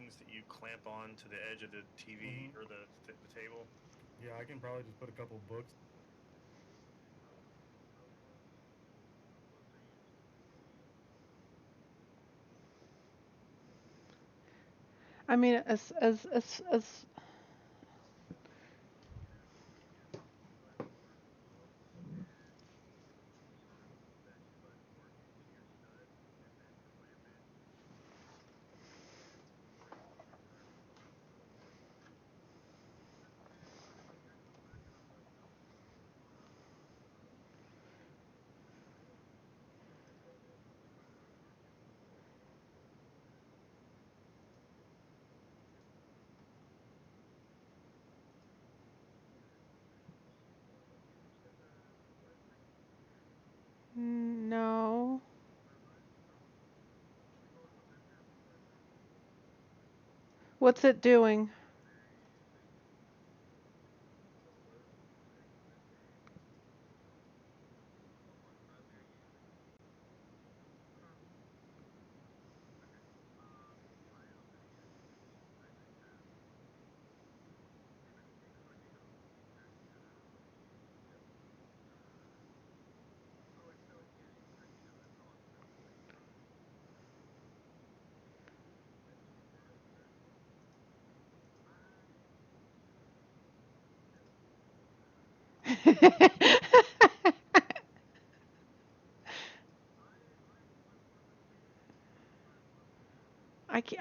things that you clamp on to the edge of the TV Mm-hmm. or the table? Yeah, I can probably just put a couple books. I mean, as no. What's it doing?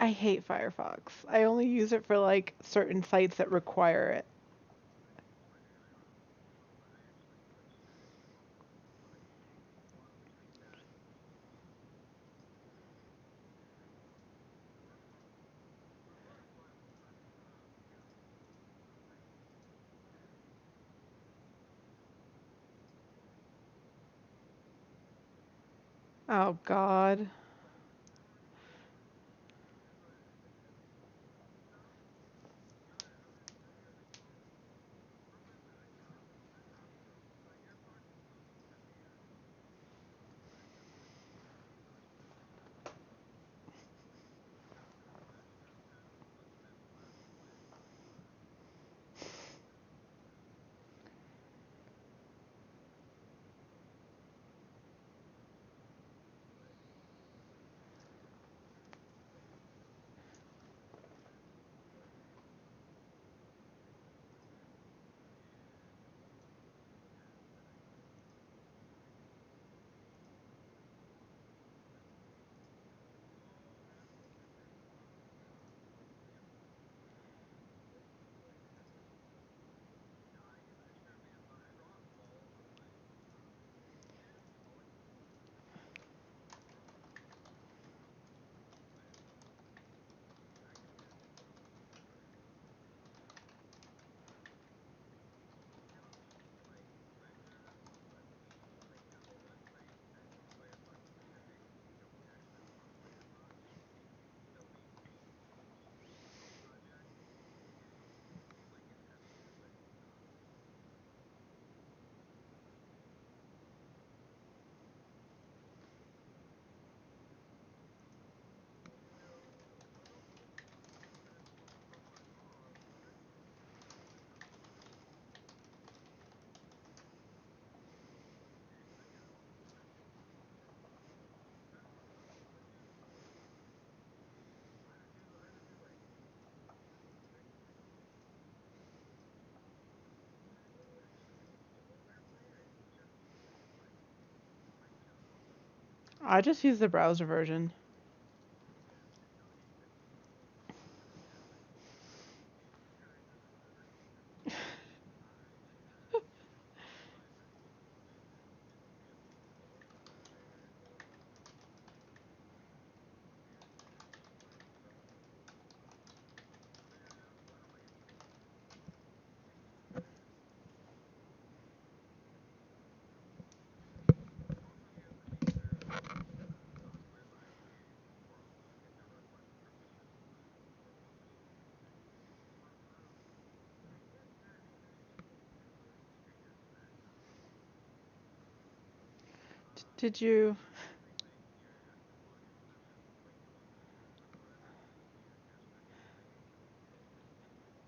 I hate Firefox. I only use it for like certain sites that require it. Oh God. I just use the browser version. Did you?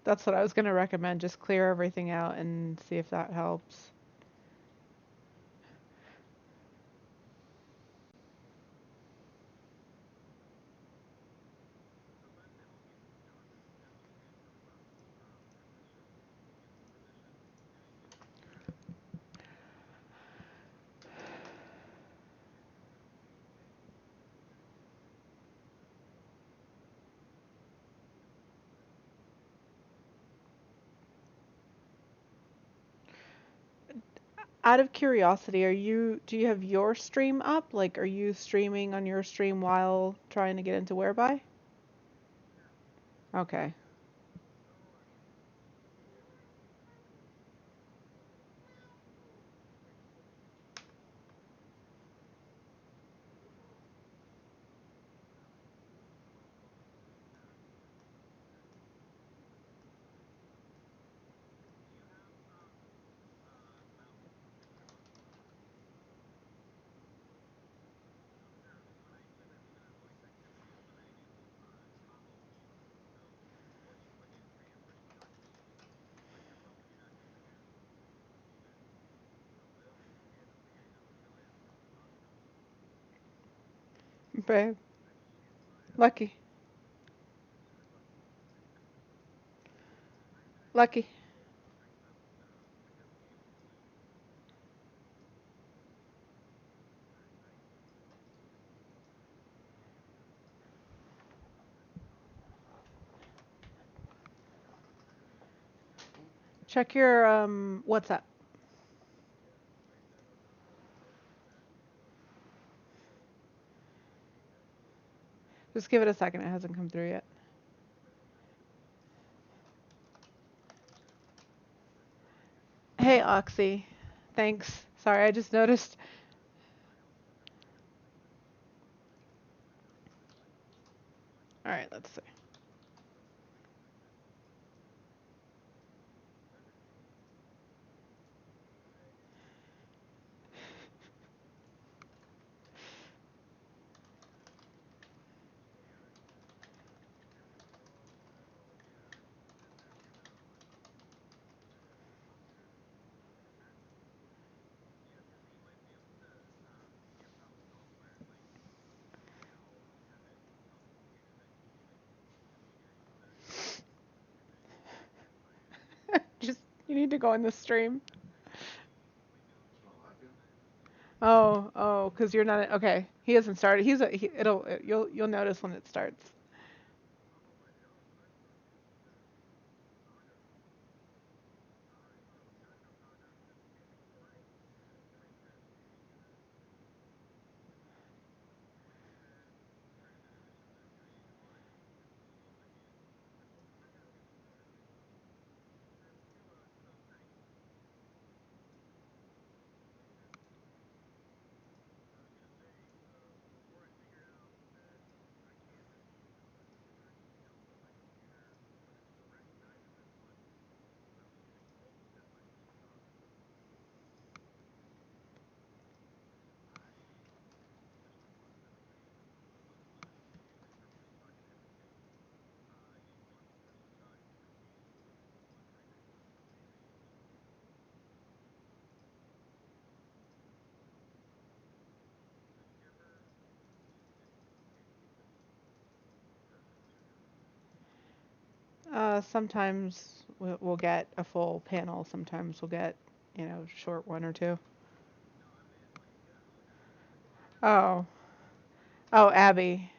That's what I was gonna recommend. Just clear everything out and see if that helps. Out of curiosity, do you have your stream up? Like, are you streaming on your stream while trying to get into Whereby? Okay. Babe. Lucky. Lucky. Check your WhatsApp. Just give it a second. It hasn't come through yet. Hey, Oxy. Thanks. Sorry, I just noticed. All right, let's see. Just you need to go in the stream. Oh, because you're not okay. He hasn't started. You'll notice when it starts. Sometimes we'll get a full panel. Sometimes we'll get, short one or two. Oh, oh, Abby.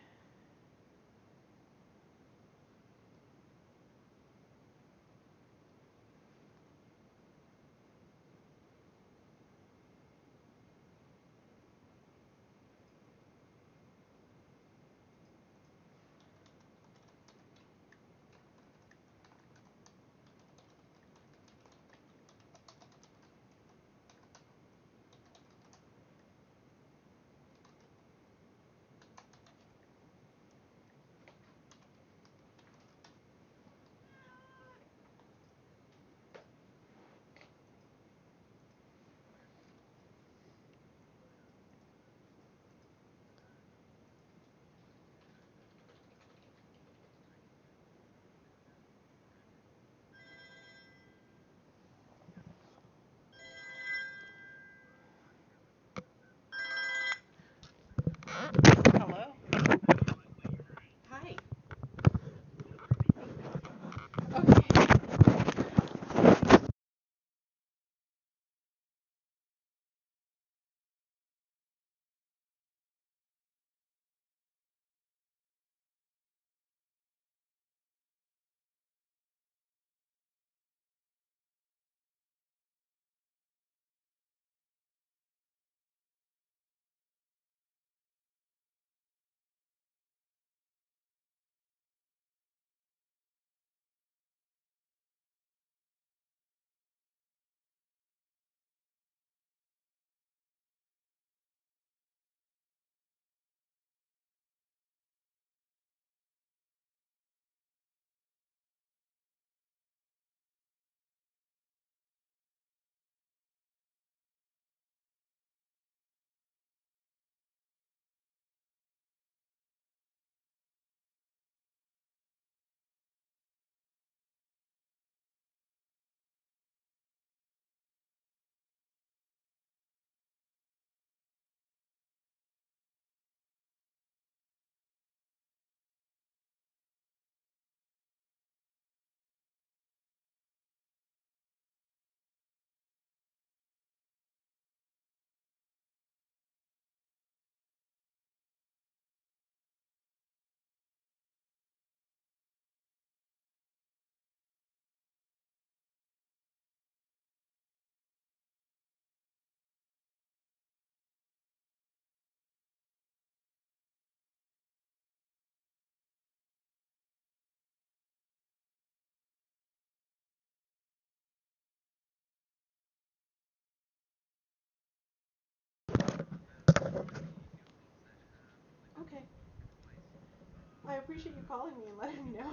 I appreciate you calling me and letting me know.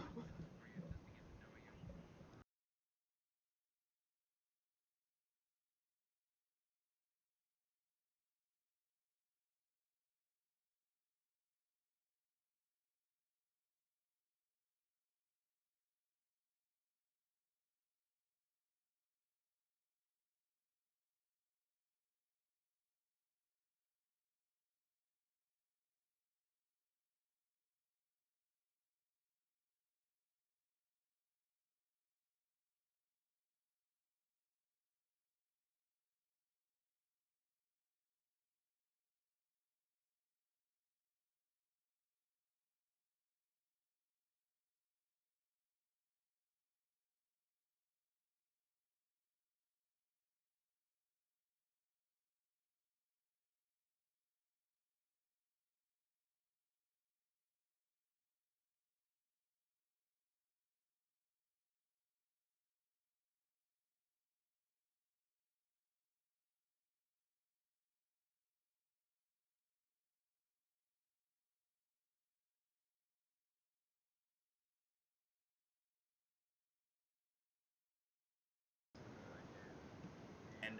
And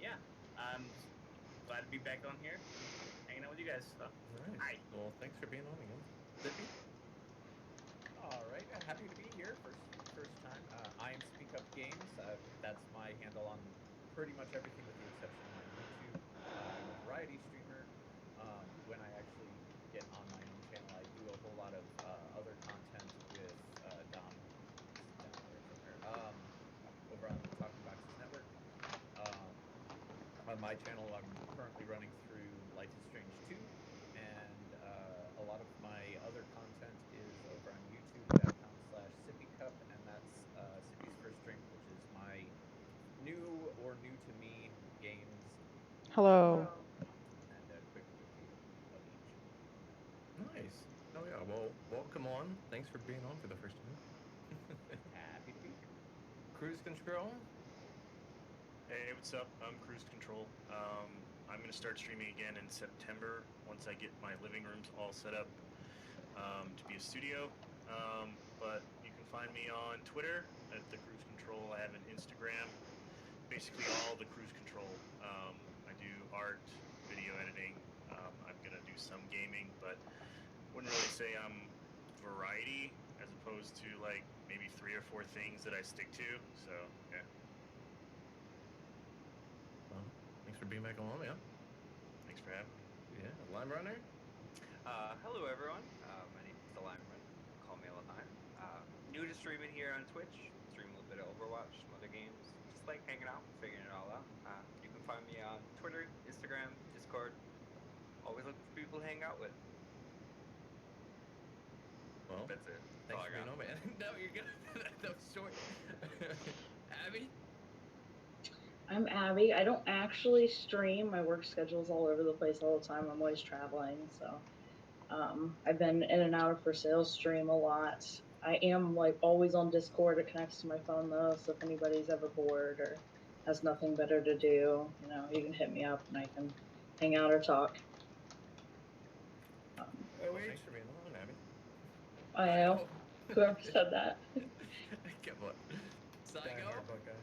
yeah, I'm glad to be back on here, hanging out with you guys. So, Nice. hi. Well, thanks for being on again. Zippy? All right, happy to be here. First time. I am Speak Up Games. That's my handle on pretty much everything, with the exception of my YouTube. I'm a variety streamer. When I actually get on my own channel, I do a whole lot of other content with Dom, who's down there somewhere. Over on Talking Boxes Network. Um, on my channel, I'm currently running through Life is Strange 2, and a lot of my other content is over on youtube.com/sippycup, and that's Sippy's First Drink, which is my new or new to me games Hello. and a quick review of each. Nice. Oh yeah. Well, welcome on. Thanks for being on for the first time. Happy to be here. Cruise control. Hey, what's up? I'm Cruise Control. I'm going to start streaming again in September once I get my living rooms all set up to be a studio. But you can find me on Twitter at the Cruise Control. I have an Instagram, basically all the Cruise Control. I do art, video editing. I'm going to do some gaming, but wouldn't really say I'm variety as opposed to like maybe 3 or 4 things that I stick to. So, yeah. Well, thanks for being back on, man. Thanks for having me. Yeah, Lime Runner. Hello, everyone. My name is Lime Run. Call me all the time. New to streaming here on Twitch. Stream a little bit of Overwatch, some other games. Just like hanging out, figuring it all out. You can find me on Twitter, Instagram, Discord. Always looking for people to hang out with. Well, That's it. thanks That's all for I being got. on, man. No, you're good. That was short. Abby. I'm Abby. I don't actually stream. My work schedule's all over the place all the time. I'm always traveling, so I've been in and out of for sales stream a lot. I am like always on Discord. It connects to my phone though, so if anybody's ever bored or has nothing better to do, you can hit me up and I can hang out or talk. Well, thanks for being on, Abby. I know. Whoever said that. Come on. Die Psycho. hard Buckeye.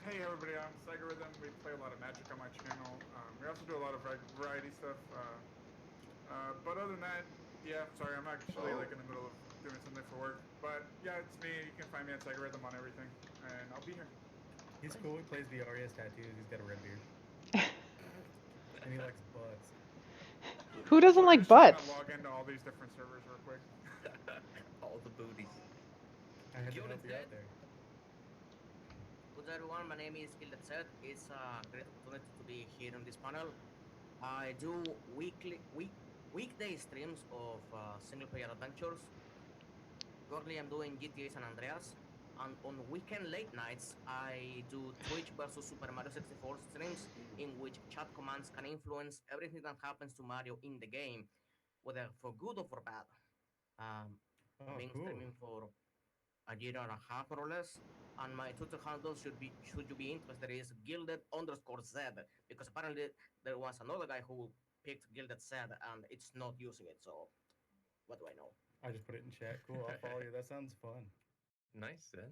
Hey everybody, I'm Psychorism. We play a lot of Magic on my channel. We also do a lot of variety stuff. But other than that, yeah, sorry, I'm actually like in the middle of doing something for work. But yeah, it's me. You can find me at Psychorism on everything, and I'll be here. He's cool. He plays the RES tattoos. He's got a red beard. And he likes butts. Who doesn't So I'm like just trying to butts? log into all these different servers real quick. All the booties. I had to Gilded help you out Dead. there. Good everyone, my name is Gilded Set. It's a great opportunity to be here on this panel. I do weekday streams of single player adventures. Currently I'm doing GTA San Andreas. And on weekend late nights, I do Twitch versus Super Mario 64 streams in which chat commands can influence everything that happens to Mario in the game, whether for good or for bad. I've Oh, been cool. streaming for a year and a half or less. And my Twitter handle should you be interested is gilded_Z because apparently there was another guy who picked gilded Z and it's not using it. So what do I know? I just put it in chat. Cool, I'll follow you. That sounds fun. Nice, then.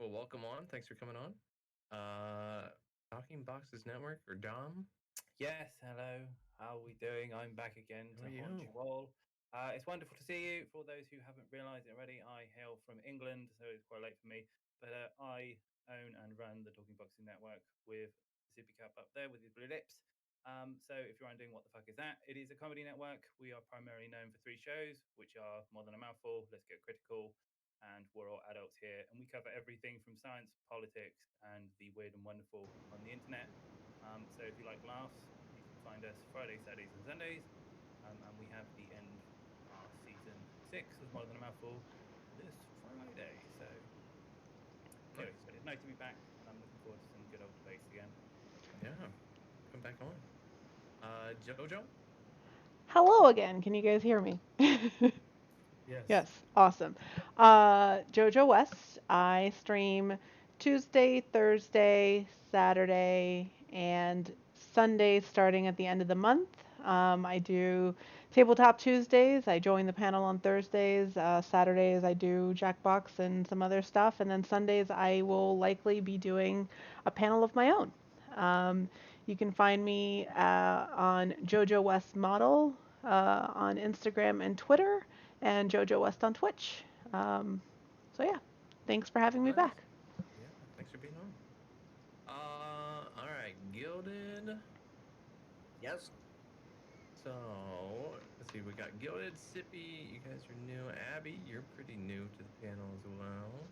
Well, welcome on. Thanks for coming on. Talking Boxes Network or Dom? Yes, hello. How are we doing? I'm back again How to are haunt you? you all. It's wonderful to see you. For those who haven't realised it already, I hail from England, so it's quite late for me. But I own and run the Talking Boxing Network with Zippy Cap up there with his blue lips. So if you're wondering what the fuck is that, it is a comedy network. We are primarily known for 3 shows, which are More Than a Mouthful, Let's Get Critical, and We're All Adults Here. And we cover everything from science, politics, and the weird and wonderful on the internet. So if you like laughs, you can find us Fridays, Saturdays, and Sundays. And we have the end of season 6 of More Than a Mouthful this Friday. So, anyway, but it's nice to be back, and I'm looking forward to some good old debates again. Yeah. Come back on. Jojo? Hello again. Can you guys hear me? Yes. Yes, awesome. Jojo West. I stream Tuesday, Thursday, Saturday, and Sunday starting at the end of the month. I do Tabletop Tuesdays. I join the panel on Thursdays. Saturdays I do Jackbox and some other stuff. And then Sundays I will likely be doing a panel of my own. You can find me on Jojo West Model on Instagram and Twitter, and Jojo West on Twitch. So yeah, thanks for having me Nice. back. Yeah, thanks for being on. All right, Gilded. Yes. So, let's see, we got Gilded, Sippy, you guys are new. Abby, you're pretty new to the panel as well.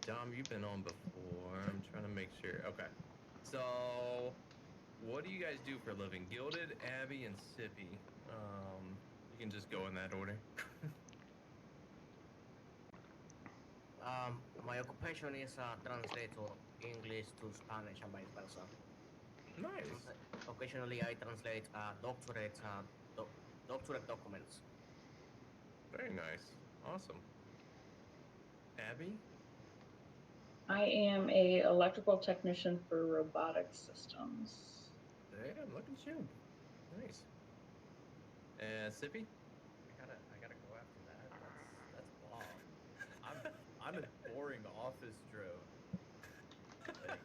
Dom, you've been on before. I'm trying to make sure. Okay. So, what do you guys do for a living? Gilded, Abby, and Sippy. You can just go in that order. My occupation is translator English to Spanish and vice versa. Nice. Occasionally, I translate doctorate documents. Very nice. Awesome. Abby? I am a electrical technician for robotic systems. Damn, look at you. Nice. And Sippy? I gotta go after that. That's bomb. I'm a boring office drone. Like,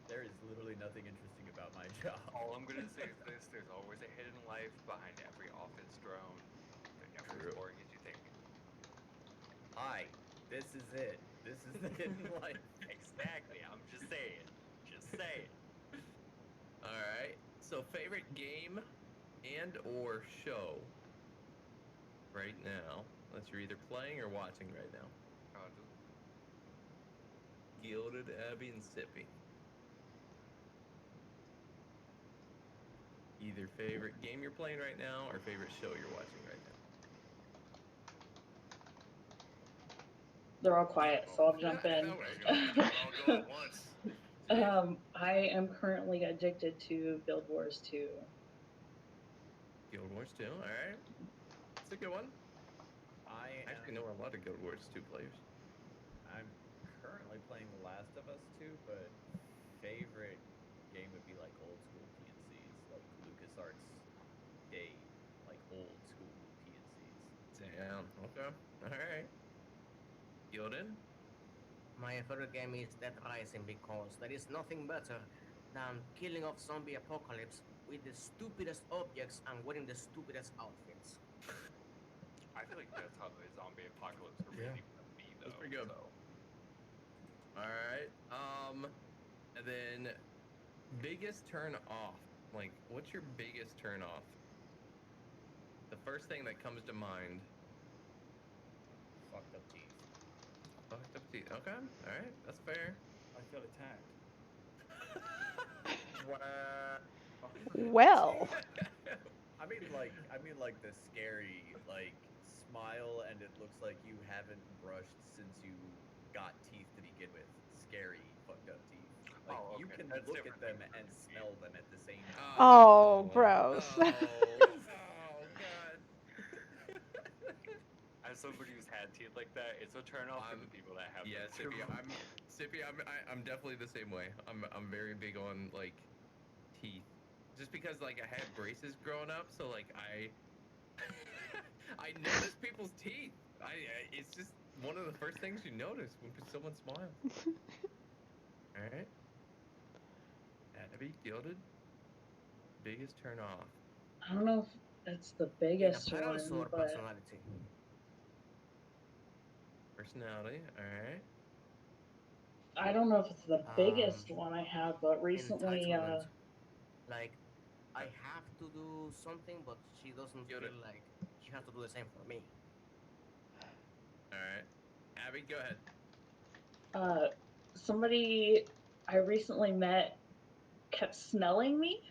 there is literally nothing interesting about my job. All I'm gonna say is this: there's always a hidden life behind every office drone. They're never True. as boring as you think. Hi, this is it. This is the hidden life. Exactly. I'm just saying. Just saying. All right. So, favorite game and or show right now that you're either playing or watching right now? Gilded, Abby, and Sippy. Either favorite game you're playing right now or favorite show you're watching right now. They're all quiet, so I'll jump in. I'll go at once. I am currently addicted to Guild Wars 2. Guild Wars 2, all right. That's a good one. I actually know a lot of Guild Wars 2 players. I'm currently playing The Last of Us 2, but favorite game would be like old school PNCs, like LucasArts day, like old school PNCs. Damn. Okay. All right. Gilded? My favorite game is Dead Rising because there is nothing better than killing off zombie apocalypse with the stupidest objects and wearing the stupidest outfits. I feel like that's how the zombie apocalypse would really be, though. That's pretty good. So. All right. And then biggest turn off. Like, what's your biggest turn off? The first thing that comes to mind. Fucked up teeth. Fucked up teeth. Okay. All right. That's fair. I feel attacked. Well. I mean like the scary like smile and it looks like you haven't brushed since you got teeth to begin with. Scary fucked up teeth. Like you can look at them and smell them at the same time. Oh, gross. Oh, God. As somebody who's had teeth like that, it's a turn off for the people that have them too. Sippy, I'm definitely the same way. I'm very big on like teeth, just because like I had braces growing up, so like I notice people's teeth. It's just one of the first things you notice when someone smiles. All right. Abby, gilded. Biggest turn off. I don't know if it's the In biggest appearance one, or but personality? Personality. All right. I don't know if it's the biggest Um, one I have. But recently, Entitlement. Like, I have to do something, but she doesn't Gilded. feel like she has to do the same for me. All right. Abby, go ahead. somebody I recently met kept smelling me.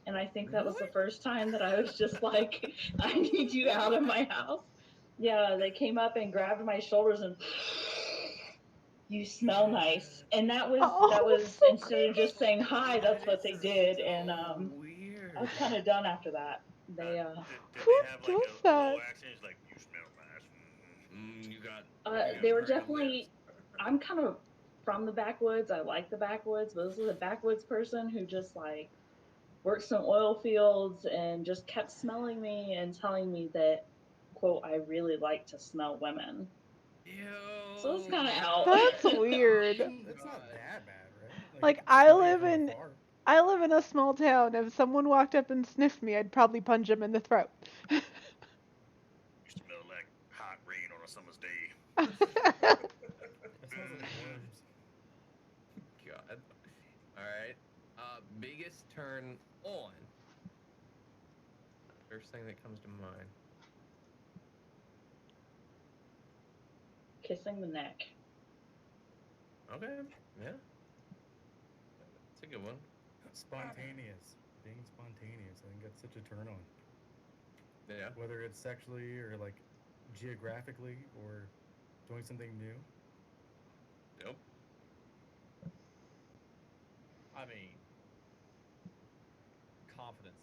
And I think that was the What? first time that I was just like, I need you out of my house. Yeah, they came up and grabbed my shoulders and you smell nice. And that Oh, was so instead of just saying hi, that's That what is they did. And so I weird. was kind of done after that. They Did who they have like does a low that? accent? It's like, you smell nice. You got they were parted lips. definitely. I'm kind of from the backwoods. I like the backwoods, but this was a backwoods person who just like worked some oil fields and just kept smelling me and telling me that, quote, I really like to smell women. So it's Yo, kind of out. That's God. weird. That's not God. that bad, right? Like Like you can smell you from afar. I live in a small town. If someone walked up and sniffed me, I'd probably punch him in the throat. You smell like hot rain on a summer's day. It smells like worms. God. All right. Biggest turn on. First thing that comes to mind. Kissing the neck. Okay. Yeah. That's a good one. Spontaneous. Being spontaneous. I think that's such a turn on. Yeah. Whether it's sexually or like geographically or doing something new. Nope. I mean, confidence.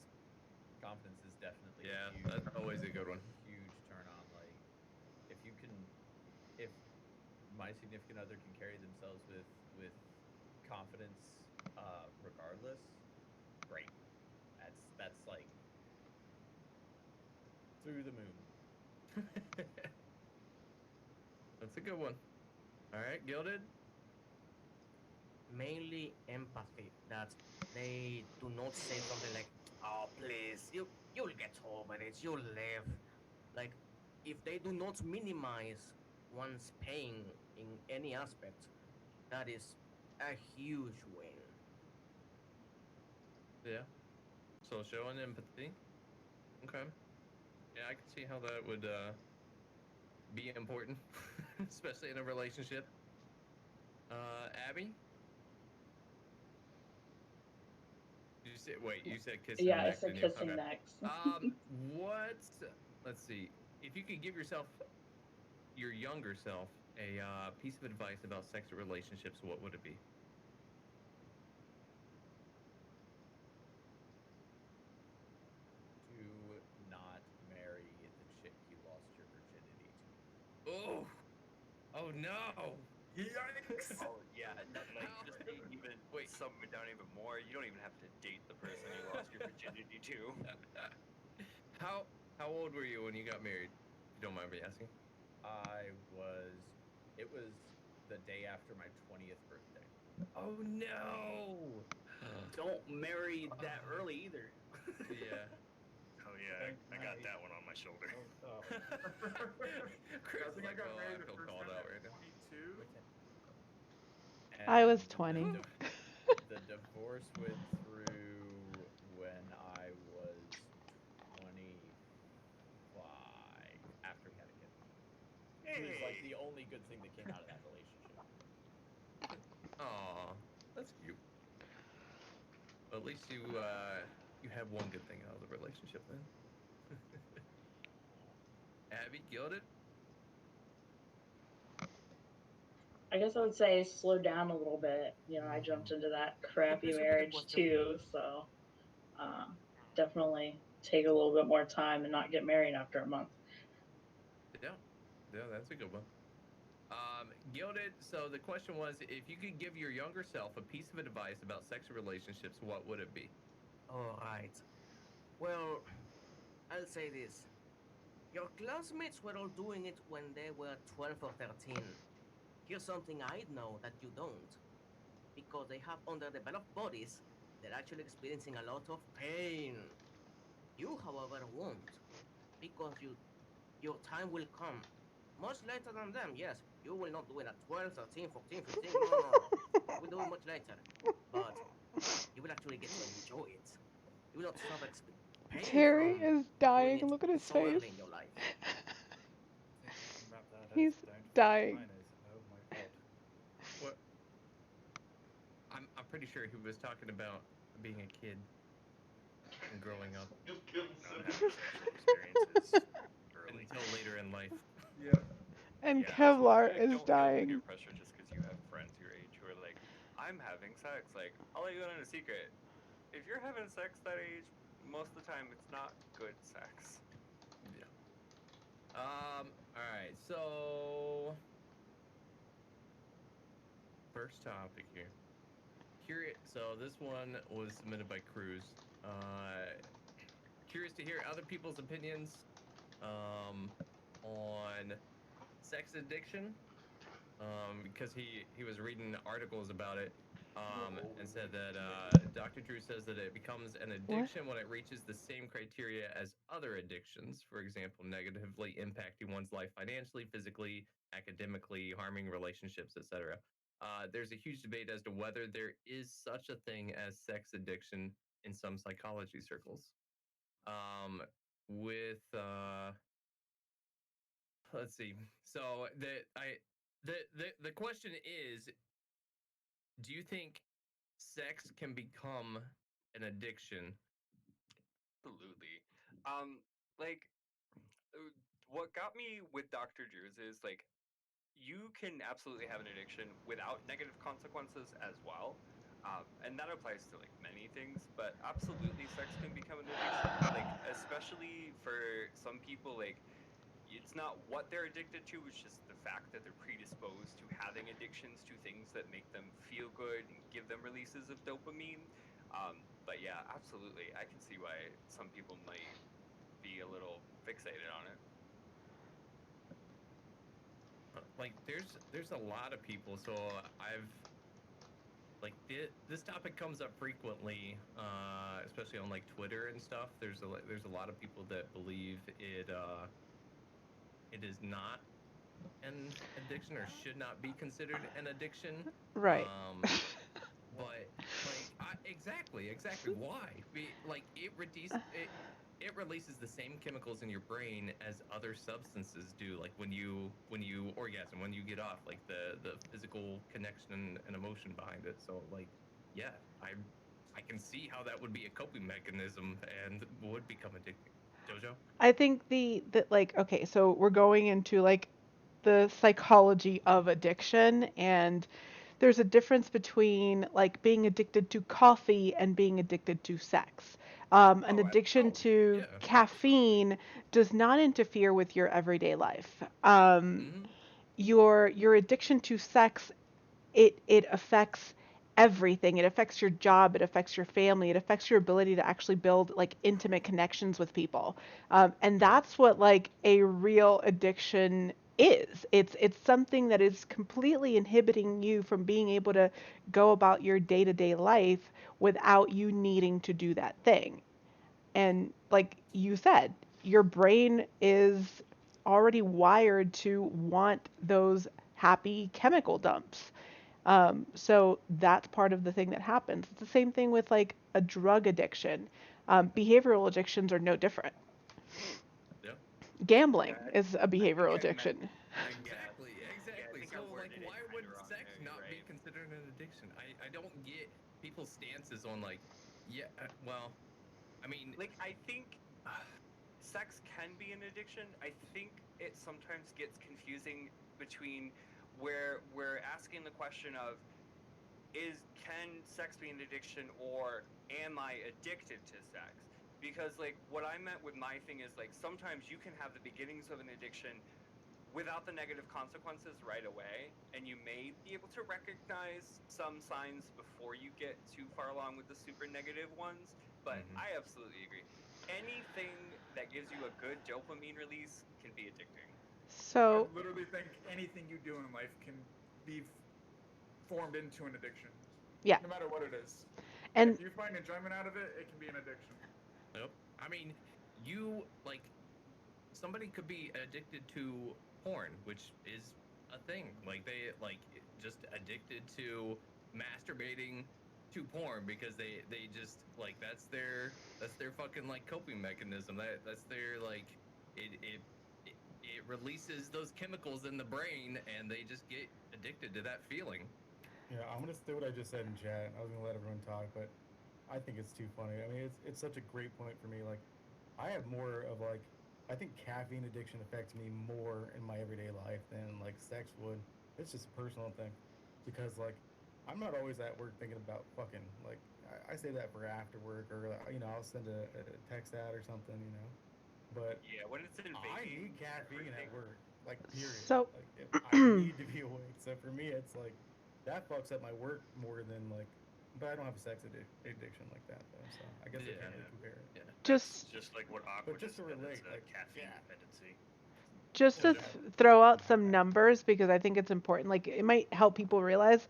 Confidence is definitely Yeah, a huge, that's always a good one. huge turn on. Like, if you can, if my significant other can carry themselves with confidence, regardless, great. That's like through the moon. That's a good one. All right, Gilded. Mainly empathy. That they do not say something like, "Oh, please, you'll get over it. You'll live." Like, if they do not minimize one's pain in any aspect, that is a huge win. Yeah. So showing empathy. Okay. Yeah, I can see how that would be important, especially in a relationship. Abby. You said kissing Yeah, I next, said didn't you? kissing Okay. necks. What? Let's see. If you could give yourself, your younger self, a piece of advice about sex relationships, what would it be? Do not marry the chick you lost your virginity to. Oh, oh no! Yikes! Oh yeah, like How? just to even Wait. sum it down even more, you don't even have to date the person you lost your virginity to. how how old were you when you got married? If you don't mind me asking. It was the day after my 20th birthday. Oh no! Don't marry that early either. Yeah. Oh yeah, I got that one on my shoulder. Chris I is think I like, got oh, I married the feel first called time out at right now. 22. I was And 20. the divorce went through when I was 25 after we had a kid. It was like the only good thing that came out of that relationship. Aw, that's cute. Well, at least you have one good thing out of the relationship then. Abby, gilded. I guess I would say slow down a little bit. You know, I jumped into that crappy Please repeat the marriage question. too, so definitely take a little bit more time and not get married after a month. Yeah, yeah, that's a good one. Gilded. So the question was, if you could give your younger self a piece of advice about sexual relationships, what would it be? All right. Well, I'll say this: Your classmates were all doing it when they were 12 or 13. Here's something I know that you don't. Because they have underdeveloped bodies, they're actually experiencing a lot of pain. You, however, won't. Because your time will come. Much later than them, yes. You will not do it at 12, 13, 14, 15. No, no, no, no. You will do it much later. But you will actually get to enjoy it. You will not suffer pain Terry from is doing dying. it Look at his so face. early in your life. Say anything about that. He's Don't forget dying. minors. Oh my god. What? I'm pretty sure he was talking about being a kid and growing up Not having sexual experiences early. until later in life. Yep. And Yeah, Kevlar absolutely. Like, is don't feel peer dying. pressure just because you have friends your age who are like, I'm having sex. Like, I'll let you in on a secret. If you're having sex that age, most of the time it's not good sex. Yeah. All right. So, first topic here. Curious. So this one was submitted by Cruz. Curious to hear other people's opinions on sex addiction. Because he was reading articles about it. And said that Dr. Drew says that it becomes an What? addiction when it reaches the same criteria as other addictions, for example, negatively impacting one's life financially, physically, academically, harming relationships, etc. There's a huge debate as to whether there is such a thing as sex addiction in some psychology circles. Um, with let's see. So the question is, do you think sex can become an addiction? Absolutely. Like, uh, what got me with Dr. Drew's is like, you can absolutely have an addiction without negative consequences as well. And that applies to like many things, but absolutely sex can become an addiction. Like, especially for some people, like, it's not what they're addicted to, it's just the fact that they're predisposed to having addictions to things that make them feel good and give them releases of dopamine. But yeah, absolutely. I can see why some people might be a little fixated on it. Like there's a lot of people. So I've like this topic comes up frequently, especially on like Twitter and stuff. There's a lot of people that believe it is not an addiction or should not be considered an addiction. Right. Um, but like exactly why? Like it releases the same chemicals in your brain as other substances do. Like when you orgasm, when you get off, like the physical connection and emotion behind it. So like yeah, I can see how that would be a coping mechanism and would become addicting. Jojo? I think the like okay, so we're going into like the psychology of addiction, and there's a difference between like being addicted to coffee and being addicted to sex. An addiction to yeah, caffeine does not interfere with your everyday life. mm-hmm. Your addiction to sex, it affects everything. It affects your job, it affects your family, it affects your ability to actually build like intimate connections with people. And Yeah. that's what like a real addiction is. It's something that is completely inhibiting you from being able to go about your day-to-day life without you needing to do that thing. And like you said, your brain is already wired to want those happy chemical dumps. So that's part of the thing that happens. It's the same thing with like a drug addiction. Behavioral addictions are no different. Yeah. Gambling Yeah, is a I think behavioral I meant. addiction. Yeah, yeah, I Exactly. think I So, like, worded it why kind would of wrong sex there. You're not be right. considered an addiction? I don't get people's stances on, like, yeah, well, I mean, Like, I think sex can be an addiction. I think it sometimes gets confusing between where we're asking the question of, is can sex be an addiction, or am I addicted to sex? Because like what I meant with my thing is like sometimes you can have the beginnings of an addiction without the negative consequences right away, and you may be able to recognize some signs before you get too far along with the super negative ones. But mhm. I absolutely agree. anything that gives you a good dopamine release can be addicting. I So, literally think anything you do in life can be formed into an addiction, yeah. no matter what it is. If And you find enjoyment out of it, it can be an addiction. Nope. I mean, you like somebody could be addicted to porn, which is a thing. Like they like just addicted to masturbating to porn because they just like that's their fucking like coping mechanism. That's their like it releases those chemicals in the brain and they just get addicted to that feeling. Yeah, I'm gonna say what I just said in chat. I was gonna let everyone talk, but I think it's too funny. I mean, it's such a great point for me. Like, I have more of like, I think caffeine addiction affects me more in my everyday life than like sex would. It's just a personal thing, because like, I'm not always at work thinking about fucking. Like, I say that for after work, or I'll send a text ad or something. But Yeah, when it's I invading need caffeine at everything. work. Like, period. so Like, I need to be awake. So for me, it's like that fucks up my work more than like. But I don't have a sex addiction like that though, so I guess I Yeah. can't really compare it. Yeah. That's just just like what Aqua But just just to said. It's relate, a like, caffeine yeah, dependency. just to yeah, throw out I, some I, numbers because I think it's important. Like it might help people realize.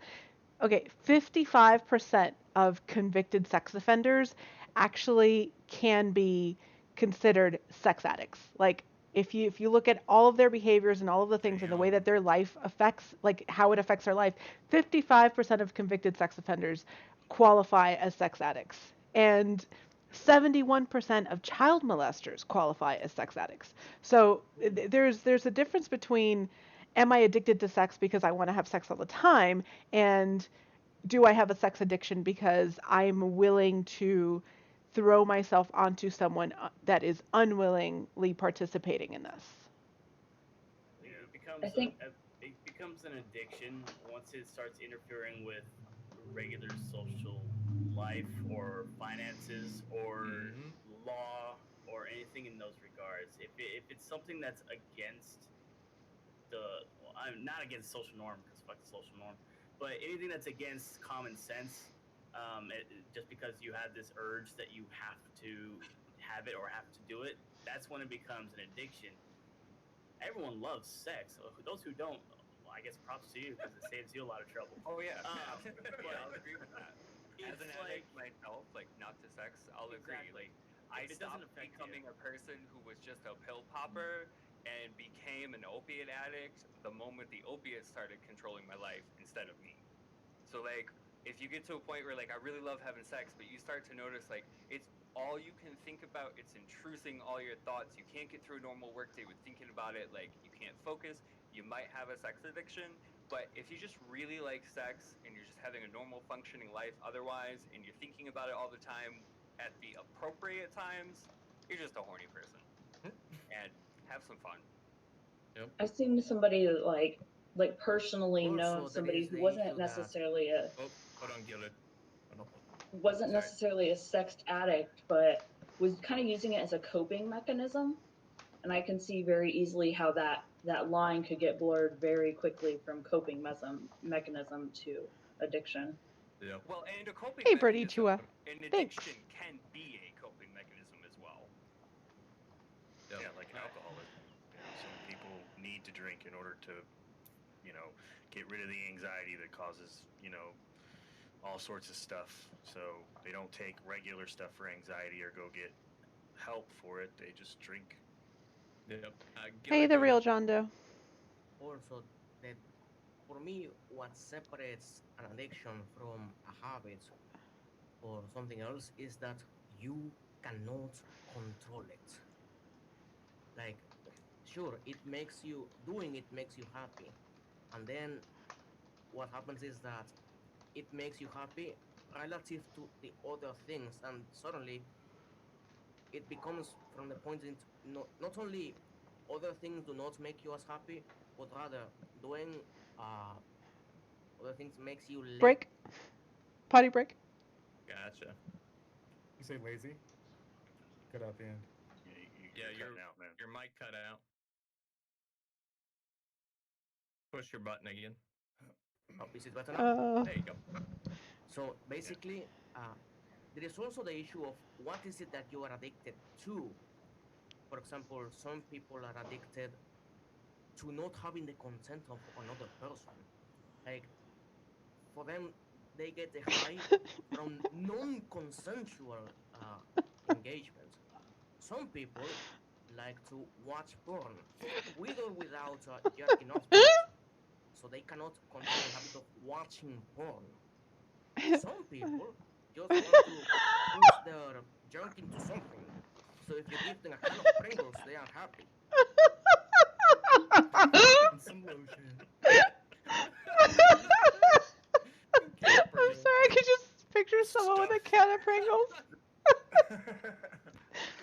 Okay, 55% of convicted sex offenders actually can be considered sex addicts. Like if you look at all of their behaviors and all of the things and the way Damn. that their life affects, like how it affects their life, 55% of convicted sex offenders qualify as sex addicts. And 71% of child molesters qualify as sex addicts. So there's a difference between am I addicted to sex because I want to have sex all the time and do I have a sex addiction because I'm willing to throw myself onto someone that is unwillingly participating in this? Yeah. It becomes I think it becomes an addiction once it starts interfering with regular social life or finances or Mm-hmm. law or anything in those regards. If it's something that's against the well, I'm not against social norm because fuck the social norm, but anything that's against common sense, just because you have this urge that you have to have it or have to do it, that's when it becomes an addiction. Everyone loves sex. So those who don't, well, I guess props to you because it saves you a lot of trouble. Oh yeah, yeah, But I'll agree with that. As it's an like addict myself, like not to sex, I'll agree. exactly Like I if it doesn't stopped affect you. becoming a person who was just a pill popper and became an opiate addict the moment the opiates started controlling my life instead of me. So like if you get to a point where like I really love having sex, but you start to notice like it's all you can think about, it's intruding all your thoughts. You can't get through a normal workday with thinking about it, like you can't focus. You might have a sex addiction, but if you just really like sex and you're just having a normal functioning life otherwise and you're thinking about it all the time at the appropriate times, you're just a horny person. And have some fun. Yep. I've seen somebody that like personally known Also, there somebody is who the wasn't issue that necessarily a Oh, hold on, Gillet. Hold on. wasn't Sorry. necessarily a sex addict, but was kind of using it as a coping mechanism. And I can see very easily how that line could get blurred very quickly from coping mechanism to addiction. Yep. Well, and a coping Hey, Birdie mechanism, Chua. an Thanks. addiction can be a coping mechanism as well. Yep. Yeah, like alcoholism. Some people need to drink in order to, get rid of the anxiety that causes, all sorts of stuff. So they don't take regular stuff for anxiety or go get help for it. They just drink. Yep. Hey, Gillet, the go real ahead. John Doe. also that for me what separates an addiction from a habit or something else is that you cannot control it. Like, sure, it makes you doing it makes you happy, and then what happens is that it makes you happy relative to the other things, and suddenly it becomes from the point in not only other things do not make you as happy, but rather doing uh, other things makes you less. Break. Potty break. Gotcha. you say lazy, cut out the end. Yeah, You're cutting out, man. your mic cut out. Push your button again. Oh, is it better now? Uh, There you go. So Yeah. basically, uh, there is also the issue of what is it that you are addicted to. For example, some people are addicted to not having the consent of another person. Like, for them, they get a high from non-consensual engagements. Some people like to watch porn, with or without jerking off to it, so they cannot control the habit of watching porn. Some people just want to push their junk into something. So if you give them a can of Pringles, they are happy. And some lotion. I'm sorry, I could just picture someone with a can of Pringles.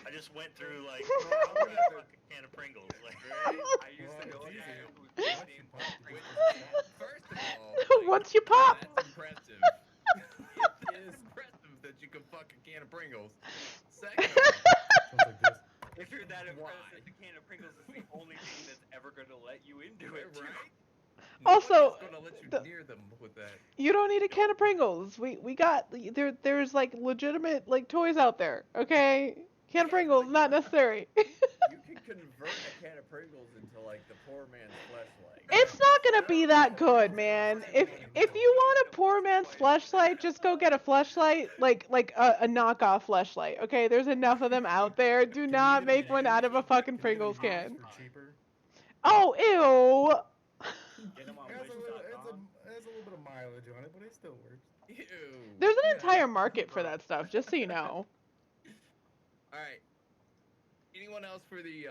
I just went through like Well, I'm gonna have to- a can of Pringles. Like, I used to know a Jesus. guy whose Once nickname you was pop it, Pringles. First of all, like, Once you pop. that's impressive. It is impressive that you can fuck a can of Pringles. Second of all, Sounds like this. If you're that Why? impressed, the can of Pringles is the only thing that's ever going to let you into it. too. right? Also, Nobody's gonna let you the- near them with that. You don't need a can of Pringles. We got there's like legitimate like toys out there. Okay, can of Pringles not necessary. You can convert a can of Pringles into like the poor man's fleshlight. It's not gonna be that good, man. If you want a poor man's fleshlight, just go get a fleshlight, like a knockoff fleshlight. Okay, there's enough of them out there. Do Can you not get make them one out of a used? fucking Can you get them Pringles used can. for cheaper? Oh, ew. Get them on It has, a little, wish.com. it has a little bit of mileage on it, but it still works. Ew. There's an Yeah. entire market for that stuff, just so you know. All right. Anyone else for the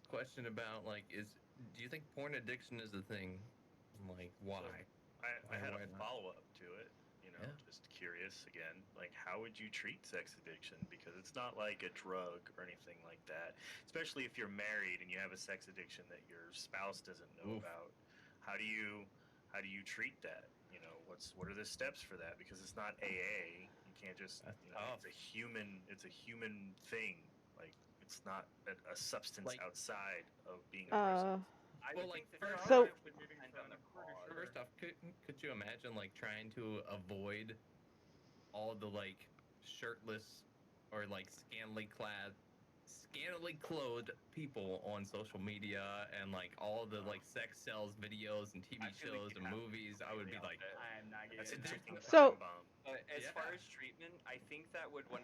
question about like do you think porn addiction is a thing? Like why? I had Why a not? follow up to it. Yeah. Just curious again. Like, how would you treat sex addiction? Because it's not like a drug or anything like that. Especially if you're married and you have a sex addiction that your spouse doesn't know Oof. about. How do you treat that? What are the steps for that? Because it's not AA. You can't just That's it's a human thing. Like, it's not a substance Like- outside of being a person. I Well, would like, think that first- it So- would depend on the cause. First off, could you imagine like trying to avoid all the like shirtless or like scantily clothed people on social media and like all the like sex sells videos and TV I feel like shows you'd and have to movies? I would be like, I am not That's a getting ticking So- time bomb. But as Yeah. far as treatment, I think that would 100%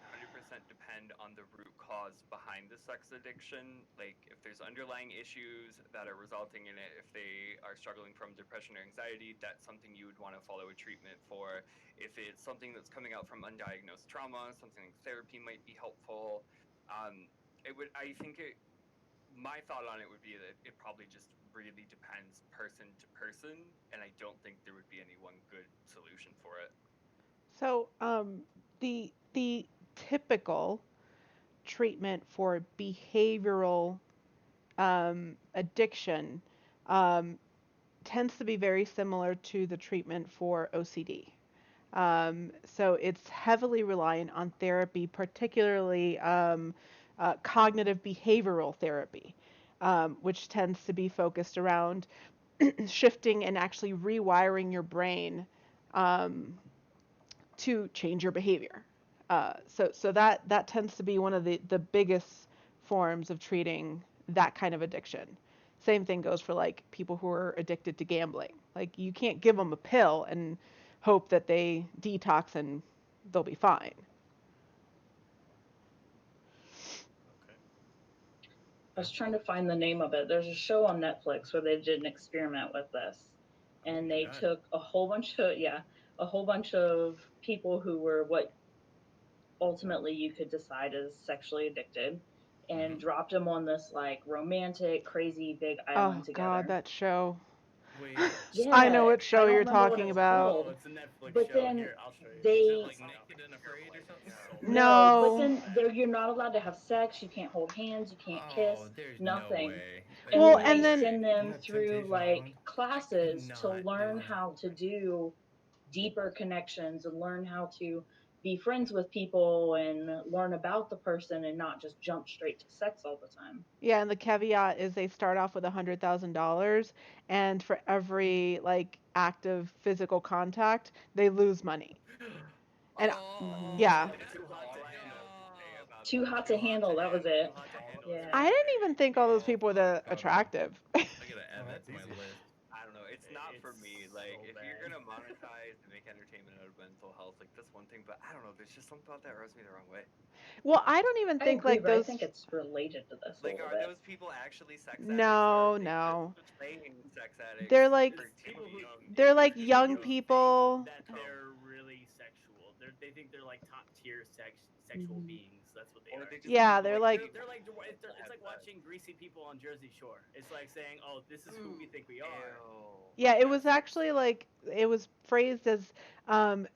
depend on the root cause behind the sex addiction. Like, if there's underlying issues that are resulting in it, if they are struggling from depression or anxiety, that's something you would want to follow a treatment for. If it's something that's coming out from undiagnosed trauma, something like therapy might be helpful. My thought on it would be that it probably just really depends person to person, and I don't think there would be any one good solution for it. So, the typical treatment for behavioral addiction tends to be very similar to the treatment for OCD. So it's heavily reliant on therapy, particularly cognitive behavioral therapy, which tends to be focused around shifting and actually rewiring your brain to change your behavior. So that tends to be one of the biggest forms of treating that kind of addiction. Same thing goes for like people who are addicted to gambling. Like, you can't give them a pill and hope that they detox and they'll be fine. Okay. I was trying to find the name of it. There's a show on Netflix where they did an experiment with this, and they God. took a whole bunch of people who were what ultimately you could decide as sexually addicted, and dropped them on this like romantic, crazy big island Oh together. God, that show. wait, Yeah, I know what show I don't you're remember what talking it's about. called. Oh, it's a Netflix But show. then Here, I'll show you. they- is Is it it like Naked and Afraid or something? No, but No. then you're not allowed to have sex. You can't hold hands. You can't kiss. Oh, there's nothing. no way. And Well, then and they then- send them Isn't that through Temptation like Island? classes to not learn do it. how to do deeper connections and learn how to be friends with people and learn about the person and not just jump straight to sex all the time. Yeah, and the caveat is they start off with $100,000, and for every like act of physical contact, they lose money. And Oh, yeah. Too hot to handle. That was it. Too hot to handle. Yeah. I didn't even think all those Oh, people were that fuck. attractive. I gotta add that that's to my easy. list. I don't know. It's not for me. It's Like, so if you're bad. gonna monetize and make entertainment out of mental health, like that's one thing. But I don't know. There's just something about that rubs me the wrong way. Well, I don't even I think agree, like but I those. think it's related to this a Like, little are bit. those people actually sex addicts? No, Or are they no. just playing sex addicts? They're like for People who TV? they're it's like people young who people. think that they're really sexual. They think they're like top tier sexual Mhm. beings. That's what they Or are. they just Yeah, people they're like like They're like it's have like sex. watching greasy people on Jersey Shore. It's like saying, "Oh, this is who we think we are." Ew. yeah, it was That's- actually like it was phrased as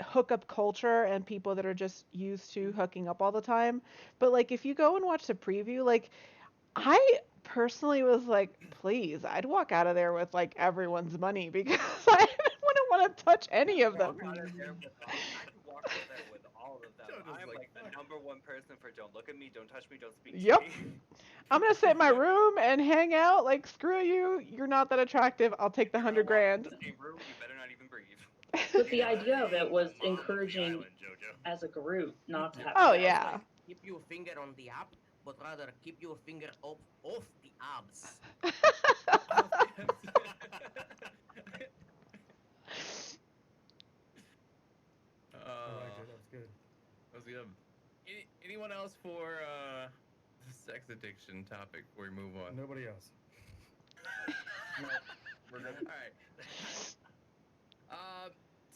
hookup culture and people that are just used to hooking up all the time. But like if you go and watch the preview, like I personally was like, please, I'd walk out of there with like everyone's money because I wouldn't want to touch any of them. Walk out of there with I could walk out of there with all of them. Joe just I'm like, like the fuck. number one person for don't look at me, don't touch me, don't speak Yep. to me. I'm gonna sit in my room and hang out. Like, screw you. You're not that attractive. I'll take the You're gonna walk in $100,000. the same room, you better not even breathe. But the You're idea of being it was the mom of the encouraging island, Jojo. as a group not to have Oh sex. yeah. Keep your finger on the app, but rather keep your finger off the abs. I liked it. That was good. That was good. Anyone else for the sex addiction topic before we move on? Nobody else. All right.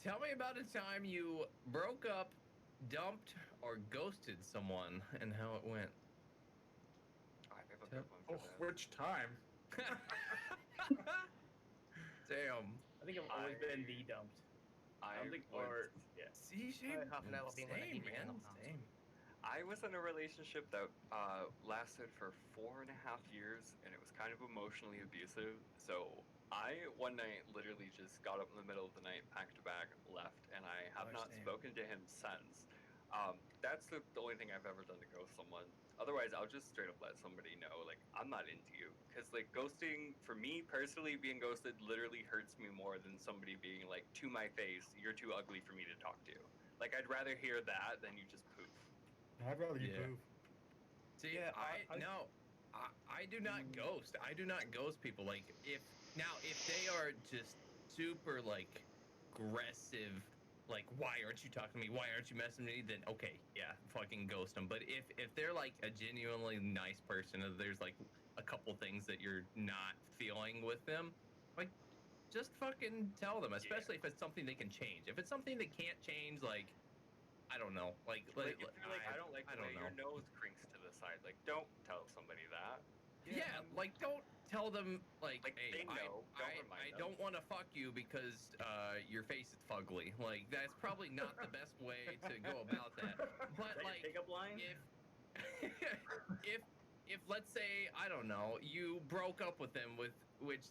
Tell me about a time you broke up, dumped, or ghosted someone and how it went. I have a good one for Oh, that. which time? Damn. I think I've always been the dumped. I don't think, or yeah. See, Shane? I have never been on a Same, TV man. channel. Same. I was in a relationship that lasted for 4.5 years, and it was kind of emotionally abusive. So I one night literally just got up in the middle of the night, packed a bag, left, and I have not Gosh, damn. spoken to him since. That's the only thing I've ever done to ghost someone. Otherwise, I'll just straight up let somebody know, like, I'm not into you. Because, like, ghosting, for me personally, being ghosted literally hurts me more than somebody being like, to my face, you're too ugly for me to talk to. Like, I'd rather hear that than you just poof. I'd rather you Yeah. poof. See, Yeah, I do not ghost. I do not ghost people. Like, if they are just super, like, aggressive, like, why aren't you talking to me? Why aren't you messaging me? Then, okay, yeah, fucking ghost them. But if they're, like, a genuinely nice person, and there's, like, a couple things that you're not feeling with them, like, just fucking tell them, especially if it's something they can change. If it's something they can't change, like, I don't know. Like Like, if you're like, I don't like the way don't your know. nose crinks to the side. Like, don't tell somebody that. Yeah, like don't tell them like, Like, hey, they know, don't remind I them. don't want to fuck you because your face is fugly. Like that's probably not the best way to go about that. But Is that your like pickup line? if let's say I don't know you broke up with them with which.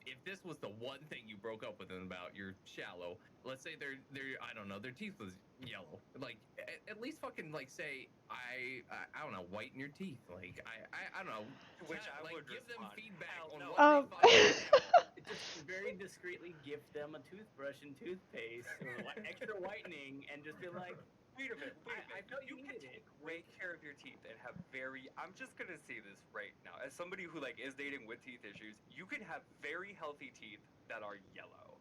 If this was the one thing you broke up with them about, you're shallow. Let's say they're I don't know, their teeth was yellow. Like at least fucking like say I don't know, whiten your teeth. Like I don't know. Which I like would give them respond, feedback "Hell on no." what they fucking Just very discreetly gift them a toothbrush and toothpaste or extra whitening, and just be like, Wait a minute. I felt you you can needed take it. great care of your teeth and have very. I'm just gonna say this right now, as somebody who like is dating with teeth issues, you can have very healthy teeth that are yellow.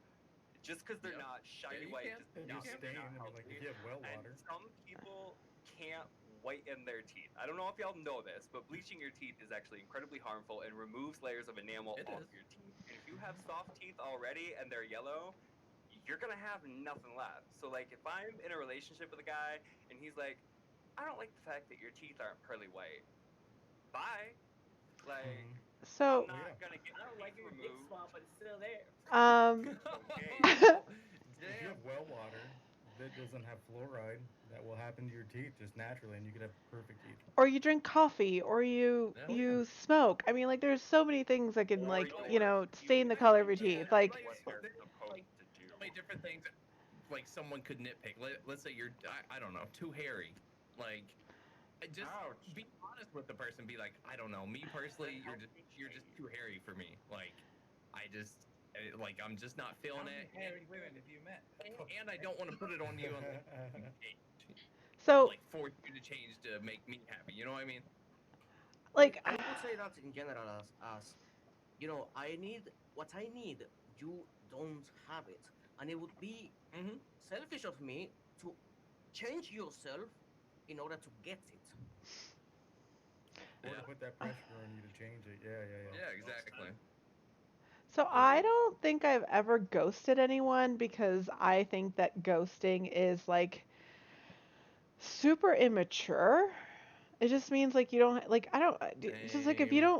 Just because they're Yep. not shiny you white can. does And not you mean they're stain. not I mean, like healthy. if you have well And water. some people can't whiten their teeth. I don't know if y'all know this, but bleaching your teeth is actually incredibly harmful and removes layers of enamel It off is. your teeth. And if you have soft teeth already and they're yellow, you're gonna have nothing left. So like if I'm in a relationship with a guy and he's like, I don't like the fact that your teeth aren't pearly white. Bye. Like So, I'm not yeah. gonna get I don't my like teeth your dick removed. swamp, but it's still there. Okay. If you have well water that doesn't have fluoride, that will happen to your teeth just naturally, and you could have perfect teeth. or you drink coffee, or you Oh, you smoke. I mean, like there's so many things that can Or like you stain the color of your yeah, teeth. Like what they're there's, supposed like, to do. so many different things like someone could nitpick. Let's say you're I don't know, too hairy. Like just Ouch. be honest with the person. Be like, I don't know, me personally, you're just too hairy for me. Like I just like I'm just not feeling it. Hairy women have you met? And I don't want to put it on you. So, like force you to change to make me happy. You know what I mean? like, I would say that in general as I need what I need. You don't have it, and it would be Mm-hmm. selfish of me to change yourself in order to get it. Or Yeah. to put that pressure on you to change it. Yeah, yeah, yeah. Yeah, exactly. so I don't think I've ever ghosted anyone because I think that ghosting is like super immature. It just means like you don't like I don't it's just like Same. if you Kind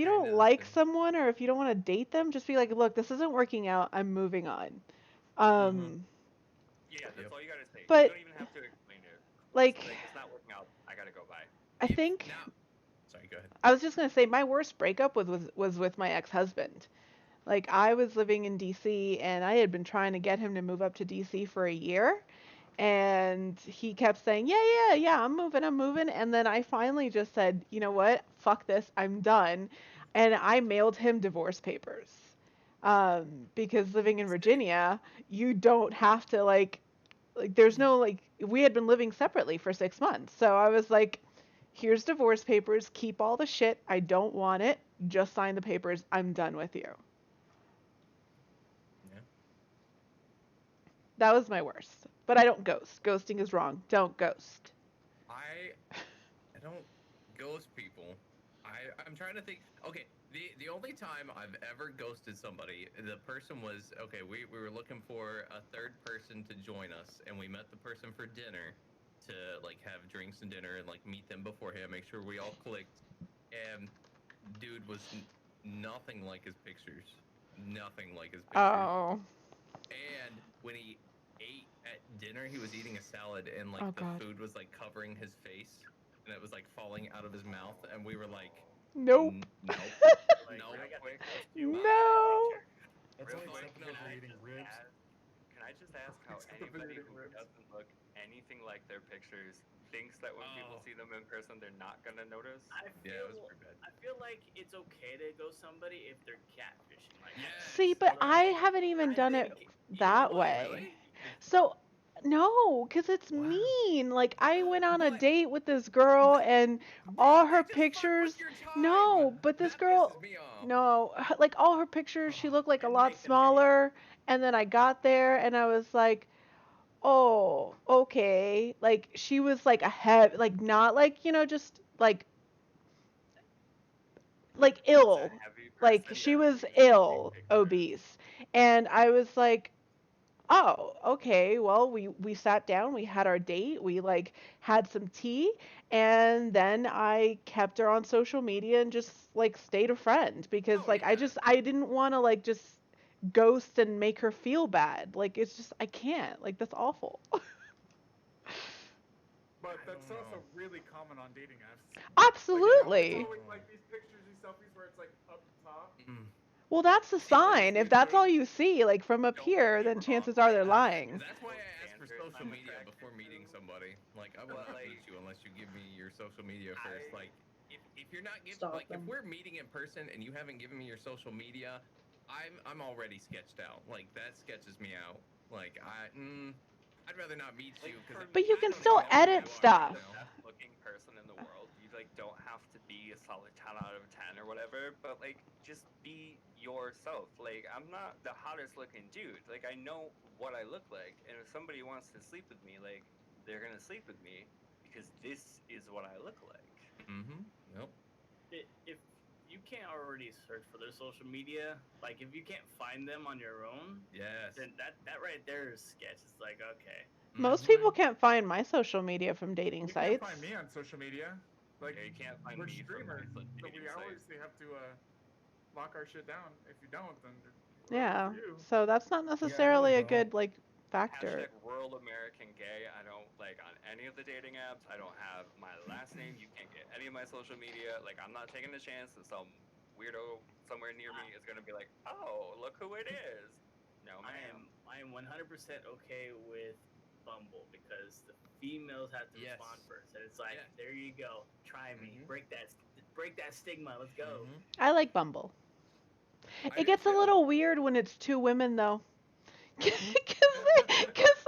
don't of the like same. someone or if you don't want to date them, just be like, look, this isn't working out. I'm moving on. Mm-hmm. Yeah, that's Yep. all you gotta say. You But don't even have to explain it. It's like like it's not working out. I gotta go. Bye. I If think now, sorry, go ahead. I was just gonna say my worst breakup was with my ex-husband. Like I was living in DC and I had been trying to get him to move up to DC for a year and he kept saying, "Yeah, yeah, yeah, I'm moving." And then I finally just said, "You know what? Fuck this. I'm done." And I mailed him divorce papers. Because living in Sick. Virginia, you don't have to like there's no like we had been living separately for 6 months. So I was like, "Here's divorce papers. Keep all the shit. I don't want it. Just sign the papers. I'm done with you." Yeah. That was my worst. But I don't ghost. Ghosting is wrong. Don't ghost. I I don't ghost people. I'm trying to think. Okay, the only time I've ever ghosted somebody, the person was okay. We were looking for a third person to join us, and we met the person for dinner to like have drinks and dinner and like meet them beforehand, make sure we all clicked. And dude was nothing like his pictures. Nothing like his pictures. Oh. And when he ate at dinner, he was eating a salad, and like Oh the god. food was like covering his face, and it was like falling out of his mouth, and we were like, Nope. Nope, Like, nope." I got quick. the ghost you. No. That's Real only quick, acceptable can if I you're eating just ribs. Can I just ask how Except if they're anybody eating who ribs. doesn't look anything like their pictures thinks that when people Oh. see them in person, they're not gonna notice? I Yeah, it was feel pretty bad. I feel like it's okay to go somebody if they're catfishing. Like, See, Yes. but but I haven't even I done it think you know that what? way. Really? So, no, because it's Wow. mean. Like, I went on a But date with this girl, that, and bro, all her that just fucked pictures. with your time. No, but this That girl. pisses me off. No, like, all her pictures, she Oh, looked like a Didn't lot make them any. smaller. And then I got there, and I was like, oh, okay. Like, she was like a head, like, not like, just like It's a ill. heavy Like, person she that was takes big ill, pictures. obese. And I was like, oh, okay. Well, we sat down, we had our date, we like had some tea, and then I kept her on social media and just like stayed a friend because oh like yeah. I didn't want to like just ghost and make her feel bad. Like it's just I can't. Like that's awful. But I that's don't also know. really common on dating apps. Like it's Absolutely. always like these pictures, these selfies where it's like up top. Mm. Well, that's a See, but sign. If that's all you see, like from up Don't get here, me then wrong, chances are they're I'm lying. That's why I most ask for standard social I'm media attracted before meeting to, somebody. Like, I will but not like meet you unless you give me your social media first. I Like, if you're not giving, Stalk like, if them. we're meeting in person and you haven't given me your social media, I'm already sketched out. Like, that sketches me out. Like, I'd rather not meet like you because for But you me, I can don't still even know who edit you are. stuff. You the know? best looking person in the world. You like don't have to be a solid 10 out of 10 or whatever, but like just be yourself. Like I'm not the hottest looking dude. Like I know what I look like, and if somebody wants to sleep with me, like they're gonna sleep with me because this is what I look like. Mm-hmm. Nope. If you can't already search for their social media, like if you can't find them on your own, Yes. then that right there is sketch. It's like okay, Most Mhm. people can't find my social media from dating You can't sites. find me on social media. Like Yeah, you can't find we're me from streamers, like so dating we sites. obviously have to lock our shit down. If you don't, then Yeah. for you. So that's not Yeah, I really necessarily a don't. good like factor. Hashtag rural American gay. I don't like on any of the dating apps. I don't have my last name. You can't get any of my social media. Like I'm not taking a chance that some weirdo somewhere near me is gonna be like, oh, look who it is. No, ma'am. I am 100% okay with Bumble because the females have to Yes. respond first, and it's like Yes. there you go, try me, Mhm. break that stigma. Let's go. Mhm. I like Bumble. I It do gets a too. little weird when it's two women though. Because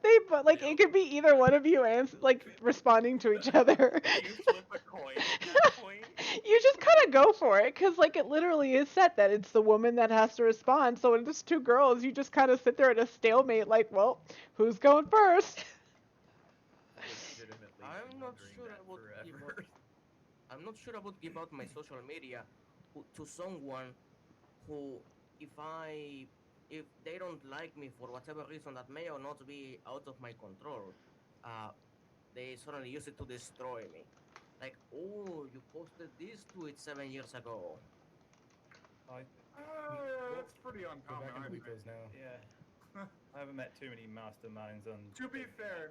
they But like it could be either one of you and like responding to each other. You flip a coin at that point. You just kind of go for it because like it literally is set that it's the woman that has to respond. So when it's two girls, you just kind of sit there at a stalemate, like, well, who's going first? Legitimately I'm been not wondering sure that I would give forever. out. I'm not sure I would give out my social media to someone who, if they don't like me for whatever reason that may or not be out of my control, uh, they suddenly use it to destroy me. Like, oh, you posted this tweet 7 years ago. I That's pretty Go uncommon. back and I delete admit. those now. yeah. I haven't met too many masterminds on. To be fair,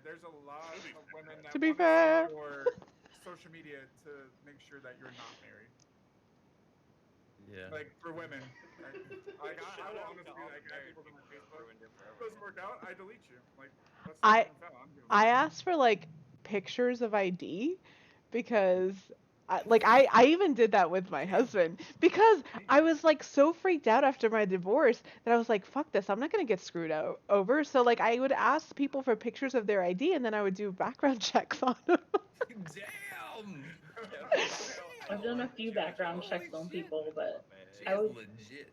there's a lot of women that To be want to fair. see your social media to make sure that you're not married. Yeah. Like for women, like I Shout will out honestly to all like the add married people to my people who Facebook. ruined it for If it doesn't everyone. work out, I delete you. Like that's I not foul. I'm good. I asked for like pictures of ID because I even did that with my husband because I was like so freaked out after my divorce that I was like, fuck this, I'm not gonna get screwed over. So like I would ask people for pictures of their ID and then I would do background checks on them. Damn! I've done a few background checks on people, but She I is would legit.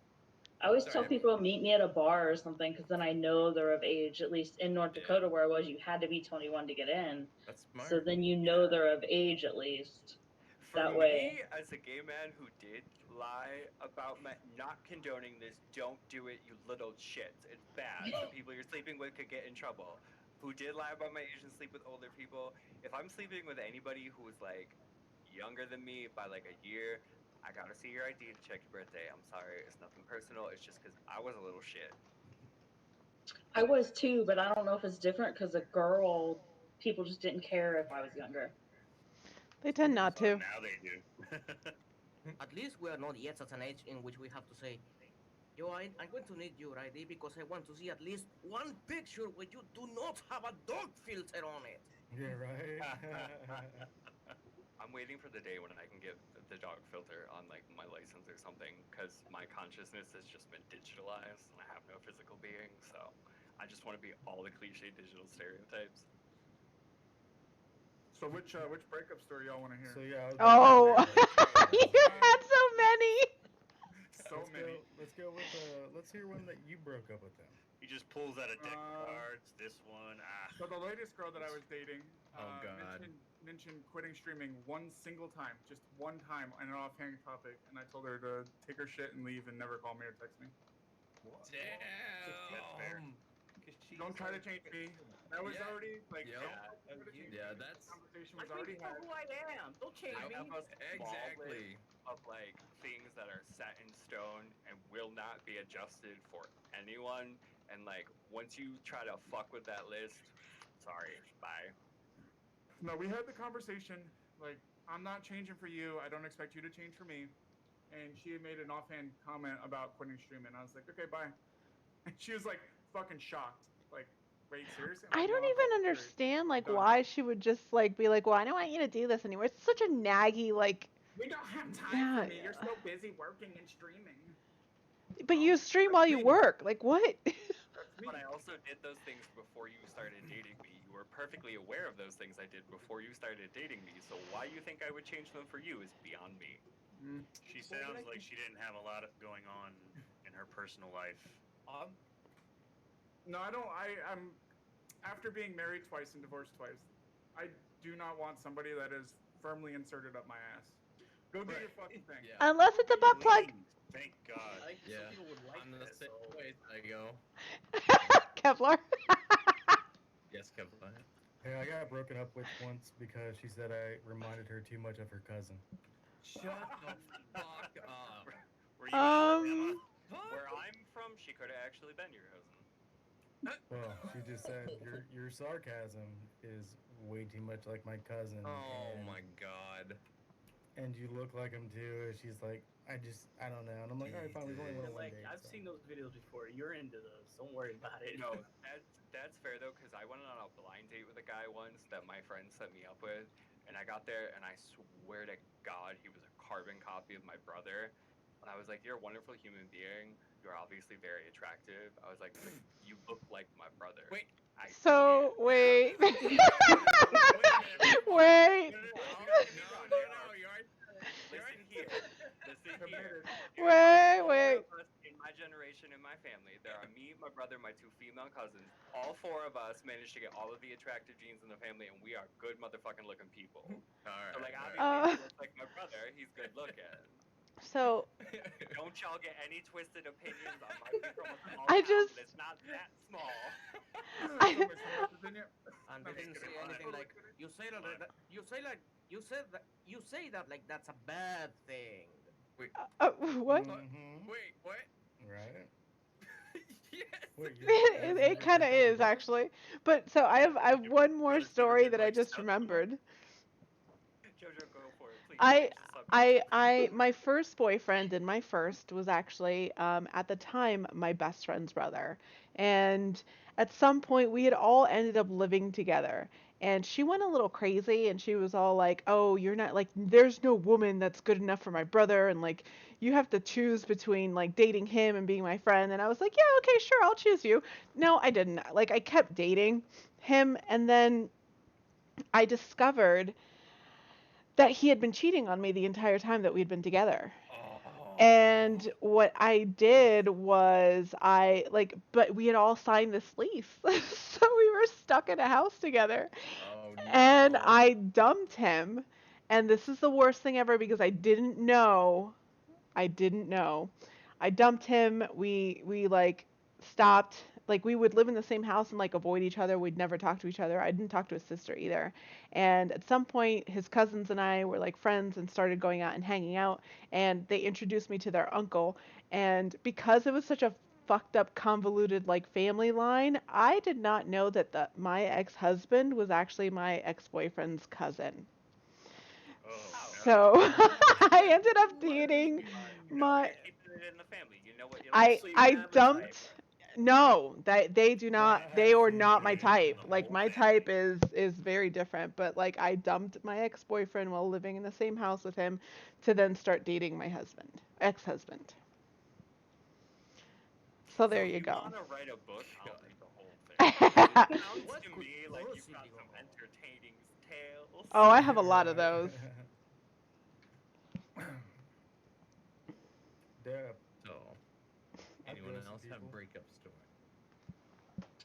I always Sorry, tell Abby. people meet me at a bar or something because then I know they're of age. At least in North Yeah. Dakota where I was, you had to be 21 to get in. That's smart. So then you know they're of age at least. For That me, way. as a gay man who did lie about not condoning this, don't do it, you little shits. It's bad. The people you're sleeping with could get in trouble. Who did lie about my age and sleep with older people? If I'm sleeping with anybody who is like younger than me by like a year, I gotta see your ID to check your birthday. I'm sorry, it's nothing personal. It's just because I was a little shit. I was too, but I don't know if it's different because a girl, people just didn't care if I was younger. They tend not Oh, to. now they do. At least we are not yet at an age in which we have to say, yo, I'm going to need your ID because I want to see at least one picture where you do not have a dog filter on it. Yeah, right. I'm waiting for the day when I can get the dog filter on like my license or something because my consciousness has just been digitalized and I have no physical being. So I just want to be all the cliche digital stereotypes. So which breakup story y'all want to hear? So yeah. Oh, Let's you had so many. So many. Let's hear one that you broke up with them. He just pulls out a deck of cards. This one. So the latest girl that I was dating Oh, God. mentioned quitting streaming one single time, just one time on an offhand topic, and I told her to take her shit and leave and never call me or text me. Damn! Don't try to change me. That was Yeah. already like Yep. don't try to change me. Yeah, The that's conversation Like, was already you know had. who I am. Don't change I me. have a small exactly. list of like things that are set in stone and will not be adjusted for anyone. And like once you try to fuck with that list, sorry, bye. No, we had the conversation. Like, I'm not changing for you. I don't expect you to change for me. And she had made an offhand comment about quitting streaming. I was like, okay, bye. And she was like, fucking shocked. Like, wait, seriously? I'm I like, don't no, I'm even fucking serious. understand like Done. why she would just like be like, well, I don't want you to do this anymore. It's such a naggy like. We don't have time Yeah, for me. You're yeah. so busy working and streaming. But you stream while you me. work. Like what? That's me. But I also did those things before you started dating me. You were perfectly aware of those things I did before you started dating me. So why you think I would change them for you is beyond me. She sounds like she didn't have a lot going on in her personal life. No, I don't. I'm after being married twice and divorced twice. I do not want somebody that is firmly inserted up my ass. Go do your fucking thing. Yeah. Unless it's a butt plug. Thank God. I think Yeah. some people would like On the this. same So way I go. Kevlar. Yes, Kevin. Hey, I got broken up with once because she said I reminded her too much of her cousin. Shut the fuck up. Were you in Alabama? Where I'm from, she could have actually been your cousin. Well, she just said your sarcasm is way too much like my cousin. Oh and, my god. And you look like him too. She's like, I don't know. And I'm like, all right, fine, we've only went on one Like, date. I've so. seen those videos before. You're into those. Don't worry about it. No, that's fair though, because I went on a blind date with a guy once that my friend set me up with, and I got there and I swear to God he was a carbon copy of my brother. And I was like, "You're a wonderful human being. You're obviously very attractive." I was like, "But you look like my brother." Wait. I So wait. Wait a minute. Wait. No. Listen here. Listen here. Wait, Four wait. of us in my generation in my family. There are me, my brother, my two female cousins. All four of us managed to get all of the attractive genes in the family, and we are good motherfucking looking people. All So like right. obviously he looks like my brother. He's good looking. So Don't y'all get any twisted opinions. I might be from a small I town, just- but it's not that small. From West Virginia. And No, they didn't just say kidding. anything like you say that like that's a bad thing. what? Mhm. Wait, what? Right. Yes. Wait, It kind of is actually. But so I have one more Brother's never story been that I like just stuff. remembered. Jojo, go for it, please. I change the subject. my first boyfriend and my first was actually at the time my best friend's brother, and at some point we had all ended up living together. And she went a little crazy and she was all like, "Oh, you're not like there's no woman that's good enough for my brother and like you have to choose between like dating him and being my friend." And I was like, "Yeah, okay, sure, I'll choose you." No, I didn't. Like I kept dating him and then I discovered that he had been cheating on me the entire time that we'd been together. And what I did was but we had all signed this lease. So we were stuck in a house together. Oh And no. I dumped him. And this is the worst thing ever because I didn't know. I didn't know. I dumped him. We like stopped. Like we would live in the same house and like avoid each other. We'd never talk to each other. I didn't talk to his sister either. And at some point, his cousins and I were like friends and started going out and hanging out. And they introduced me to their uncle. And because it was such a fucked up, convoluted like family line, I did not know that my ex-husband was actually my ex-boyfriend's cousin. Oh, So I ended up dating my. You're keeping it in the family. You know what you I like. So you I have a type. dumped. No, they do not. They are not my That's type. the Like whole my thing. type is very different. But like I dumped my ex-boyfriend while living in the same house with him, to then start dating my ex-husband. So there you go. Want to write a book? I'll read the whole thing. Oh, It sounds What to could me like you've got possibly go some wrong? entertaining tales. I have a lot of those. Dab. So, I've anyone ghosted else have people. breakup story?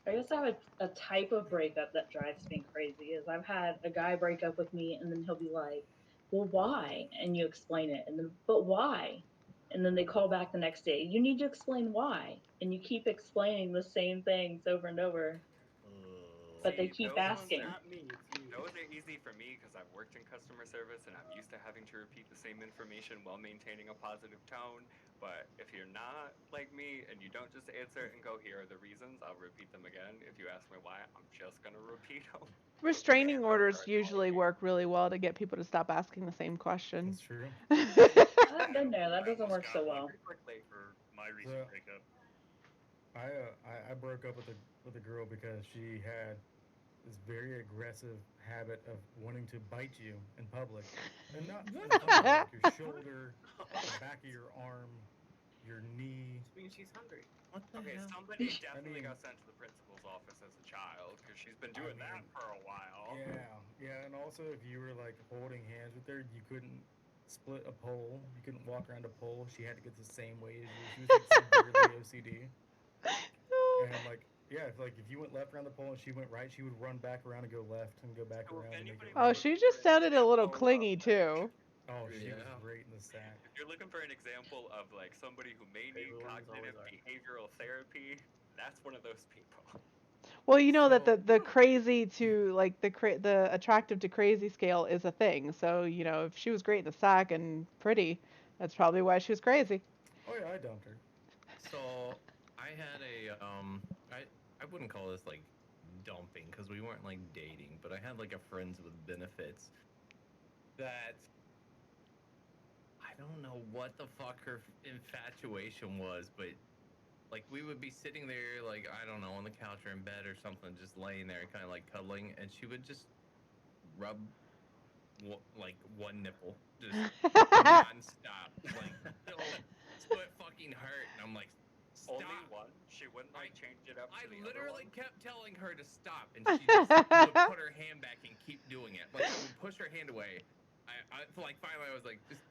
I guess I have a type of breakup that drives me crazy. Is I've had a guy break up with me, and then he'll be like, "Well, why?" And you explain it, and then, "But why?" And then they call back the next day. You need to explain why, and you keep explaining the same things over and over, but they See, keep those ones, asking. Not me. It's you. those are easy for me because I've worked in customer service and I'm used to having to repeat the same information while maintaining a positive tone. But if you're not like me and you don't just answer and go, "Here are the reasons," I'll repeat them again. If you ask me why, I'm just gonna repeat them. Restraining orders usually work really well to get people to stop asking the same question. That's true. I've been there. That I doesn't almost work so got one well. Pretty quickly. for my recent So- breakup. I broke up with a girl because she had this very aggressive habit of wanting to bite you in public, and not in public, like your shoulder, the back of your arm, your knee. Which means she's hungry. What the Okay, hell? somebody definitely mean- got sent to the principal's office as a child because she's been doing that mean, for a while. Yeah, and also if you were like holding hands with her, you couldn't split a pole. You couldn't walk around a pole. She had to get the same way as you. She was like severely OCD. And like, yeah, if you went left around the pole and she went right, she would run back around and go left and go back So if around and make anybody it Oh, right. she just sounded a little clingy too. Oh, she was Yeah. great in the sack. If you're looking for an example of like somebody who may need Favorite ones always cognitive are. behavioral therapy, that's one of those people. Well, you know that So- the crazy to like the attractive to crazy scale is a thing. So, you know, if she was great in the sack and pretty, that's probably why she was crazy. Oh yeah, I dumped her. So, I had I wouldn't call this like dumping because we weren't like dating, but I had like a friends with benefits that I don't know what the fuck her infatuation was, but like we would be sitting there like I don't know on the couch or in bed or something, just laying there kind of like cuddling, and she would just rub like one nipple just nonstop, like it'll split fucking hurt, and I'm like, Only Stop. one? She wouldn't like change it up to I the literally other one? kept telling her to stop, and she just would put her hand back and keep doing it. Like I would push her hand away. Like finally I was like, just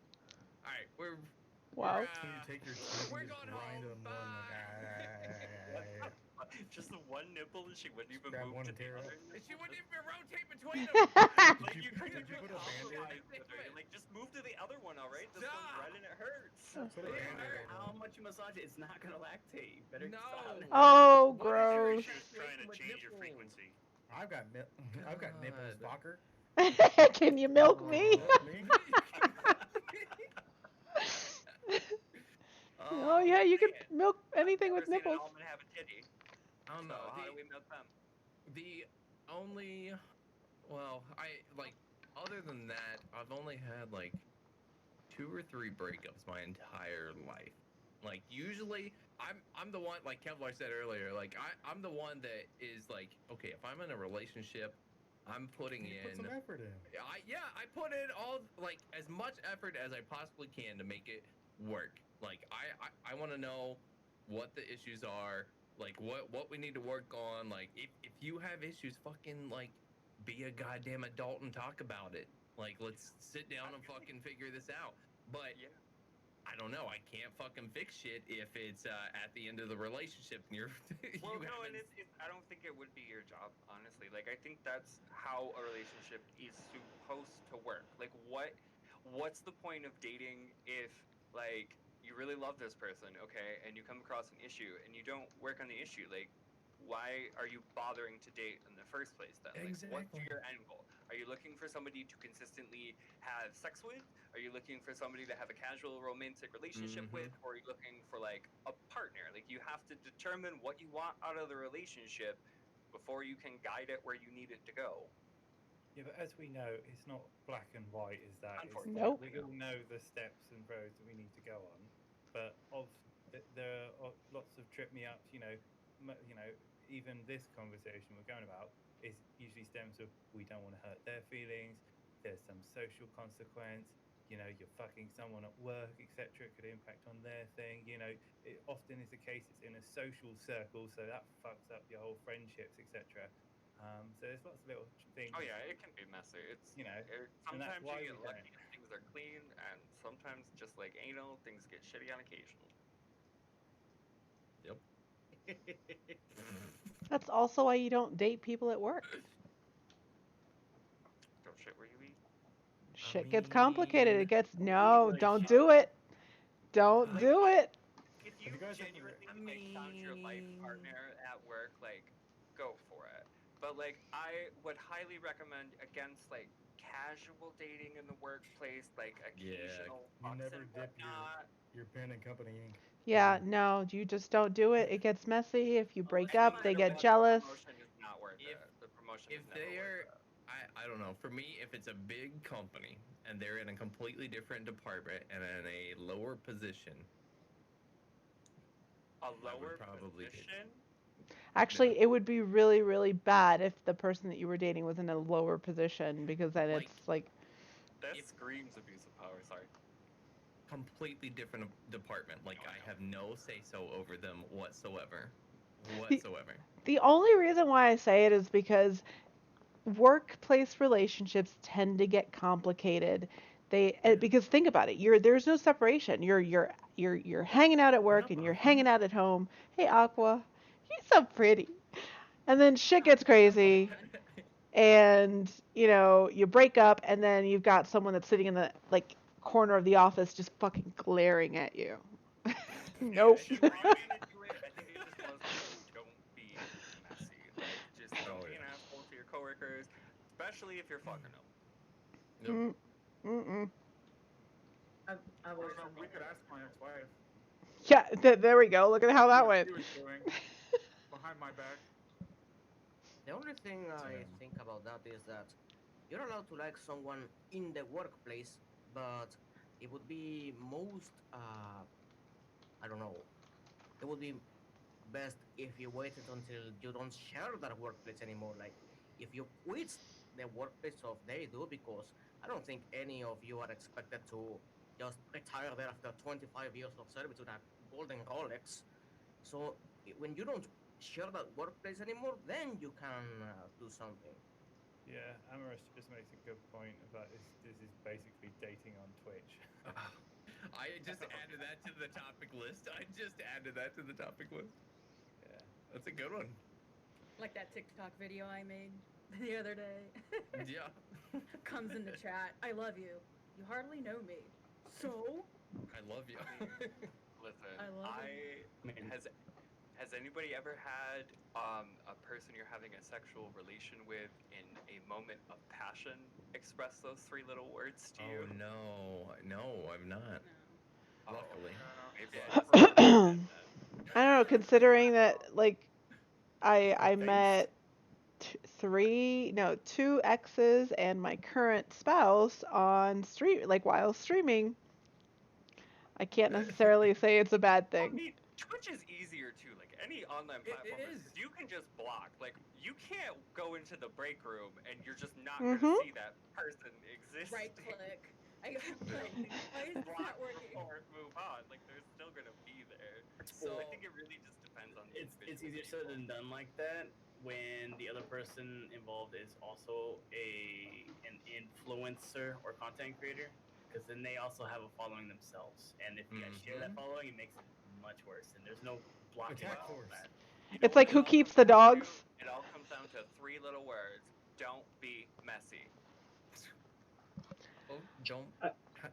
all right, we're Wow. So you take your teeth we're and just going grind home. them one like Just the one nipple, and she wouldn't even grab move one to and the tear other up. And she nipple? wouldn't Just- even rotate between them. Like Did you you couldn't put even a Band-Aid? compromise with her. Like just move to the other one, all right? This one's Stop. red and it hurts. Put a It Band-Aid hurt over how 'em. much you massage it. It's not gonna lactate. You better No. stop. Oh, What is your gross. She was trying to infatuation with change your nipples? frequency. I've got nipples, God. fucker. Can you milk me? Milk me? Oh yeah, you can man. milk anything I've with never seen nipples. an almond have a titty. I don't So know. how do we milk them? The only, well, other than that, I've only had like 2 or 3 breakups my entire life. Like usually, I'm the one, like Kevlar said earlier. Like I'm the one that is like, okay, if I'm in a relationship, I'm putting You in. put some effort in. I put in all like as much effort as I possibly can to make it work. Like I want to know what the issues are, like what we need to work on. Like if you have issues, fucking like be a goddamn adult and talk about it. Like let's sit down and fucking figure this out. But Yeah. I don't know. I can't fucking fix shit if it's at the end of the relationship and you're. Well, no, and haven't- I don't think it would be your job, honestly. Like, I think that's how a relationship is supposed to work. Like, what's the point of dating if, like, you really love this person, okay, and you come across an issue and you don't work on the issue? Like, why are you bothering to date in the first place then? Like, what's Exactly. your end goal? Are you looking for somebody to consistently have sex with? Are you looking for somebody to have a casual romantic relationship with? Or are you looking for like a partner? Like you have to determine what you want out of the relationship before you can guide it where you need it to go. Yeah, but as we know, it's not black and white. Is that? It's Unfortunately, Nope. we all know the steps and roads that we need to go on, but there are lots of trip me ups. Even this conversation we're going about is usually stems of we don't want to hurt their feelings. There's some social consequence. You're fucking someone at work, etc. It could impact on their thing. It often is the case. It's in a social circle, so that fucks up your whole friendships, etc. So there's lots of little things. Oh yeah, it can be messy. It's and that's sometimes why you we get lucky and things are clean, and sometimes just like anal, things get shitty on occasion. Yep. That's also why you don't date people at work. Don't shit where you eat. Shit gets complicated. It gets no, Really don't shit. do it. Don't Like, do it. If you you guys ever- genuinely I like, found your life mean- partner at work, like go for it. But like I would highly recommend against like casual dating in the workplace, like occasional You fucks never and dip whatnot. your pen and company ink. Yeah, no, you just don't do it. It gets messy. If you break And no up, they matter get what, jealous. The promotion is not worth If- it. The promotion If is never they are, worth it. I don't know. For me, if it's a big company and they're in a completely different department and in a lower position, A would lower probably date. position. Actually, it would be really, really bad if the person that you were dating was in a lower position because then Like- it's like, That If- screams abuse of power. Sorry. completely different department. Like Oh, I no. have no say so over them whatsoever. the only reason why I say it is because workplace relationships tend to get complicated. Because think about it, there's no separation. You're hanging out at work and you're hanging out at home. Hey Aqua, you're so pretty. And then shit gets crazy and you break up and then you've got someone that's sitting in the like corner of the office just fucking glaring at you. Nope. If you're gonna do it, I think it just boils down to don't be messy. Like, just don't be an asshole to your coworkers, especially if you're fucking them. Mm-mm. I was We could ask my ex-wife. Yeah, there we go. Look at how that went. She was doing behind my back. The only thing I think about that is that you're allowed to like someone in the workplace, but it would be most, I don't know, it would be best if you waited until you don't share that workplace anymore. Like, if you quit the workplace of they do, because I don't think any of you are expected to just retire there after 25 years of service with a golden Rolex. So when you don't share that workplace anymore, then you can do something. Yeah, Amorous just makes a good point about this is basically dating on Twitch. I just added that to the topic list. Yeah. That's a good one. Like that TikTok video I made the other day. Yeah. Comes in the chat. I love you. You hardly know me. So? I love you. Listen, I love has anybody ever had a person you're having a sexual relation with in a moment of passion express those three little words to you? Oh no, I've not. No. Luckily. Maybe I just don't understand that. I don't know, considering that like I met two exes and my current spouse on stream, like while streaming. I can't necessarily say it's a bad I thing. mean, Twitch is easier too. Like any online platform, is. you can just block. Like you can't go into the break room and you're just not Mhm. gonna see that person exist. Right click. I got why is this not working? Or move on. Like they're still gonna be there. So I think it really just depends on the it's individual easier said people. than done like that when the other person involved is also an influencer or content creator, because then they also have a following themselves, and if you guys share that following, it makes it much worse, and there's no blocking Attack all force. that. You It's know like what who it all keeps comes the down to? dogs? It all comes down to three little words: don't be messy. Oh, don't.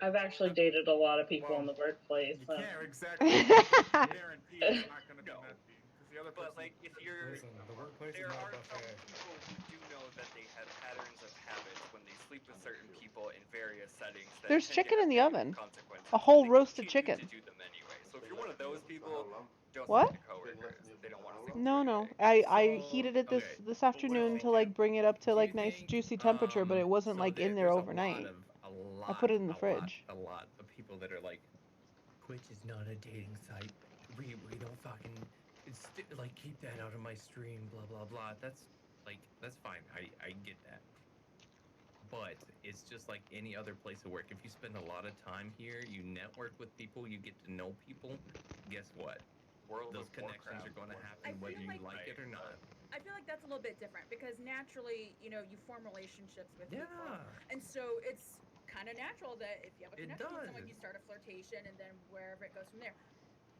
I've actually dated a lot of people in the workplace. You So. can't exactly guarantee it's not going to be No. messy. Because the other But person. like, if you're, Listen, the workplace is there not a are some buffet. people who do know that they have patterns of habits when they sleep with certain people in various settings. That There's tend to chicken have in the negative oven. consequences, A and whole they roasted continue chicken. to do them anyway. So if you're one of those people, don't What? sleep with coworkers. They don't want to sleep with No, you no. anyway. I So, heated it okay. this afternoon to like bring it up to Do you like nice think, juicy temperature, but it wasn't so like in there there's overnight. a lot, I put it in the fridge. A lot of people that are like, Twitch is not a dating site. We don't fucking like keep that out of my stream. Blah blah blah. That's fine. I get that. But it's just like any other place of work. If you spend a lot of time here, you network with people, you get to know people. Guess what? World Those of connections Warcraft. are going to I happen feel whether you like- like it or not. I feel like that's a little bit different because naturally, you form relationships with Yeah. people. And so it's kind of natural that if you have a It connection with someone, does. you start a flirtation and then wherever it goes from there.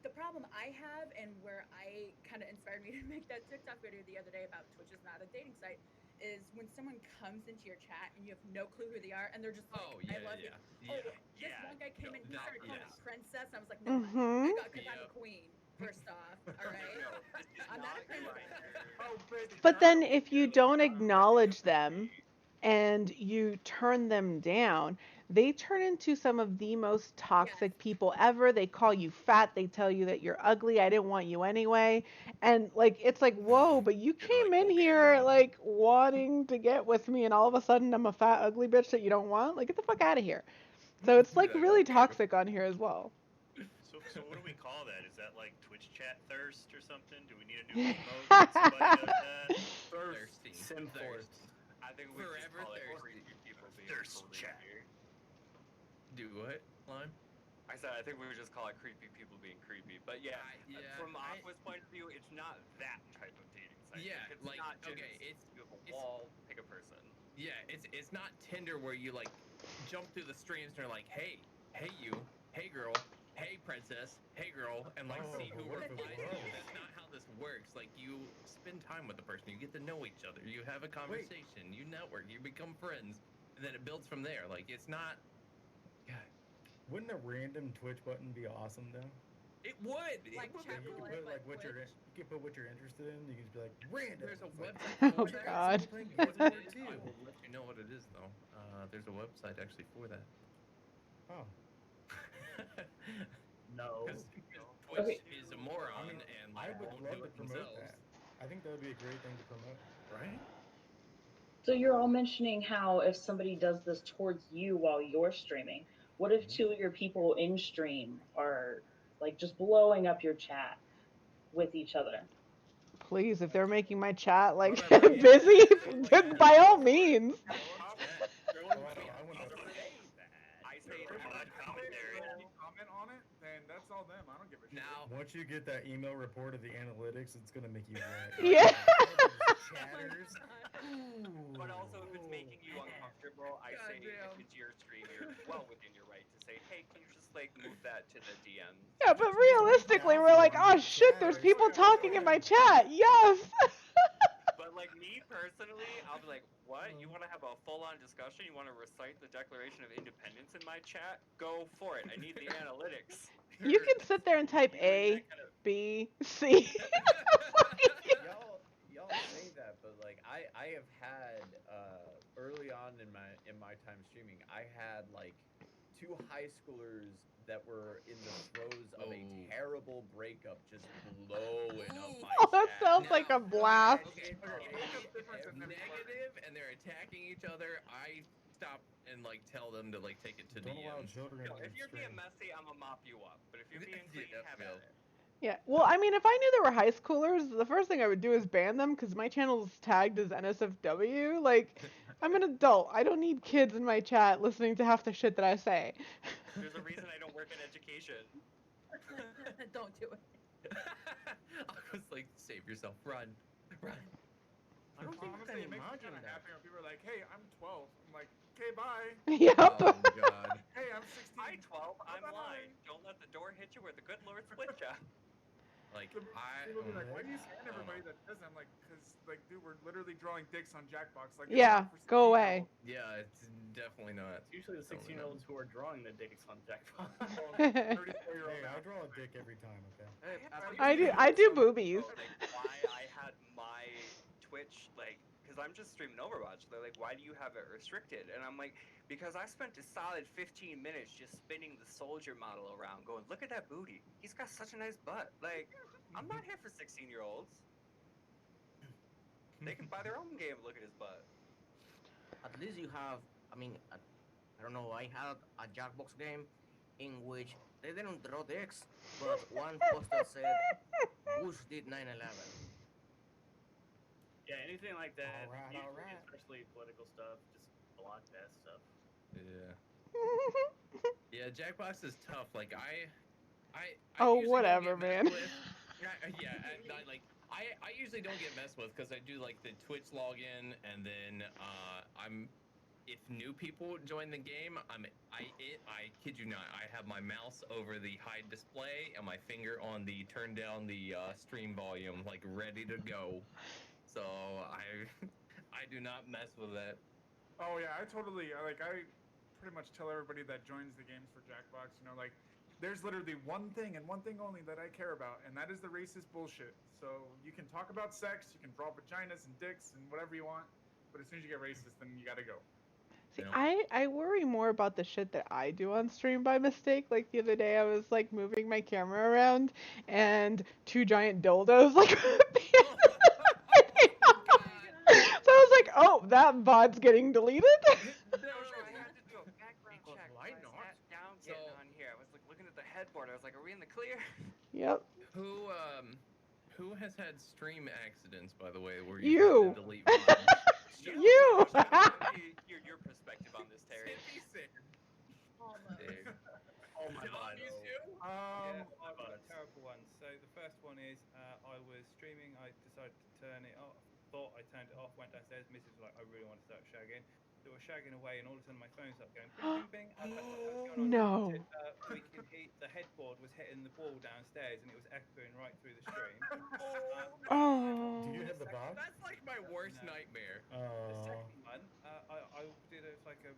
The problem I have and where I kind of inspired me to make that TikTok video the other day about Twitch is not a dating site is when someone comes into your chat and you have no clue who they are and they're just like, Oh, yeah, I love yeah, you. yeah. Oh, this one guy came in, he started calling me princess. And I was like, no, Mhm. because I'm a queen. First off, all right. No, this is I'm not a your princess. Oh, baby. But then if you don't acknowledge them and you turn them down, they turn into some of the most toxic Yes. people ever. They call you fat, they tell you that you're ugly, I didn't want you anyway. And like it's like, "Whoa, but you You're came like, in "Okay, here bro." like wanting to get with me and all of a sudden I'm a fat ugly bitch that you don't want? Like get the fuck out of here." So it's like Yeah, really okay. toxic on here as well. So what do we call that? Is that like Twitch chat thirst or something? Do we need a new emote when somebody does that? Thirsty. Sim Thirst. I think we just Forever call it thirsty. creepy people being Thirst creepy. chat. Do what, Lime? I said I think we would just call it creepy people being creepy. But yeah, from Aqua's point of view, it's not that type of dating site. Yeah, it's like, not just okay, you have a wall, pick a person. Yeah, it's not Tinder where you like jump through the streams and are like, hey you, hey girl, hey princess, hey girl, and like see who what if it replies to you. was? That's not how this works. Like you spend time with the person, you get to know each other, you have a conversation, you network, you become friends, and then it builds from there. Like it's not. God, Wouldn't a random Twitch button be awesome though? it would. Like it would. chat You roulette, could put but like what you're Twitch. you could put what you're interested in. You can just be like random. There's a It's like, website Oh, for that. God. Playing games on there too. I will let you know what it is though. There's a website actually for that. Oh, No. Because Twitch Okay. is a moron I mean, and I like would won't love do to it promote themselves. that. I think that would be a great thing to promote. Right? So you're all mentioning how if somebody does this towards you while you're streaming, what if two of your people in stream are like just blowing up your chat with each other? Please, if they're making my chat like Whatever, yeah. busy, Like then that. by all means. Oh, I want that. I say Put that that commentary. If you comment on it, then that's all them. I don't give a Now, Once you get that email report of the analytics, it's gonna make you wet. Yeah. Chatters. But also, if it's making you uncomfortable, I say if Goddamn. it's your stream, you're well within your right to say, hey, can you just like move that to the DMs? Yeah, but realistically, we're like, oh shit, there's people talking in my chat. Yes. But like me personally, I'll be like, what? You want to have a full-on discussion? You want to recite the Declaration of Independence in my chat? Go for it. I need the analytics. You can sit there and type A, B, C. Y'all say that, but like I have had early on in my time streaming, I had like 2 high schoolers that were in the throes of a terrible breakup, just blowing up my Oh, that chat. sounds like a blast. Imagine If negative and they're attacking each other, I stop and like tell them to like take it to Don't allow DMs. children Yo, in if you're being stream. messy, I'm gonna mop you up. But if you're being clean, Yeah, have Phil. at it. Yeah. Well, I mean, if I knew there were high schoolers, the first thing I would do is ban them because my channel's tagged as NSFW. Like, I'm an adult. I don't need kids in my chat listening to half the shit that I say. There's a reason I don't work in education. Don't do it. I was like, save yourself, run. I don't think Honestly, I it makes me imagine kind of that. happy when people are like, "Hey, I'm 12." I'm like, "Okay, bye." Yep. Oh god. Hey, I'm 16. Hi, 12. I'm Bye-bye. lying. Don't let the door hit you where the good Lord split ya. Like People I will be like, "Why are you I scaring don't everybody know. that does?" I'm like, "Cause like, dude, we're literally drawing dicks on Jackbox. Like, it's Yeah, not for go 16-year-olds." away. Yeah, it's definitely not. It's usually the Totally 16-year-olds who are drawing the dicks on Jackbox. 34-year-old Hey, now. I draw a dick every time. Okay. I do boobies. Like, why I had my Twitch, like, because I'm just streaming Overwatch. They're like, why do you have it restricted? And I'm like, because I spent a solid 15 minutes just spinning the soldier model around, going, look at that booty. He's got such a nice butt. Like, I'm not here for 16-year-olds. They can buy their own game and look at his butt. At least you have, I mean, I don't know, I had a Jackbox game in which they didn't draw dicks, but one poster said, Bush did 9/11. Yeah, anything like that. Alright, usually, alright. especially political stuff, just block that stuff. Yeah. Yeah, Jackbox is tough. Like I Oh, usually whatever, don't get man. messed with. I usually don't get messed with because I do like the Twitch login, and then if new people join the game, I kid you not, I have my mouse over the hide display and my finger on the turn down the stream volume, like ready to go. So I do not mess with that. Oh yeah, I pretty much tell everybody that joins the games for Jackbox, you know, like, there's literally one thing and one thing only that I care about, and that is the racist bullshit. So you can talk about sex, you can draw vaginas and dicks and whatever you want, but as soon as you get racist, then you gotta go. See, Yeah. I worry more about the shit that I do on stream by mistake. Like the other day, I was like moving my camera around, and 2 giant dildos like. So I was like, oh, that VOD's getting deleted. I had to do a background Because check. why I not? sat down getting on here. I was like looking at the headboard. I was like, are we in the clear? Yep. Who has had stream accidents, by the way, where You. you had to delete VODs? You. Your perspective on this, Terry. Almost. Oh my god. Yeah, I've got a terrible one. So the first one is I was streaming. I decided to turn it off. Thought I turned it off. Went downstairs. Mrs. was like, I really want to start shagging. So we're shagging away, and all of a sudden my phone started going bing, bing, bing. I was like, what's going on? No. We can hear the headboard was hitting the wall downstairs, and it was echoing right through the stream. Oh. Do you have the box? That's like my worst No. nightmare. The Oh. second one, I did it was like a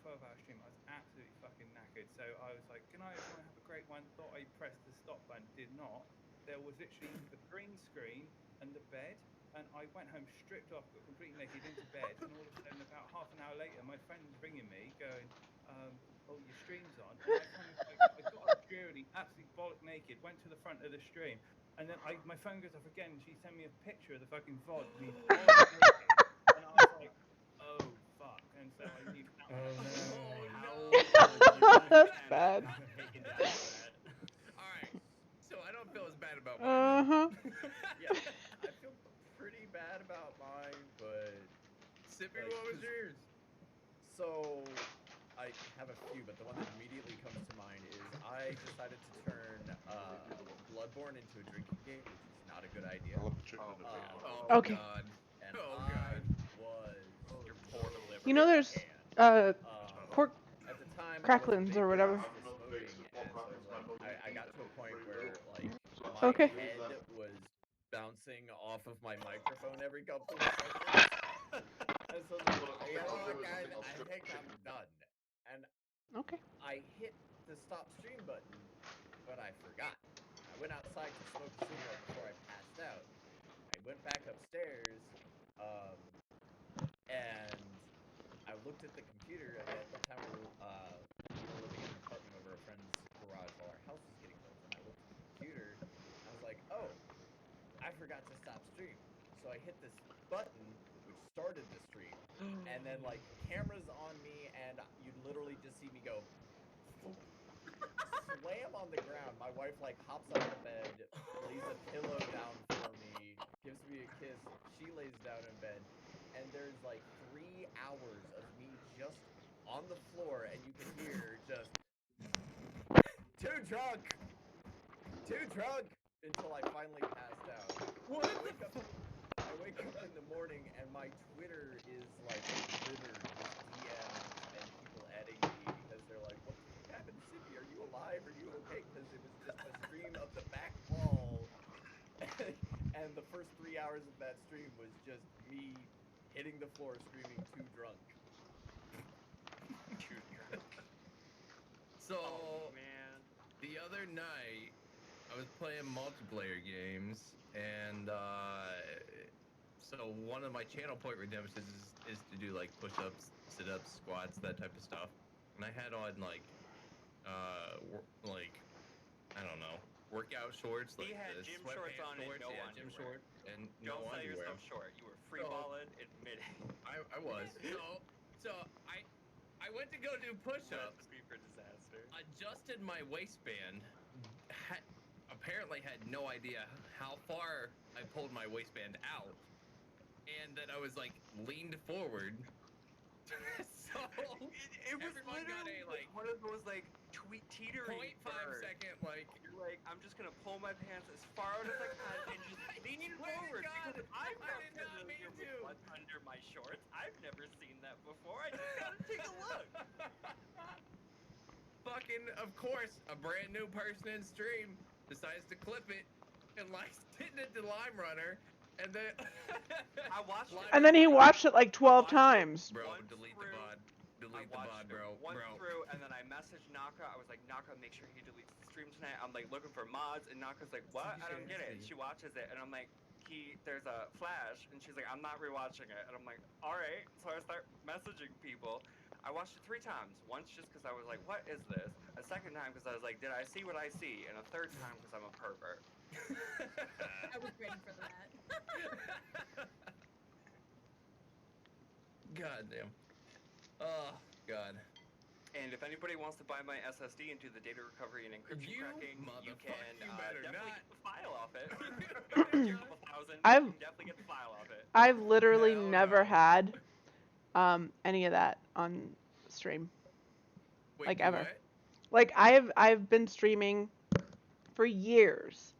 12-hour stream. I was absolutely fucking knackered. So I was like, can I have a great one? Thought I pressed the stop button, did not. There was literally the green screen and the bed, and I went home stripped off, got completely naked into bed, and all of a sudden, about half an hour later, my friend's ringing me, going, oh, your stream's on. And I got up drearily, absolutely bollock naked, went to the front of the stream, and then my phone goes off again, and she sent me a picture of the fucking VOD, me bollock naked, and I was like, oh, fuck, and so I knew that That's bad. Alright, so I don't feel as bad about mine. Uh-huh. Yeah, I feel pretty bad about mine, but Sippy, like, what was yours? so I have a few, but the one that immediately comes to mind is I decided to turn Bloodborne into a drinking game, which is not a good idea. Oh Okay. God. And Oh I God. was Your poor delivery. You know, there's can. pork At the time, cracklins I or was whatever. vaping for smoking, and so I was like, I got to a point where like my Okay. head was bouncing off of my microphone every couple of seconds. And so I was like, you know what, guys, I think I'm done. And Okay. I hit the stop stream button, but I forgot. I went outside to smoke a cigarette before I passed out. I went back upstairs, and I looked at the computer. At that time, we were living in an apartment over a friend's garage while our house was getting built. And I looked at the computer, and I was like, oh, I forgot to stop stream. So I hit this button, which started the stream, and then like cameras on me, and you'd literally just see me go slam on the ground. My wife like hops out of bed, lays a pillow down for me, gives me a kiss. She lays down in bed, and there's like 3 hours of me just on the floor, and you can hear just too drunk, until I finally passed out. What? I wake up in the morning, and my Twitter is like littered with DMs and people adding me because they're like, "What the fuck happened, Sippy? Are you alive? Are you okay?" Because it was just a stream of the back wall, and the first 3 hours of that stream was just me hitting the floor, screaming, "Too drunk." Too drunk. So Oh man. the other night, I was playing multiplayer games, and so one of my channel point redemptions is to do like push-ups, sit-ups, squats, that type of stuff. And I had on like I don't know, workout shorts, like He had the gym sweatpants shorts on and no yeah, underwear. gym shorts and Don't no sell underwear. yourself short. You were free balling, admit it. I was. So I went to go do push-ups. Recipe for disaster. Adjusted my waistband. Apparently had no idea how far I pulled my waistband out, and that I was like leaned forward. So It was everyone got a like one of those like teetering 0.5 second like. You're like, I'm just gonna pull my pants as far out as I can and just lean forward because I'm not familiar with what's under my shorts. I've never seen that before. I just gotta take a look. Fucking, of course, a brand new person in stream decides to clip it and like hitting it to Lime Runner, and then I watched it. And then he watched it like 12 times. Bro, delete the VOD. Delete the VOD, bro. Through, and then I messaged Naka. I was like, Naka, make sure he deletes the stream tonight. I'm like looking for mods, and Naka's like, what? I don't get it. She watches it, and I'm like, there's a flash, and she's like, I'm not rewatching it, and I'm like, all right. So I start messaging people. I watched it 3 times. Once just because I was like, what is this? A second time because I was like, did I see what I see? And a third time because I'm a pervert. I was waiting for that. God damn. Oh, God. And if anybody wants to buy my SSD and do the data recovery and encryption cracking, you can definitely get the file off it. I've definitely get the file off it. I've literally never had any of that on stream. Wait, like ever. what? Like I've been streaming for years,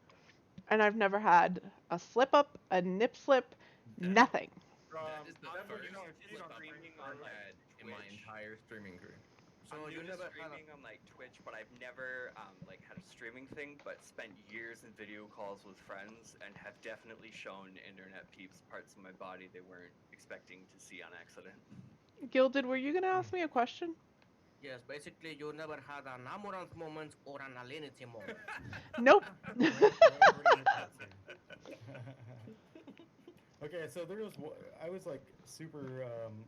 and I've never had a slip up, a nip slip, nothing. That is the first Streaming I've had in my entire streaming career. So I'm new to streaming on like Twitch, but I've never like had a streaming thing, but spent years in video calls with friends and have definitely shown internet peeps parts of my body they weren't expecting to see on accident. Gilded, were you gonna ask me a question? Yes, basically you never had an amaranth moment or an alinity moment. Nope. Okay, so I was like super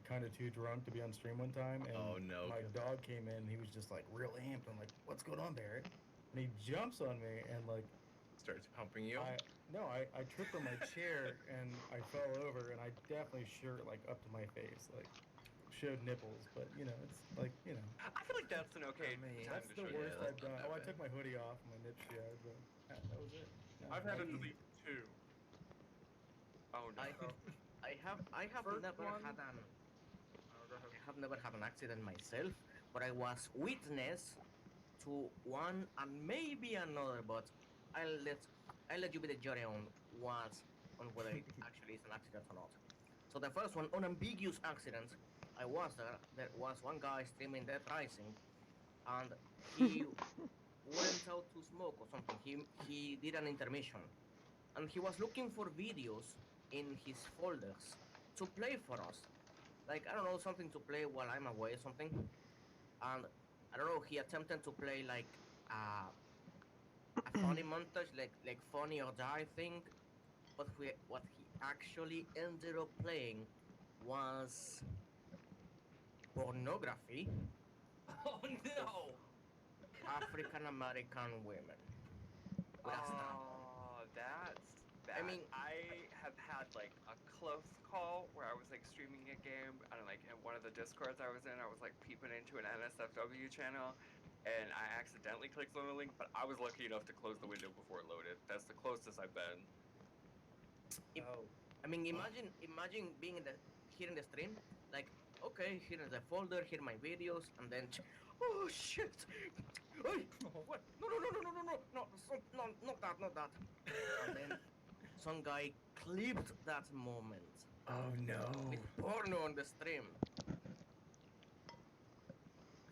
kind of too drunk to be on stream one time, and my dog came in. He was just like real amped. I'm like, "What's going on, Barrett?" And he jumps on me and like starts humping you. I tripped on my chair and I fell over, and I definitely like up to my face, like showed nipples, but you know, it's like, you know. I feel like that's an okay time That's to the show worst nipples. I've done. Oh, I took my hoodie off and my nips showed, but that was it. No, I've had to delete 2. Oh no. I have First never one- had an Oh, go ahead. I have never had an accident myself, but I was witness to one and maybe another, but I'll let I'll let you be the jury on whether it actually is an accident or not. So the first one, unambiguous accident. I was there. There was one guy streaming Dead Rising, and he went out to smoke or something. He did an intermission, and he was looking for videos in his folders to play for us. Like, I don't know, something to play while I'm away or something. And I don't know, he attempted to play like a funny montage, like funny or die thing. But what he actually ended up playing was pornography. Oh no! African American women. That's that. Oh, that's I bad. mean, I have had like a close call where I was like streaming a game and like in one of the discords I was in, I was like peeping into an NSFW channel and I accidentally clicked on the link, but I was lucky enough to close the window before it loaded. That's the closest I've been. Oh, I mean, imagine being here in the stream, like, okay, here is the folder, here are my videos, and then, oh shit, hey, what? No, no, no, no, no, no, no, no, no, not that, not that. And then some guy clipped that moment Oh no! with porno on the stream.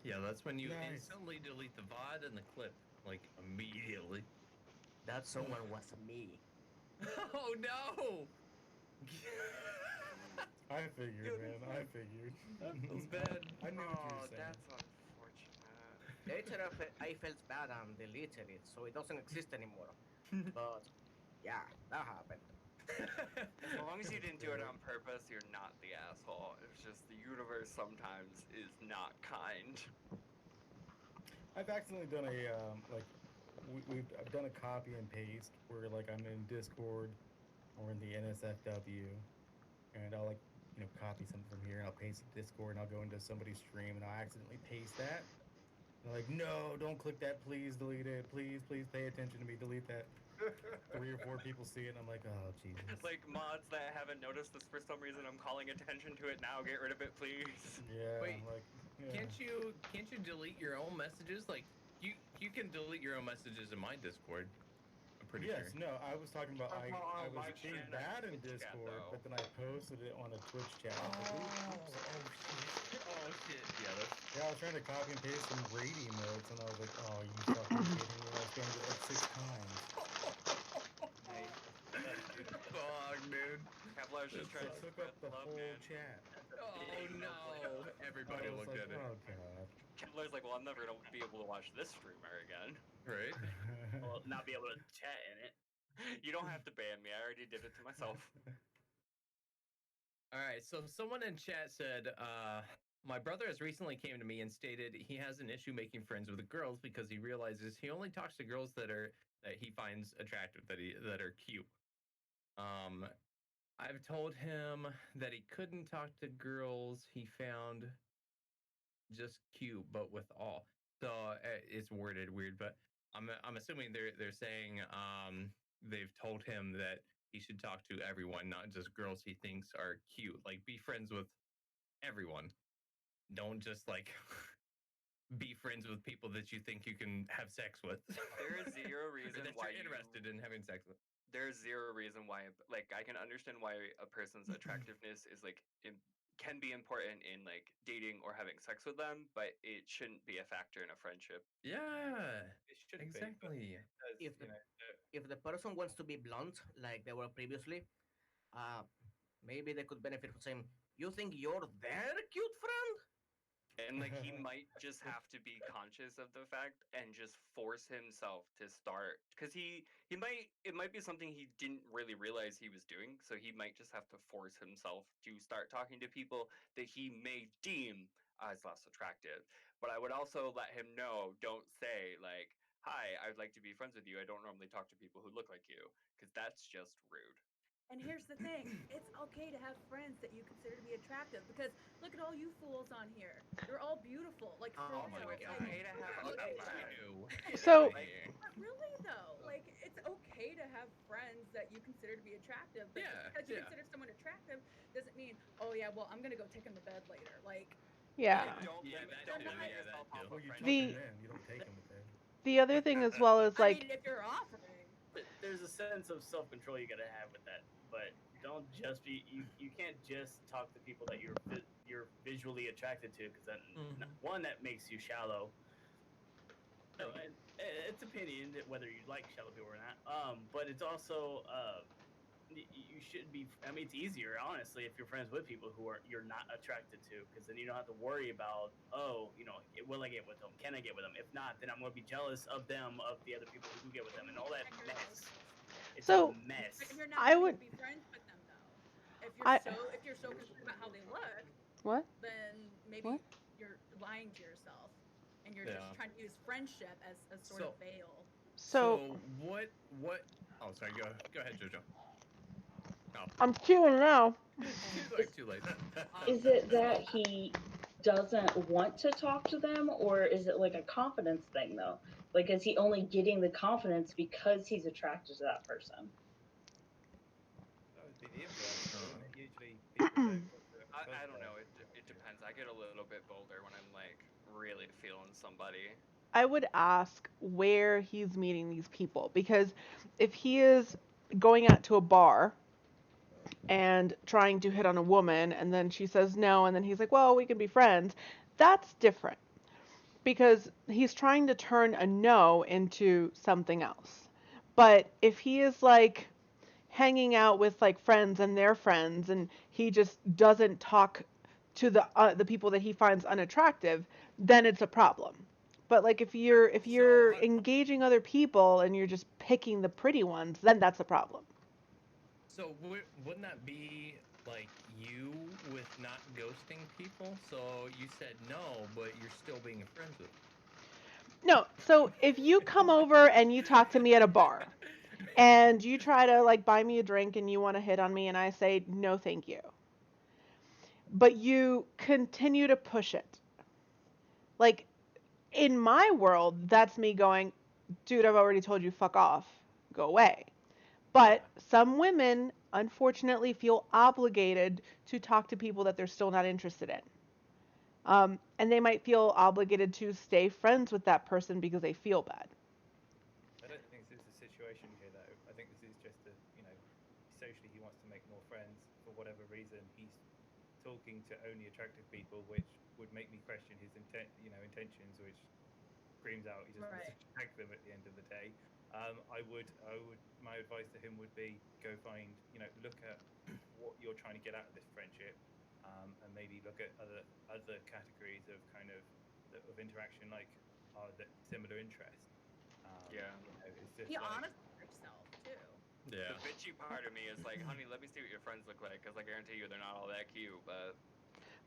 Yeah, that's when you Nice. instantly delete the VOD and the clip, like immediately. That someone was me. Oh no! I figured, man. I figured. That feels bad. I knew what you Oh, were saying. that's unfortunate. Later, I felt bad and deleted it, so it doesn't exist anymore. But yeah, that happened. As long as you didn't do it Great. on purpose, you're not the asshole. It's just the universe sometimes is not kind. I've accidentally done a like I've done a copy and paste where like I'm in Discord or in the NSFW, and I'll like copy something from here and I'll paste it to Discord and I'll go into somebody's stream and I'll accidentally paste that. And they're like, no, don't click that. Please delete it. Please pay attention to me. Delete that. 3 or 4 people see it and I'm like, oh Jesus. Like mods that haven't noticed this for some reason, I'm calling attention to it now. Get rid of it, please. Yeah. Wait, I'm like, yeah. Can't you delete your own messages? Like you can delete your own messages in my Discord. I'm pretty Yes, sure. no, I was talking about I was live being chat, bad in Twitch chat, Discord, though. but then I posted it on a Twitch chat. I was like, oops. Oh shit! Yeah, that's Yeah, I was trying to copy and paste some raid emotes, and I was like, oh, you fucking kidding me? I was doing it like 6 times. nice. fuck, dude. Kevlar's just It trying to took spread up the love, whole man. chat. Oh no! Everybody I was looked like, at it, oh god. Kevlar's like, well, I'm never gonna be able to watch this streamer again. right? Well, not be able to chat in it. You don't have to ban me. I already did it to myself. All right, so someone in chat said, my brother has recently came to me and stated he has an issue making friends with girls because he realizes he only talks to girls that he finds attractive, that are cute. I've told him that he couldn't talk to girls he found just cute, but with all. So it's worded weird, but I'm assuming they're saying they've told him that he should talk to everyone, not just girls he thinks are cute. Like be friends with everyone. Don't just like be friends with people that you think you can have sex with. There is zero Or reason that why you're interested in having sex with. There's zero reason why, like, I can understand why a person's attractiveness is like can be important in like dating or having sex with them, but it shouldn't be a factor in a friendship. Yeah, It should exactly. be. But If the if the person wants to be blunt like they were previously, uh, maybe they could benefit from saying, "You think you're their cute friend?" And like he might just have to be conscious of the fact and just force himself to start, because he might, it might be something he didn't really realize he was doing, so he might just have to force himself to start talking to people that he may deem as less attractive. But I would also let him know, don't say like, hi, I'd like to be friends with you, I don't normally talk to people who look like you, because that's just rude. And here's the thing, it's okay to have friends that you consider to be attractive because look at all you fools on here. You're all beautiful. Like, for Oh real. my It's God. okay to have Look at you. So- But really though, like it's okay to have friends that you consider to be attractive. But Yeah, just because you yeah. consider someone attractive doesn't mean, oh yeah, well I'm gonna go take him to bed later. Like Yeah. Don't Yeah, bring, that don't too, bring yeah, yourself that off too. of Well, you took friendship. The him in. You don't take him with him. the other thing as well is I mean, like, if you're offering, There's a sense of self control you gotta have with that, but don't just be you can't just talk to people that you're visually attracted to because then Mhm. one that makes you shallow. No, and it's opinion whether you like shallow people or not. But it's also you should be. I mean, it's easier honestly if you're friends with people who are you're not attracted to because then you don't have to worry about will I get with them? Can I get with them? If not, then I'm going to be jealous of them of the other people who do get with them and all that check your mess. emotions. It's a so mess. But you're not I wanting would to be friends with them though. I If you're so concerned about how they look, what? then What? maybe you're lying to yourself, and you're just Yeah. trying to use friendship as a sort of So, veil. So what? Oh, sorry. Go ahead, Jojo. Oh, I'm chewing now. she's like too late. Is it that he doesn't want to talk to them, or is it like a confidence thing though? Like, is he only getting the confidence because he's attracted to that person? That would be the inverse, though, wouldn't Uh, it? Usually people don't want to I because don't they're know. It depends. I get a little bit bolder when I'm like really feeling somebody. I would ask where he's meeting these people because if he is going out to a bar and trying to hit on a woman and then she says no and then he's like, "Well, we can be friends." That's different because he's trying to turn a no into something else. But if he is like hanging out with like friends and their friends and he just doesn't talk to the people that he finds unattractive, then it's a problem. But like if so, you're engaging other people and you're just picking the pretty ones, then that's a problem. wouldn't that be like you with not ghosting people? So you said no, but you're still being friends with No, so if you come over and you talk to me at a bar and you try to like buy me a drink and you want to hit on me and I say no thank you, but you continue to push it, like in my world that's me going, dude, I've already told you fuck off, go away. But Yeah. some women unfortunately feel obligated to talk to people that they're still not interested in, and they might feel obligated to stay friends with that person because they feel bad. I don't think this is the situation here, though. I think this is just a, socially he wants to make more friends for whatever reason. He's talking to only attractive people, which would make me question his intentions, which screams out he just wants to Right. drag them at the end of the day. My advice to him would be go find, look at what you're trying to get out of this friendship, and maybe look at other categories of kind of interaction, like that similar interests. Yeah. It's just Be like, honest with yourself too. The Yeah. bitchy part of me is like, honey, let me see what your friends look like, because I guarantee you they're not all that cute. But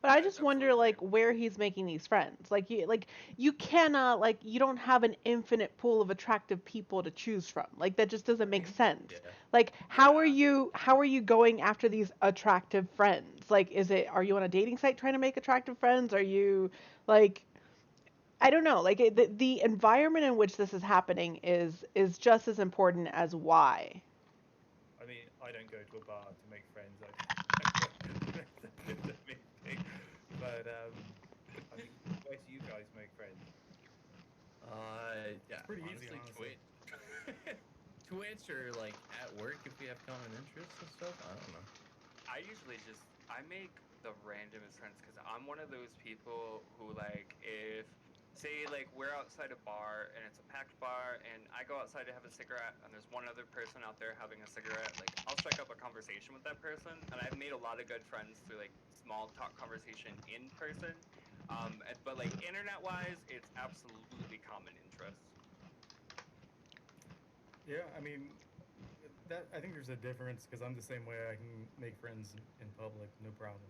But I yeah, just wonder absolutely. like where he's making these friends. Like you cannot, like you don't have an infinite pool of attractive people to choose from. Like that just doesn't make sense. Yeah. Like Yeah. how are you going after these attractive friends? Like are you on a dating site trying to make attractive friends? Are you like, I don't know. Like the environment in which this is happening is just as important as why. I mean, I don't go to a bar to make friends. That's just a big thing. But I mean, where do you guys make friends? Yeah. Pretty easy, Honestly, honestly. Twitch or like at work if we have common interests and stuff. I don't know. I usually just I make the randomest friends because I'm one of those people who like if say like we're outside a bar and it's a packed bar and I go outside to have a cigarette and there's one other person out there having a cigarette, like I'll strike up a conversation with that person and I've made a lot of good friends through like small talk conversation in person. But like internet wise, it's absolutely common interest. Yeah, I mean, that I think there's a difference because I'm the same way. I can make friends in public, no problem.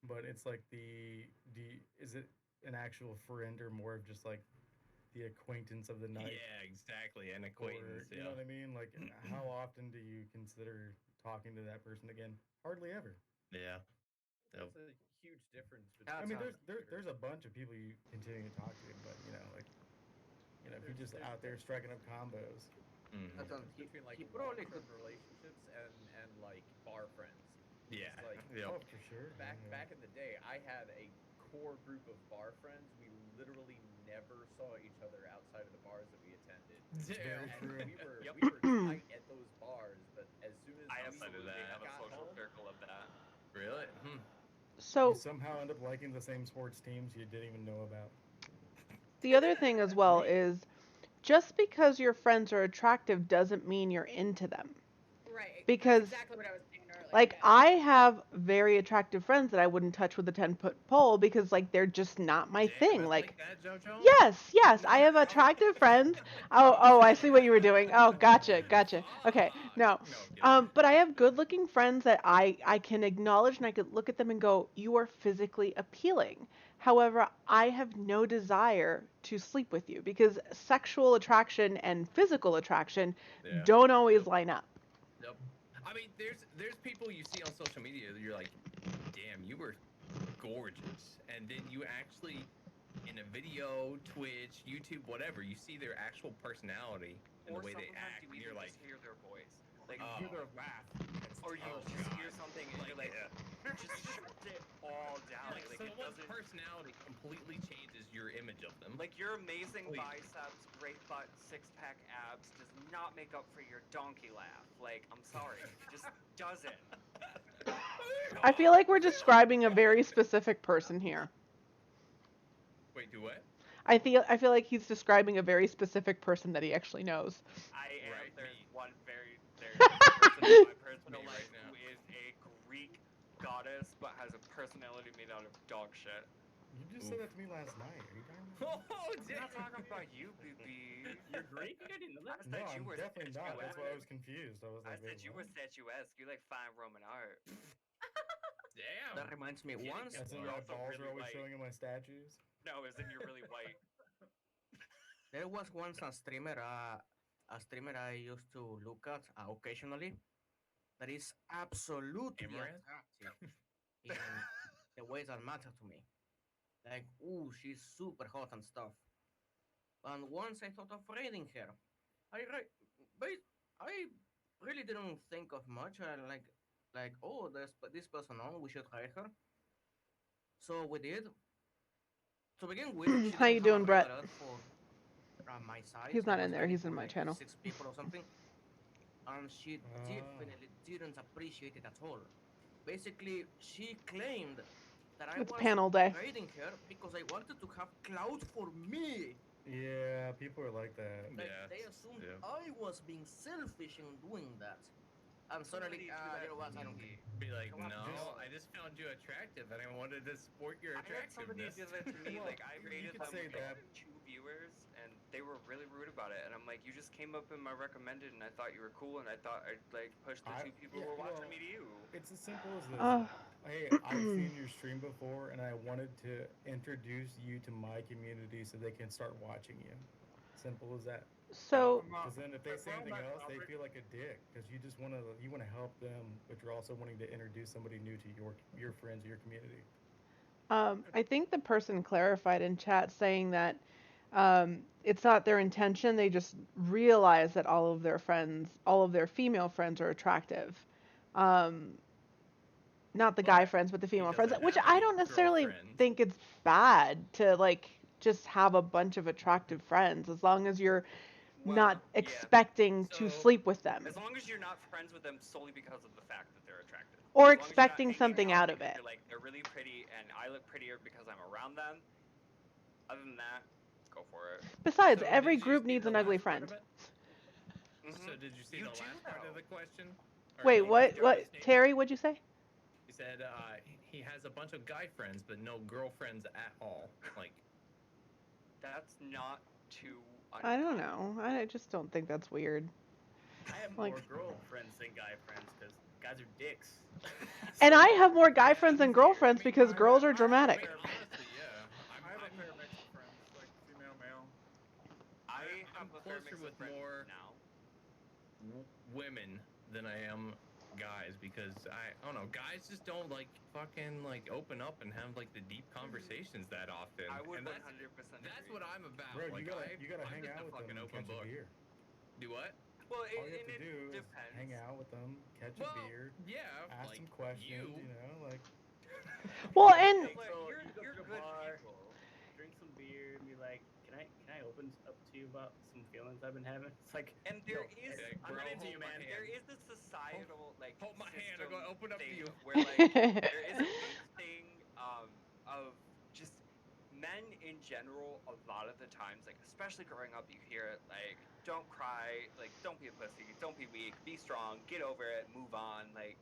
But it's like is it an actual friend or more of just like the acquaintance of the night? Yeah, exactly. An Or acquaintance. you know Yeah. what I mean? Like, how often do you consider talking to that person again? Hardly ever. Yeah. Yep. There's a huge difference I between mean, That's there's a bunch of people you continue to talk to, but if you're just out there striking up combos. Hmm. That sounds. between like He probably long-term could. relationships and like bar friends. Yeah. It's like Yep. Oh, for sure. back Yeah. back in the day, I had a core group of bar friends, we literally never saw each other outside of the bars that we attended. Damn. And true. we were tight at those bars, but as soon as I we absolutely have a got social home, circle of that. Really? Hmm. You So somehow end up liking the same sports teams you didn't even know about. the other thing as well is just because your friends are attractive doesn't mean you're into them. Right. Because That's exactly what I was saying earlier. like yeah. I have very attractive friends that I wouldn't touch with a 10-foot pole because like they're just not my Damn, thing. it's Like that, JoJo? yes, I have attractive friends. Oh, I see what you were doing. Oh, gotcha. Okay, no. No, I'm kidding. But I have good-looking friends that I can acknowledge and I could look at them and go, "You are physically appealing." However, I have no desire to sleep with you because sexual attraction and physical attraction Yeah. don't always Yep. line up. Yep. I mean, there's people you see on social media that you're like, damn, you were gorgeous, and then you actually in a video, Twitch, YouTube, whatever, you see their actual personality and Or the way they sometimes act, you and even you're like, just hear their voice. Like, Oh. Hear their laugh. or you oh, just God. hear something and Like, you're like, just shut it all down. like Like it someone's doesn't. personality completely changes your image of them. Like your amazing Please. biceps, great butt, six-pack abs does not make up for your donkey laugh. Like, I'm sorry, it just doesn't. I feel like we're describing a very specific person here. Wait, do what? I feel like he's describing a very specific person that he actually knows. I am. Right, There's me. one there's a person in my personal Me life right now. who is a Greek goddess but has a personality made out of dog shit. You just said that to me last night. Are you talking about? Oh, I'm not talking about you, BB. You're Greek? I didn't know that. I No, said you I'm were definitely not. That's why I was statuesque. confused. I was I like, said wait, you what? were statuesque. You like fine Roman art. Damn. That reminds me, Kidding, once That's in You're my also balls really are always white. showing in my statues. No, as in you're really white. there was once a streamer I used to look at occasionally that is absolutely Amaranth? attractive in the ways that matter to me. Like, ooh, she's super hot and stuff. And once I thought of raiding her. But I really didn't think of much. Oh, there's this person on. We should raid her. So we did. To begin with, she How you didn't have doing, a Brett? raid for my size. He's I not was in there. raiding He's in for my like channel. 6 people or something. And she Ah. definitely didn't appreciate it at all. Basically, she claimed that I It's was panel day. raiding her because I wanted to have clout for me. Yeah, people are like that. Like, Yeah, they assumed yeah. I was being selfish in doing that. And suddenly, you know what, I don't care. Be like, You know what? no, I just found you attractive, and I wanted to support your I had somebody attractiveness. do that to me. Well, Like I you rated could them say with that. like 2 viewers, and they were really rude about it. And I'm like, you just came up in my recommended, and I thought you were cool, and I thought I'd like push the 2 people who were watching me to you. It's as simple as this. Uh, Hey, I've seen your stream before, and I wanted to introduce you to my community so they can start watching you. Simple as that. so Because then if they But say we're on anything that else, they topic. feel like a dick. Because you just want to help them, but you're also wanting to introduce somebody new to your friends, your community. I think the person clarified in chat saying that it's not their intention. They just realize that all of their friends, all of their female friends, are attractive. Not the guy friends, but the female friends. doesn't Which have I any don't necessarily girlfriends. think it's bad to like just have a bunch of attractive friends as long as you're not Well, yeah. expecting to So, sleep with them As long as you're not friends with them solely because of the fact that they're attractive. or As long as you're not expecting hanging something out of because it. You're like they're really pretty, and I look prettier because I'm around them. Other than that, go for it. Besides, So every did you group see needs the an ugly last part friend. of it? So did you see You the do, last part of though. the question? Or Wait, the what? Jojo What? statement? Terry, what'd you say? He said he has a bunch of guy friends, but no girlfriends at all. Like, That's not too. I don't know. I just don't think that's weird. I have Like- more girlfriends than guy friends because guys are dicks. And I have more guy Yeah, friends than fair. girlfriends I mean, because I- girls are I- I- I dramatic. mean, honestly, yeah. I have a fair mix of friends, like female, male. I have I'm a fair closer mix with of friends more now. women than I am guys because I don't know, guys just don't like fucking like open up and have like the deep conversations that often. I would and 100% that's agree. what I'm about. Bro, like, you gotta I'm hang just out a with them fucking and open catch book. a beer. Do what? Well, All you have to it do is depends. hang out with them, catch Well, a beer, yeah, ask like some questions. you. You know, like Well, and Like, So you're you go to good a bar to you about some feelings I've been having. It's like, And there is, okay, I'm bro, not into hold you, my man. hand. There is a societal hold my hand, I'm system gonna open up to thing you. where like there is a big thing of just men in general. A lot of the times, like especially growing up, you hear it like, "Don't cry, like don't be a pussy, don't be weak, be strong, get over it, move on." Like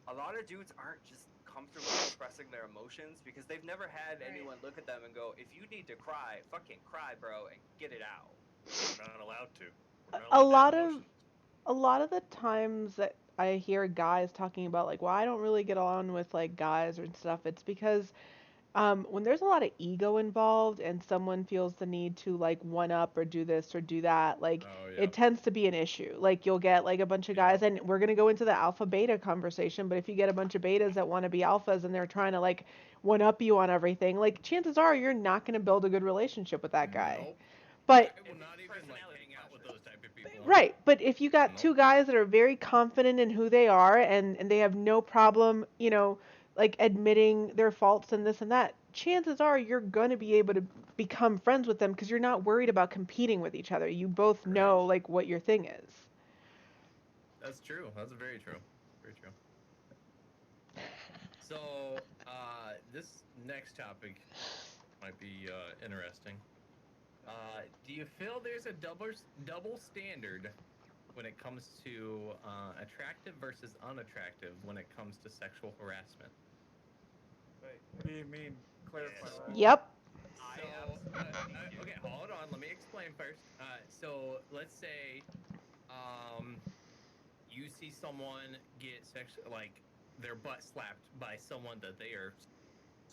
a lot of dudes aren't just comfortable expressing their emotions because they've never had Right. anyone look at them and go, "If you need to cry, fucking cry, bro, and get it out." We're not allowed to. We're not A allowed to have lot of emotions. a lot of the times that I hear guys talking about like, well, I don't really get on with like guys and stuff, it's because when there's a lot of ego involved and someone feels the need to like one up or do this or do that, like Oh it tends to be an issue. Like you'll get like a bunch of guys, and we're gonna go into the alpha beta conversation, but if you get a bunch of betas that want to be alphas and they're trying to like one up you on everything, like chances are you're not gonna build a good relationship with that guy. Nope. But I will not even like hang out with those type of people. right, but if you got Nope. two guys that are very confident in who they are and they have no problem, like admitting their faults and this and that, chances are you're going to be able to become friends with them because you're not worried about competing with each other. You both Right. know like what your thing is. That's true. That's very true. Very true. So, this next topic might be interesting. Do you feel there's a double standard when it comes to attractive versus unattractive when it comes to sexual harassment? What do you mean? Clarify Yes. that. Yep. So, okay, hold on. Let me explain first. So let's say, you see someone get their butt slapped by someone that they are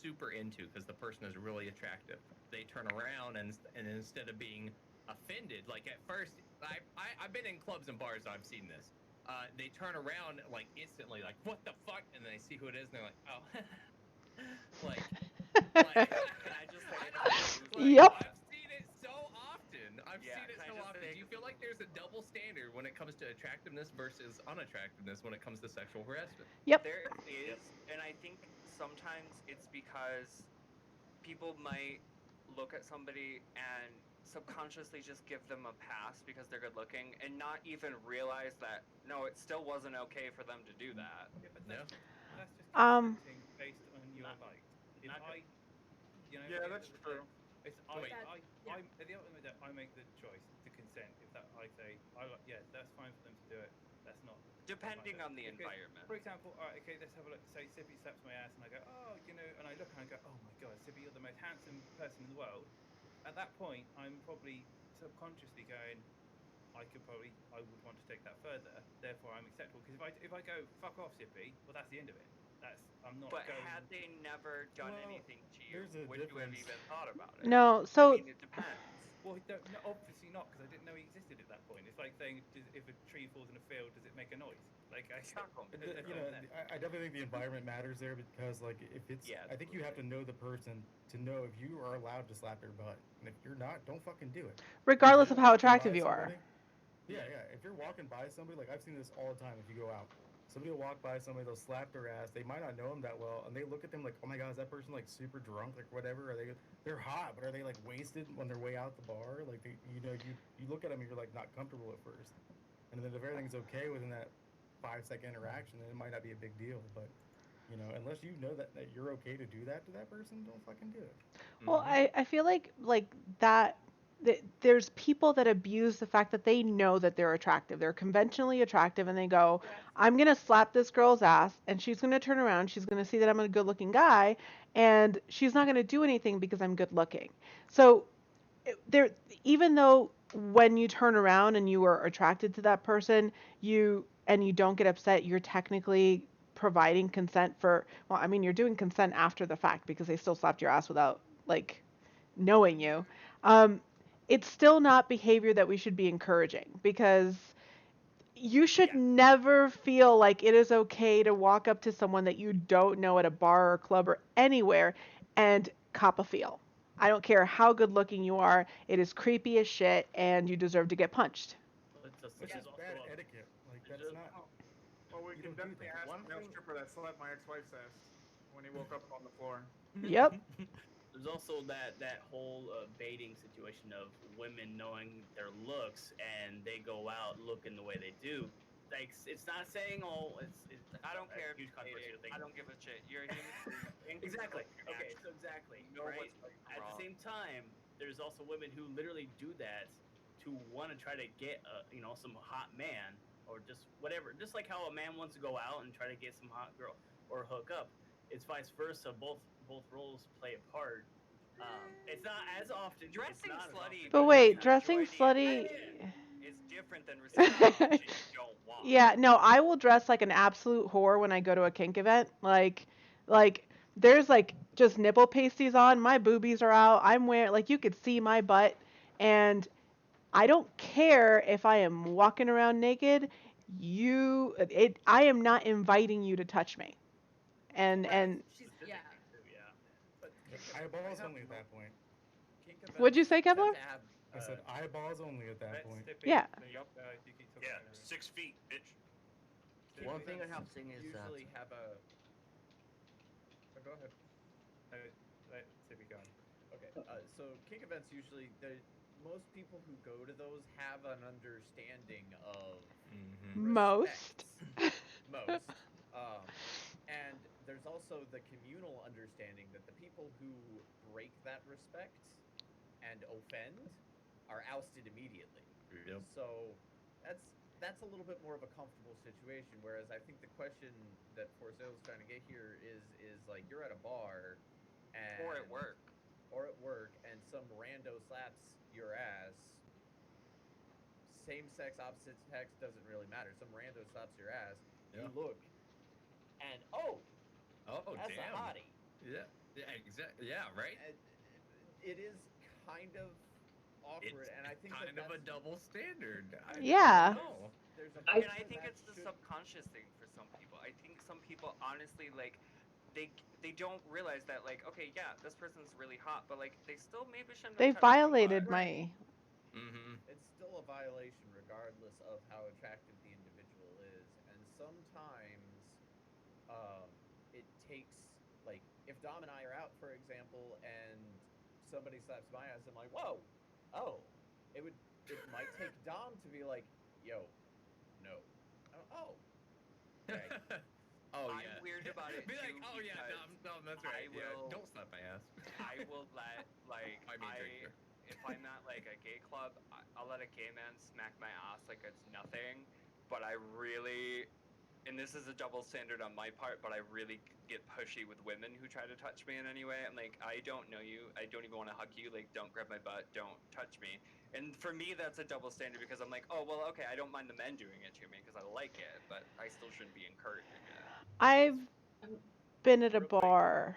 super into because the person is really attractive. They turn around and instead of being offended, like at first, I've been in clubs and bars. I've seen this. They turn around like instantly, like what the fuck, and they see who it is, and they're like, oh, like. Can I just say Yep. I've seen it so often. I've seen it so often. Do you feel like there's a double standard when it comes to attractiveness versus unattractiveness when it comes to sexual harassment? Yep. There is, and I think sometimes it's because people might look at somebody and subconsciously just give them a pass because they're good looking and not even realize that no, it still wasn't okay for them to do that. Yeah, but No. that's just Um, consenting based on your likes. If not I, you know, Yeah, at the that's end of the day, true. It's Wait. I at the end of the day, I make the choice to consent. If that I say, yeah, that's fine for them to do it. That's not. Depending on the Because, environment. for example, all right, okay, let's have a look. Say Sippy slaps my ass, and I go, oh, and I look and I go, oh my god, Sippy, you're the most handsome person in the world. At that point, I'm probably subconsciously going, I would want to take that further. Therefore, I'm acceptable. Because if I go, fuck off, Sippy, well, that's the end of it. I'm not But going. had they never done Well, anything to you, there's a would you have difference. even thought about it? no, I so mean, it depends. Well, no, obviously not, because I didn't know he existed at that point. It's like saying, if a tree falls in a field, does it make a noise? Like, Stockholm. I definitely think the environment matters there because, like, if it's, Yeah, I think you have to know the person to know if you are allowed to slap their butt, and if you're not, don't fucking do it. regardless If of you're how walking attractive by you are. somebody- Yeah. If you're walking by somebody, like I've seen this all the time. If you go out, somebody will walk by somebody, they'll slap their ass. They might not know them that well, and they look at them like, oh my god, is that person like super drunk, like whatever? They're hot, but are they like wasted on their way out the bar? Like you look at them and you're like not comfortable at first, and then if everything's okay within that 5-second interaction, then it might not be a big deal. But unless you know that you're okay to do that to that person, don't fucking do it. Well, I feel like that there's people that abuse the fact that they know that they're attractive. They're conventionally attractive and they go, I'm going to slap this girl's ass and she's going to turn around, she's going to see that I'm a good-looking guy and she's not going to do anything because I'm good looking. So there, even though when you turn around and you are attracted to that person, you don't get upset, you're technically providing consent for, well, I mean, you're doing consent after the fact because they still slapped your ass without like knowing you. It's still not behavior that we should be encouraging because you should never feel like it is okay to walk up to someone that you don't know at a bar or club or anywhere and cop a feel. I don't care how good looking you are, it is creepy as shit and you deserve to get punched. It's just bad etiquette. Like that's not. Well, we You can don't do definitely that. ask the male stripper that slapped my ex-wife's ass when he woke up on the floor. Yep. there's also that whole baiting situation of women knowing their looks and they go out looking the way they do. Like it's not saying it's I don't a care if huge you're controversial dating. thing. I don't give a shit. You're a human being. Think about Exactly. your Okay, so actions. exactly, Know right? what's right from At the wrong. same time, there's also women who literally do that to want to try to get some hot man or just whatever. Just like how a man wants to go out and try to get some hot girl or hook up. It's vice versa. Both roles play a part. It's not as often. It's Dressing not as slutty often, But but it does wait, happen. dressing enjoy the slutty. attention is different than It's not receiving often. attention you don't want. Yeah, no, I will dress like an absolute whore when I go to a kink event. Like there's like just nipple pasties on, my boobies are out. I'm wearing like you could see my butt, and I don't care if I am walking around naked. I am not inviting you to touch me. And Right. and She's yeah. Specifically too, yeah. But kink Eyeballs events, only at that point. kink what'd you events say, tend Kevlar? to have. I said eyeballs only at that Let point. Stippy Yeah. speak. If you keep talking Yeah, over him. 6 feet, bitch. Kink One thing I events have seen is that usually have a. Oh, go ahead. Let Stippy go on. Okay, so kink events usually most people who go to those have an understanding of Most. respect. Most. Um, and there's also the communal understanding that the people who break that respect and offend are ousted immediately. Yep. So that's that's a little bit more of a comfortable situation. Whereas I think the question that For Sale is trying to get here is like you're at a bar Or at and work. or at work and some rando slaps your ass. Same sex, opposite sex doesn't really matter. Some rando slaps your ass. Yeah. You look and oh, Oh, that's damn. a hottie. Yeah. Yeah. Exactly. Yeah. Right. And it is kind of awkward, It's and I think kind of a that's double standard. I Yeah. don't know. there's a I part And I where think that it's the should. subconscious thing for some people. I think some people honestly like they don't realize that like okay, yeah, this person's really hot, but like they still maybe shouldn't have They touched my butt. violated Right. my. Mm-hmm. It's still a violation regardless of how attractive the individual is, and sometimes um it takes, like, if Dom and I are out, for example, and somebody slaps my ass, I'm like, whoa, oh, it might take Dom to be like, yo, no. Oh, okay. Oh I'm yeah. weird about it Be like, too oh yeah, because that's I right. Yeah, will don't slap my ass. I will let like I mean, drinker. if I'm at like a gay club, I'll let a gay man smack my ass like it's nothing. But I really, and this is a double standard on my part, but I really get pushy with women who try to touch me in any way. I'm like, I don't know you. I don't even want to hug you. Like, don't grab my butt. Don't touch me. And for me, that's a double standard because I'm like, oh, well, okay, I don't mind the men doing it to me because I like it, but I still shouldn't be encouraging it. I've been at a Real quick. bar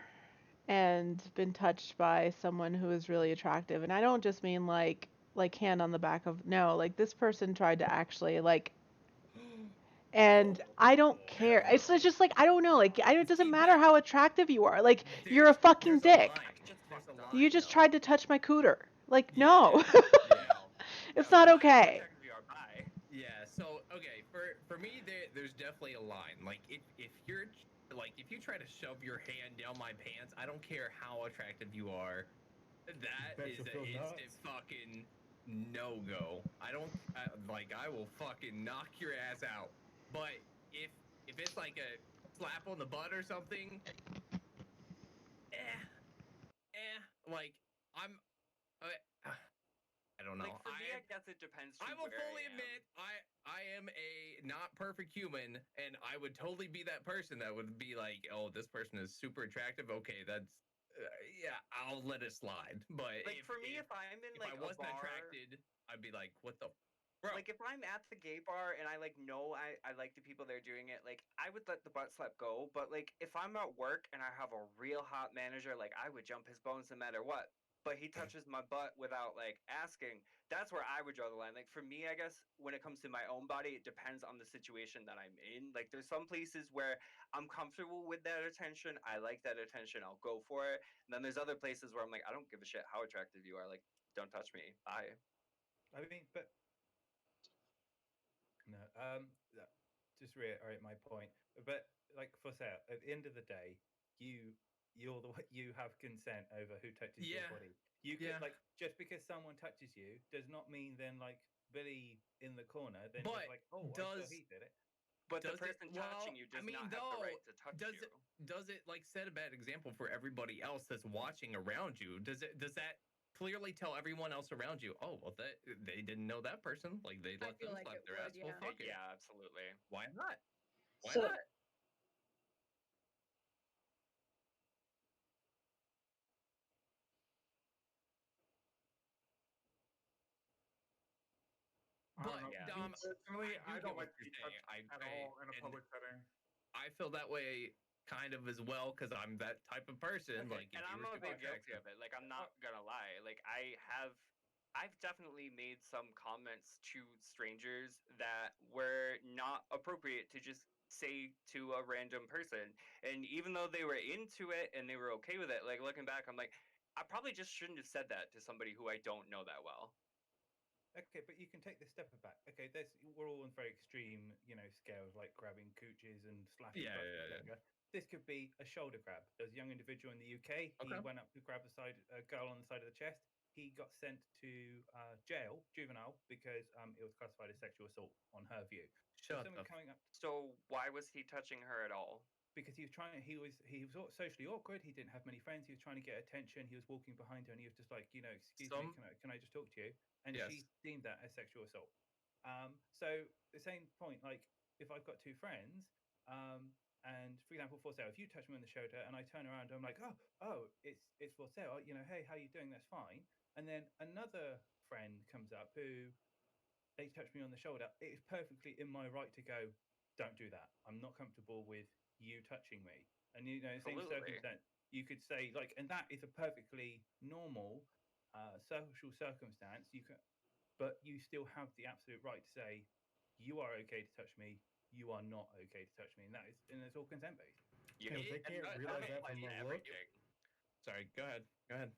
and been touched by someone who is really attractive, and I don't just mean like hand on the back of no, like this person tried to actually like, and I don't care. Hell It's no. just like I don't know, like it doesn't See, matter how attractive you are. Like you're a fucking there's a dick. line. Just There's a fucked up. You line just though. tried to touch my cooter. Like Yeah. no. Yeah. It's No, not deny how okay. attractive you are. Bye. Yeah, so okay, for me there's definitely a line. Like if you're like if you try to shove your hand down my pants, I don't care how attractive you are. That Bet is you'll an feel instant nuts. fucking no go. I don't like I will fucking knock your ass out. But if it's like a slap on the butt or something, eh, like I'm uh, I don't know. Like for me, I guess it depends I to will where I fully am. admit I am a not perfect human, and I would totally be that person that would be like, oh, this person is super attractive. Okay, that's yeah, I'll let it slide. But Like for me, if I'm in if like I a wasn't bar, attracted, I'd be like, what the bro? like if I'm at the gay bar and I like know I like the people that are doing it, like I would let the butt slap go. But like if I'm at work and I have a real hot manager, like I would jump his bones no matter what. But he touches my butt without like asking. That's where I would draw the line. Like for me, I guess when it comes to my own body, it depends on the situation that I'm in. Like there's some places where I'm comfortable with that attention. I like that attention. I'll go for it. And then there's other places where I'm like, I don't give a shit how attractive you are. Like, don't touch me. Bye. I mean, but no. Just reiterate my point. But like for sale, at the end of the day, you you have consent over who touches your Yeah. body. You could Yeah. like just because someone touches you does not mean then like Billy in the corner then But just like, oh, I saw does he did it. But the does it person well, touching you I does mean, not have the right to touch does you. it like set a bad example for everybody else that's watching around you? Does that clearly tell everyone else around you, oh well, that they didn't know that person, like they I let feel them like slap it their would, ass? Well, yeah. fuck it. Yeah, absolutely. Why not? Why So not? I don't But know. Yeah. Me Dom, personally, I I do get don't what like to you're be saying. touched at all in a And public setting. I feel that way kind of as well because I'm that type of person. Okay. Like if And you I'm were a super bit guilty attractive, of it. Like, I'm not gonna lie. Like, I've definitely made some comments to strangers that were not appropriate to just say to a random person. And even though they were into it and they were okay with it, like looking back, I'm like, I probably just shouldn't have said that to somebody who I don't know that well. Okay, but you can take this step back. Okay, we're all on very extreme, scales like grabbing cooches and slapping yeah, butts, yeah, etc. This could be a shoulder grab. There's a young individual in the UK. yeah. He Okay, went up to grab a girl on the side of the chest. He got sent to jail, juvenile, because it was classified as sexual assault on her view. So shut someone the. coming up So why was he touching her at all? because he was socially awkward. He didn't have many friends. He was trying to get attention. He was walking behind her, and he was just like, excuse me, Some can I just talk to you? And yes, she deemed that as sexual assault. So the same point, like if I've got two friends, and for example, for sale, if you touch me on the shoulder and I turn around, I'm like, oh, it's for sale. Hey, how you doing? That's fine. And then another friend comes up who they touch me on the shoulder. It is perfectly in my right to go, don't do that. I'm not comfortable with you touching me. And same Absolutely. circumstance, you could say like, and that is a perfectly normal social circumstance. But you still have the absolute right to say, you are okay to touch me. You are not okay to touch me, and it's all consent based. Yep. Yeah, but they it, can't That realize that applies from to a look. everything. sorry. Go ahead. Go ahead.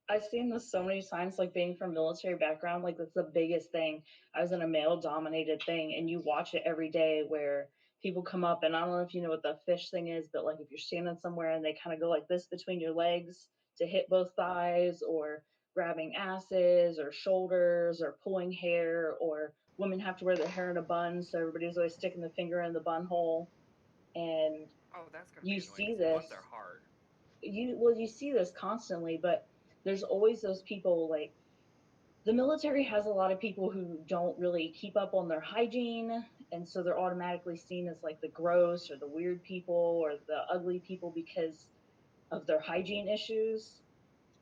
I've seen this so many times, like being from military background, like that's the biggest thing. I was in a male dominated thing, and you watch it every day where people come up, and I don't know if you know what the fish thing is, but like if you're standing somewhere and they kind of go like this between your legs to hit both thighs, or grabbing asses or shoulders, or pulling hair, or women have to wear their hair in a bun, so everybody's always sticking the finger in the bun hole. And Oh, that's gonna be you annoying see because buns are this hard. you see this constantly, but there's always those people, like the military has a lot of people who don't really keep up on their hygiene, and so they're automatically seen as like the gross or the weird people or the ugly people because of their hygiene issues.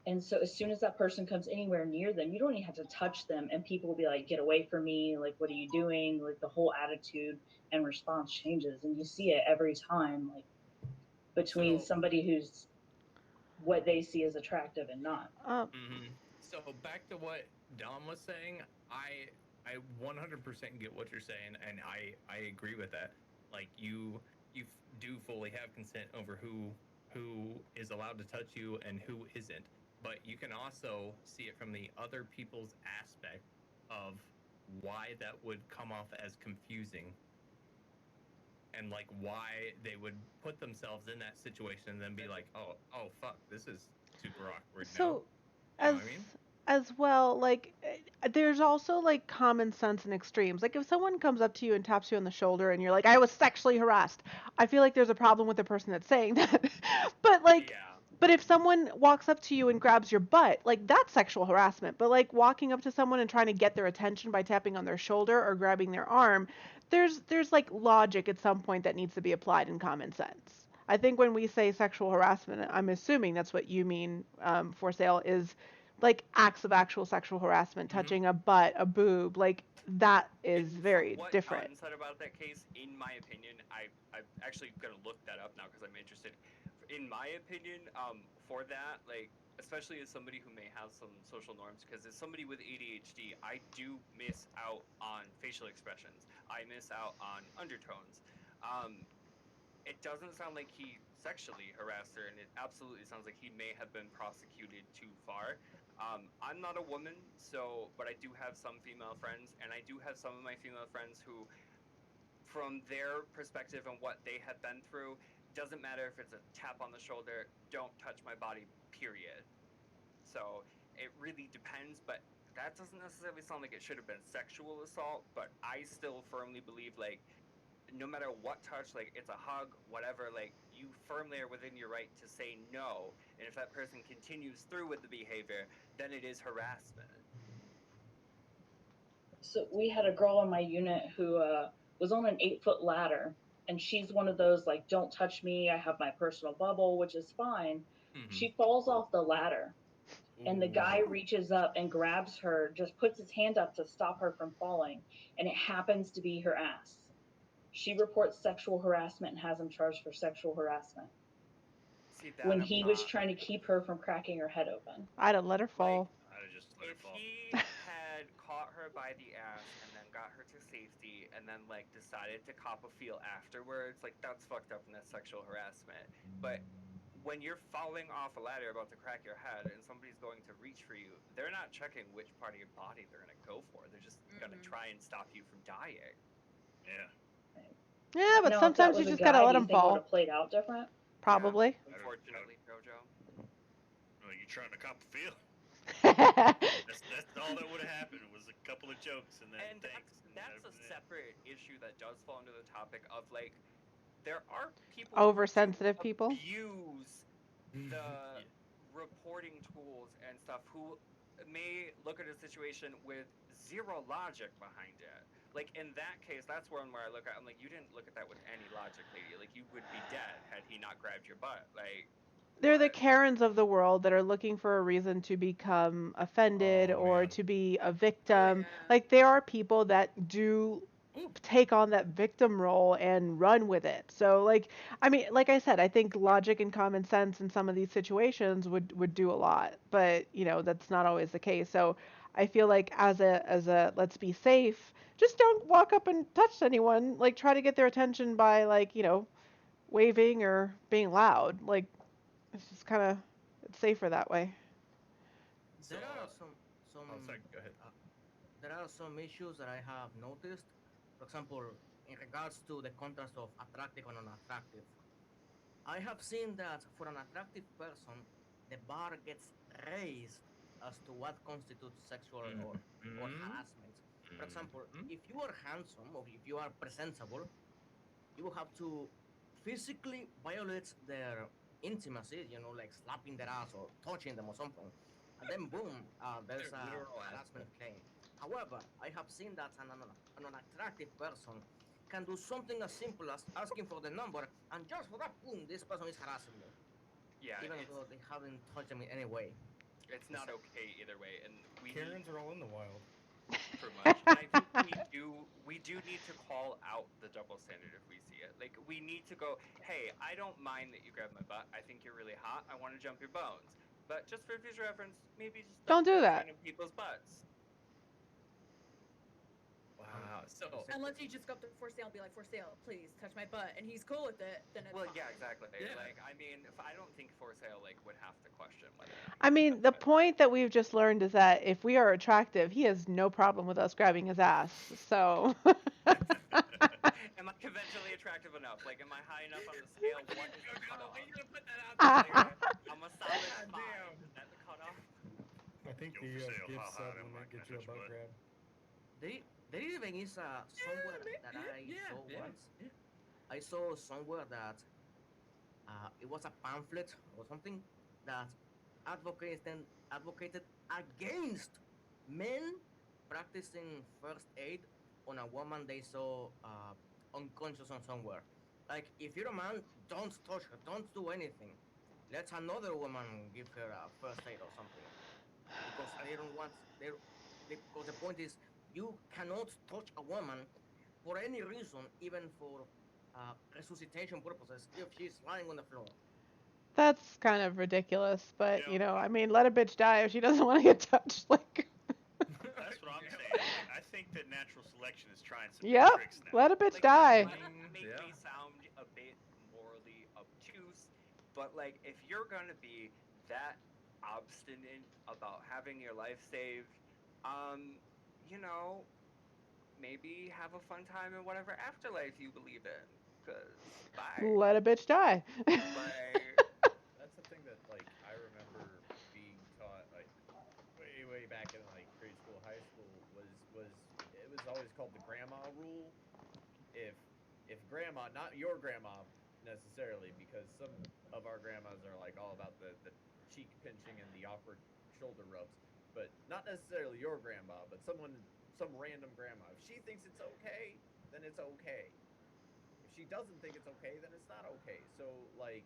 And so as soon as that person comes anywhere near them, you don't even have to touch them, and people will be like, get away from me, like what are you doing? Like the whole attitude and response changes, and you see it every time, like between So somebody who's what they see as attractive and not. So back to what Dom was saying, I 100% get what you're saying, and I agree with that. Like do fully have consent over who is allowed to touch you and who isn't. But you can also see it from the other people's aspect of why that would come off as confusing and like why they would put themselves in that situation and then be like, oh fuck, this is super awkward now. So, You know as what I mean? as well, like there's also like common sense and extremes. Like if someone comes up to you and taps you on the shoulder and you're like, I was sexually harassed, I feel like there's a problem with the person that's saying that. But like, Yeah. but if someone walks up to you and grabs your butt, like that's sexual harassment. But like walking up to someone and trying to get their attention by tapping on their shoulder or grabbing their arm, there's like logic at some point that needs to be applied in common sense. I think when we say sexual harassment, I'm assuming that's what you mean, for sale, is like acts of actual sexual harassment, Mm-hmm. touching a butt, a boob, like that is And from very what different. Dunn said about that case, in my opinion, I'm actually gonna look that up now because I'm interested. In my opinion, for that, like especially as somebody who may have some social norms, because as somebody with ADHD, I do miss out on facial expressions. I miss out on undertones. Um, it doesn't sound like he sexually harassed her, and it absolutely sounds like he may have been prosecuted too far. I'm not a woman, but I do have some female friends, and I do have some of my female friends who, from their perspective and what they have been through, doesn't matter if it's a tap on the shoulder, don't touch my body, period. So it really depends, but that doesn't necessarily sound like it should have been sexual assault, but I still firmly believe, like, no matter what touch, like, it's a hug, whatever, like, you firmly are within your right to say no, and if that person continues through with the behavior, then it is harassment. So we had a girl in my unit who was on an 8-foot ladder, and she's one of those like, don't touch me, I have my personal bubble, which is fine. She falls off the ladder, and the guy reaches up and grabs her, just puts his hand up to stop her from falling, and it happens to be her ass. She reports sexual harassment and has him charged for sexual harassment See, that when I'm he was trying to keep her from cracking her head open. I'd have let her fall. I'd have just let If it fall. he had caught her by the ass and then got her to safety and then like decided to cop a feel afterwards, like that's fucked up and that's sexual harassment. But when you're falling off a ladder about to crack your head and somebody's going to reach for you, they're not checking which part of your body they're gonna go for. They're just gonna try and stop you from dying. Yeah. Yeah, but Now, if that sometimes was you a just guy, gotta let do you them think it would fall. have played out different? Probably. Unfortunately, JoJo. Oh, you trying to cop a feel? That's all that would have happened was a couple of jokes and then And thanks. that's a separate issue that does fall under the topic of like there are people Oversensitive who people. abuse the reporting tools and stuff who may look at a situation with zero logic behind it. Like in that case, that's one where I look at. I'm like, you didn't look at that with any logic, lady. Like you would be dead had he not grabbed your butt. Like They're the Karens of the world that are looking for a reason to become offended or to be a victim. Like there are people that do take on that victim role and run with it. So like I mean, like I said, I think logic and common sense in some of these situations would do a lot, but you know, that's not always the case. So I feel like as a let's be safe, just don't walk up and touch anyone. Like try to get their attention by like, you know, waving or being loud. Like it's just kind of it's safer that way. There are some Oh, sorry. Go ahead. there are some issues that I have noticed. For example, in regards to the contrast of attractive and unattractive, I have seen that for an attractive person, the bar gets raised as to what constitutes sexual or harassment. For example, if you are handsome or if you are presentable, you have to physically violate their intimacy, you know, like slapping their ass or touching them or something. And then boom, there's a harassment claim. However, I have seen that an unattractive person can do something as simple as asking for the number, and just for that, boom, this person is harassing me. yeah, Even though they haven't touched me in any way. it's not okay either way, and Karens are all in the wild. Pretty much. And I think we do need to call out the double standard if we see it. Like we need to go, hey, I don't mind that you grab my butt. I think you're really hot. I want to jump your bones. But just for future reference, maybe just Don't do touch that. random people's butts. Wow. So Unless you just go up to for sale and be like, for sale, please touch my butt, and he's cool with it, then it's Well, fine. yeah, exactly. Yeah. Like I mean, if I don't think for sale like would have to question whether. I mean, the point that we've just learned is that if we are attractive, he has no problem with us grabbing his ass. So. Am I conventionally attractive enough? Like, am I high enough on the scale? What is the cutoff? put that out there. I'm a solid 5. Is that the cutoff? I think Yo, the for sale, gift how sub hot am I? limit Can I gets you a touch your butt butt? grab. There even is somewhere that I saw once. I saw somewhere that it was a pamphlet or something that advocated against men practicing first aid on a woman they saw unconscious on somewhere. Like, if you're a man, don't touch her, don't do anything. Let another woman give her a first aid or something. Because they don't want, because the point is, you cannot touch a woman for any reason, even for resuscitation purposes, if she's lying on the floor. That's kind of ridiculous, but Yeah. you know, I mean, let a bitch die if she doesn't want to get touched. Like, That's what I'm saying. Like, I think that natural selection is trying some yep, tricks now. let a bitch Like, die. That make me sound a bit morally obtuse, but like if you're gonna be that obstinate about having your life saved, you know, maybe have a fun time in whatever afterlife you believe in. Cause bye. Let a bitch die. Like, That's the thing that like I remember being taught like way back in like grade school, high school was it was always called the grandma rule. If if grandma, not your grandma necessarily, because some of our grandmas are like all about the cheek pinching and the awkward shoulder rubs, but not necessarily your grandma, but some random grandma. If she thinks it's okay, then it's okay. If she doesn't think it's okay, then it's not okay. So like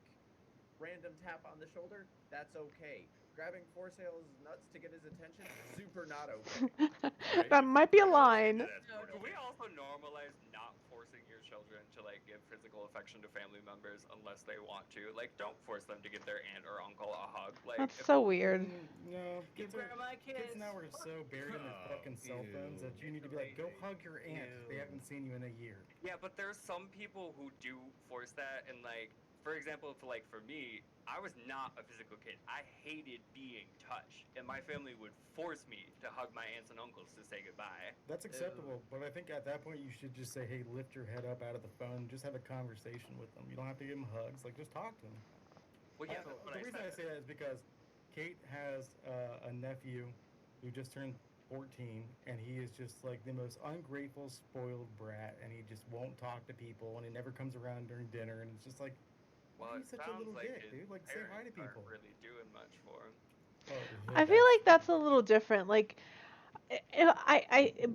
random tap on the shoulder, that's okay. Grabbing for sales nuts to get his attention, super not okay. Right? That might be a I line. do that No, sort can of we thing. also normalize not forcing your children to like give physical affection to family members unless they want to? Like, don't force them to give their aunt or uncle a hug. Like, That's if so weird. No, Give grandma a kids kiss. now are so buried in their Oh, fucking cell phones that ew. you need to be like, go hug your aunt. They Ew. haven't seen you in a year. yeah, but there's some people who do force that, and like, for example, for me, I was not a physical kid. I hated being touched, and my family would force me to hug my aunts and uncles to say goodbye. That's acceptable, but I think at that point you should just say, hey, lift your head up out of the phone, just have a conversation with them. You don't have to give them hugs, like just talk to them. Well, yeah, that's what The I reason I said. say that is because Kate has a nephew who just turned 14, and he is just like the most ungrateful, spoiled brat, and he just won't talk to people, and he never comes around during dinner, and it's just like, Well, why are it you such a sounds little like dick, his dude? Like, say parents hi to people. aren't really doing much for him. Oh, I feel like that's a little different. Like,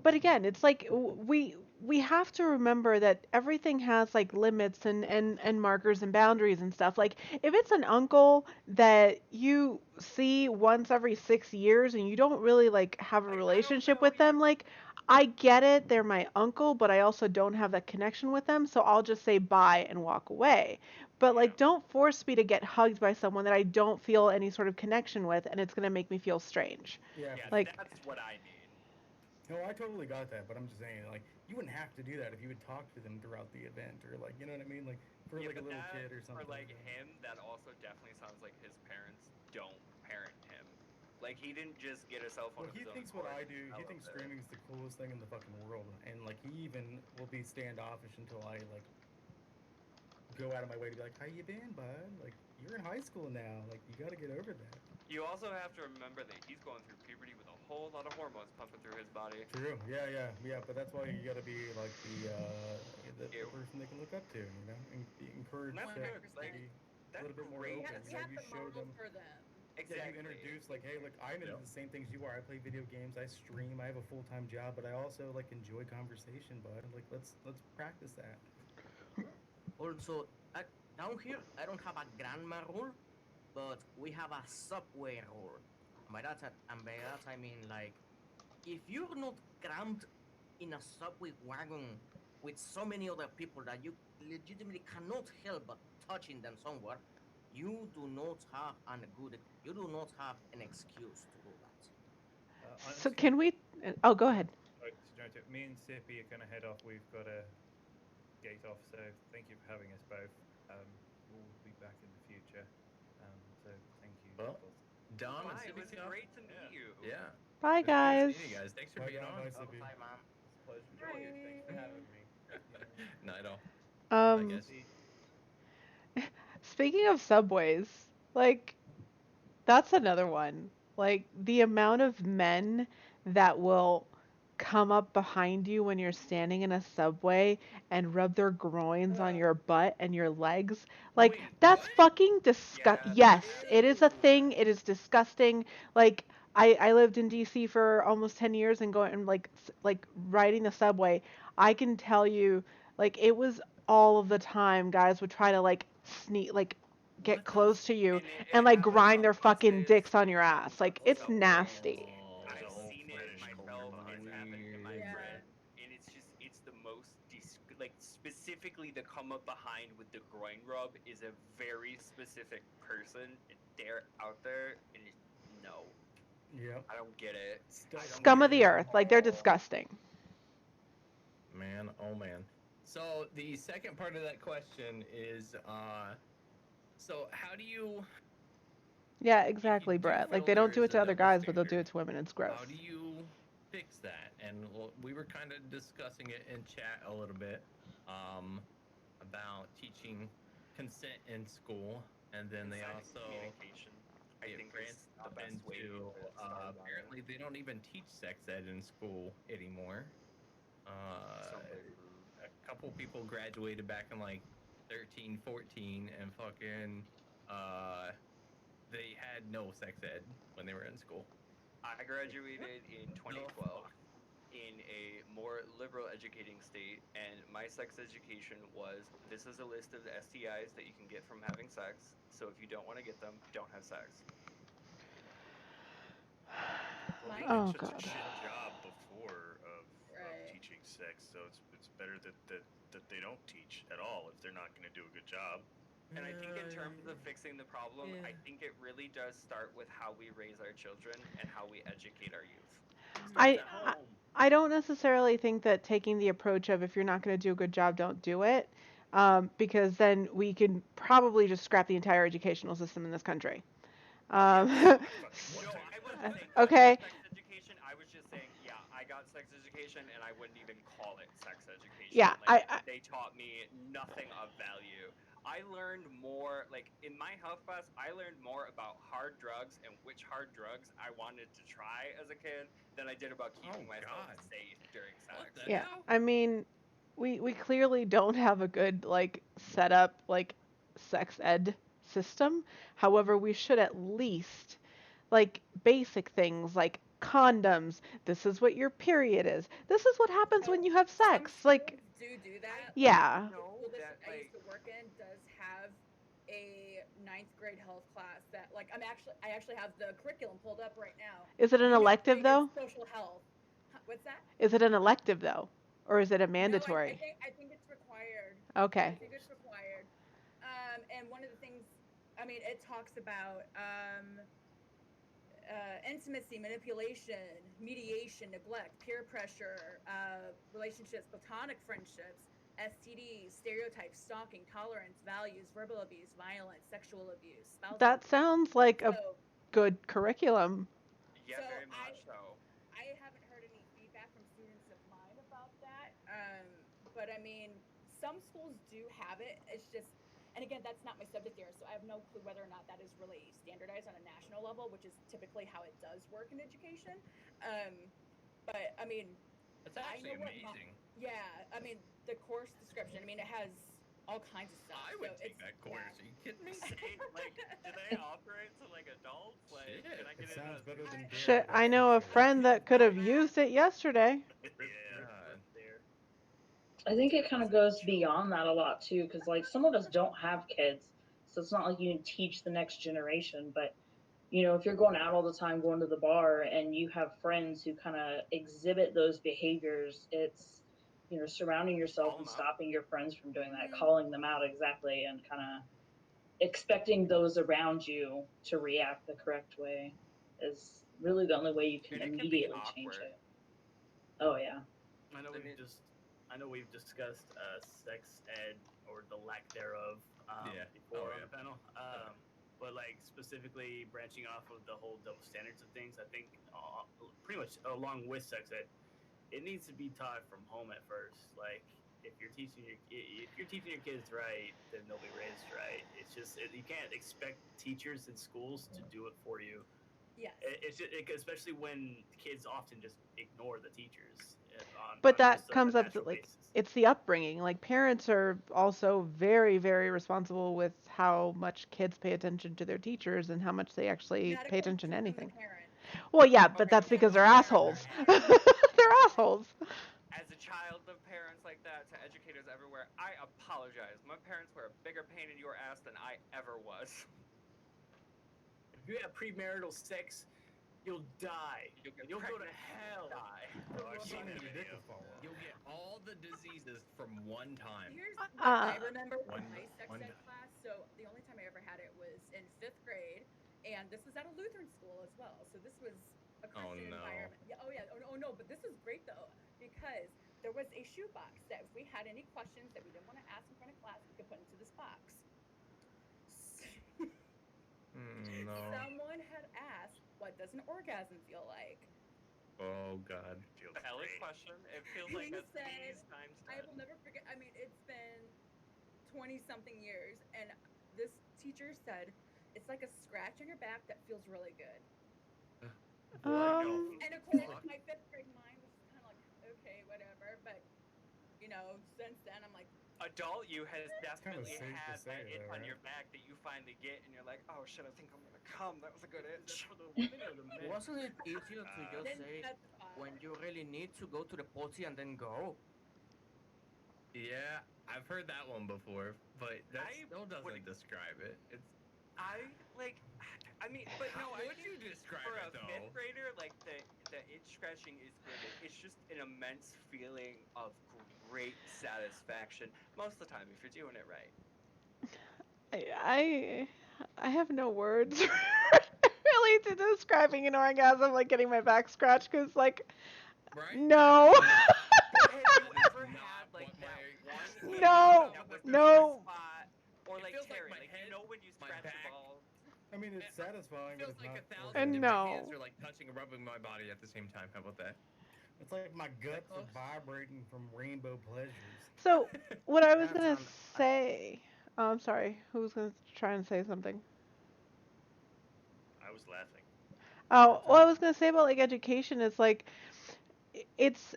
but again, it's like we have to remember that everything has like limits and markers and boundaries and stuff. Like, if it's an uncle that you see once every 6 years and you don't really like have a Like, I don't relationship know with them, like, I get it, they're my uncle, but I also don't have that connection with them, so I'll just say bye and walk away. But like, don't force me to get hugged by someone that I don't feel any sort of connection with, and it's gonna make me feel strange. Yeah, Yeah, Like, that's what I mean. no, I totally got that, but I'm just saying, like, you wouldn't have to do that if you would talk to them throughout the event, or like, you know what I mean, like for Yeah, like a but little that, kid or for something. like him, that also definitely sounds like his parents don't parent him. Like, he didn't just get a cell phone Well, of he his own thinks what accord I and do. He develop thinks it. streaming is the coolest thing in the fucking world, and like he even will be standoffish until I like go out of my way to be like, "How you been, bud? Like you're in high school now. Like you got to get over that." You also have to remember that he's going through puberty with a whole lot of hormones pumping through his body. True. Yeah, yeah, yeah. But that's why you got to be like the Ew. person they can look up to. You know, and be encouraged That's to, good. to Like, be a that's little bit more great. We open. have, You we know, have you the show model them. for them. Yeah, Exactly. you introduce like, hey, look, I'm into Yep. the same things you are. I play video games. I stream. I have a full time job, but I also like enjoy conversation. Bud, like let's practice that. Also, down here, I don't have a grandma rule, but we have a subway rule. And by that I mean like, if you're not cramped in a subway wagon with so many other people that you legitimately cannot help but touching them somewhere, you do not have an excuse to do that. I'm so just gonna. can we? Oh, go ahead. Sorry to interrupt. Me and Sippy are gonna head off. We've got a gate off, so thank you for having us both. We'll be back in the future. So thank you. Well, Dom and Bye, it was Sippy. great to meet you. Yeah. Bye, It's good guys. seeing you guys. Thanks for Bye, being Dom. on. Bye, Oh, Sippy. bye, man. It's a pleasure to be here. Thanks for having me. Night all. I Um, guess. Speaking of subways, like, that's another one. Like, the amount of men that will come up behind you when you're standing in a subway and rub their groins on your butt and your legs. Like, Wait, that's what? fucking disgust. Yeah, Yes, that's it is a Ew. thing. It is disgusting. Like, I lived in DC for almost 10 years and going and like riding the subway. I can tell you, like, it was all of the time guys would try to like sneak, like, get What the close to you and and it like happens grind on their fucking buses dicks on your and ass. Like, on it's subways. nasty. There's a I've whole seen it British culture myself, and behind it's that. happened to my Yeah. friend. And it's the most like, specifically the come up behind with the groin rub is a very specific person. And they're out there, and no, Yep. I don't get it. I don't Scum get of the it at earth. Like, they're all. disgusting. Man, oh man. So the second part of that question is, so how do you? Yeah, If you exactly, do Brett. Like, feel they don't do there's it to a other double guys, but they'll do standard, it to women. It's gross. how do you fix that? And we were kind of discussing it in chat a little bit. I'm about teaching consent in school, and then they Consent and also communication. I it think branched is the up best way to into start on it. apparently they don't even teach sex ed in school anymore. So rude. A couple people graduated back in like 13, 14, and fucking they had no sex ed when they were in school. I graduated in 2012 in a more liberal educating state, and my sex education was this is a list of the STIs that you can get from having sex. So if you don't want to get them, don't have sex. Well, they My- did Oh such a God. shit job before of Right. teaching sex, so it's better that they don't teach at all if they're not going to do a good job. And I think in terms of fixing the problem, I Yeah. think it really does start with how we raise our children and how we educate our youth. I, Starts at I home. I don't necessarily think that taking the approach of if you're not going to do a good job, don't do it, because then we can probably just scrap the entire educational system in this country. Oh, yeah, Um, I fucking would No, too. I wasn't saying okay. sex education. I was just saying, yeah, I got sex education, and I wouldn't even call it sex education. Yeah, Like, they taught me nothing of value. I learned more, like, in my health class, I learned more about hard drugs and which hard drugs I wanted to try as a kid than I did about keeping myself God. safe during What sex. the Yeah, hell? I mean, we clearly don't have a good like set up like sex ed system. However, we should at least like basic things like condoms. This is what your period is. This is what happens when So, you have some sex. schools Like, do that. yeah. The know school that, district I used to work in does have a ninth grade health class that, like, I actually have the curriculum pulled up right now. Is it an Unit elective 3 is though? social health. What's that? Is it an elective though, or is it a No, mandatory? I think it's required. I Okay. think it's required. And one of the things, I mean, it talks about intimacy, manipulation, mediation, neglect, peer pressure, relationships, platonic friendships, STDs, stereotypes, stalking, tolerance, values, verbal abuse, violence, sexual abuse, spousal That abuse. sounds like a So, good curriculum. Yeah, so very much so. I haven't heard any feedback from students of mine about that. But I mean, some schools do have it. It's just, and again, that's not my subject area, so I have no clue whether or not that is really standardized on a national level, which is typically how it does work in education. But I mean, That's I actually know what amazing. yeah, I mean, the course description, I mean, it has all kinds of stuff. I would so take it's, that course. yeah. Are you kidding me? Like, do they offer it to like adults? Like, Shit. can I It get it sounds as better than dare. Shit, I that's know for a sure. friend that could have used it yesterday. Yeah. God. There. I think it kind of goes beyond that a lot too, because like some of us don't have kids, so it's not like you can teach the next generation. But if you're going out all the time, going to the bar, and you have friends who kind of exhibit those behaviors, it's surrounding yourself Call and 'em out. stopping your friends from doing that, Mhm. calling them out exactly, and kind of expecting those around you to react the correct way is really the only way you can And it can be immediately change awkward. it. Oh yeah. I know I mean, we've discussed sex ed or the lack thereof Yeah. before Oh, on the yeah. panel. But like specifically branching off of the whole double standards of things, I think pretty much along with sex ed, it needs to be taught from home at first. Like if you're teaching your kids right, then they'll be raised right. It's just you can't expect teachers in schools to do it for you. Yes. It's just, especially when kids often just ignore the teachers But on that just a comes up to natural like basis. it's the upbringing. Like parents are also very, very responsible with how much kids pay attention to their teachers and how much they actually Not pay attention to according to anything. the parent. Well, yeah, but Okay, that's yeah, because they're yeah, assholes. yeah. They're assholes. as a child of parents like that to educators everywhere, I apologize. My parents were a bigger pain in your ass than I ever was. If you have premarital sex, you'll die. You'll get You'll go to pregnant and hell. die. Oh, I've seen Sometimes that your dick video. will fall off. You'll get all the diseases from one time. Here's what Uh, I remember from one- my sex one- ed class. So the only time I ever had it was in 5th grade, and this was at a Lutheran school as well. So this was a Christian no. environment. Yeah, oh yeah. Oh no, but this is great though because there was a shoebox that if we had any questions that we didn't want to ask in front of class, we could put into this box. No. Someone had asked, "What does an orgasm feel like?" Oh God. It feels Valid great. question. It feels like He a said, sneeze times I 10. will never forget. I mean, it's been 20-something years, and this teacher said it's like a scratch on your back that feels really good. And of course, my 5th grade mind was just kind of like, okay, whatever. But since then, I'm like, Adult you has definitely safe to had say, that itch though, on right? your back that you finally get, and you're like, oh shit, I think I'm gonna come. That was a good Is that itch. for the women or the men? Wasn't it easier to just then say that's when you really need to go to the potty and then go? Yeah, I've heard that one before, but that I still doesn't would- describe it. It's I mean, but How no, I would think you describe for a it, though? 5th grader, like the itch scratching is good. It's just an immense feeling of great satisfaction most of the time if you're doing it right. I have no words really to describing an orgasm, like getting my back scratched, because like right. no. But have you That is ever not had like what that my- one itch No, that was the no. spot, or It like feels like Terry, my like head, you know when you my scratch back. your balls? I mean, it's satisfying, but Feels it's like not 1,000 And different orgasmic. hands no. are like touching and rubbing my body at the same time. How about that? It's like my guts are close? vibrating from rainbow pleasures. So what I was That gonna sound. say, oh, I'm sorry. Who was gonna try and say something? I was laughing. Oh, well, I was gonna say about like education is like it's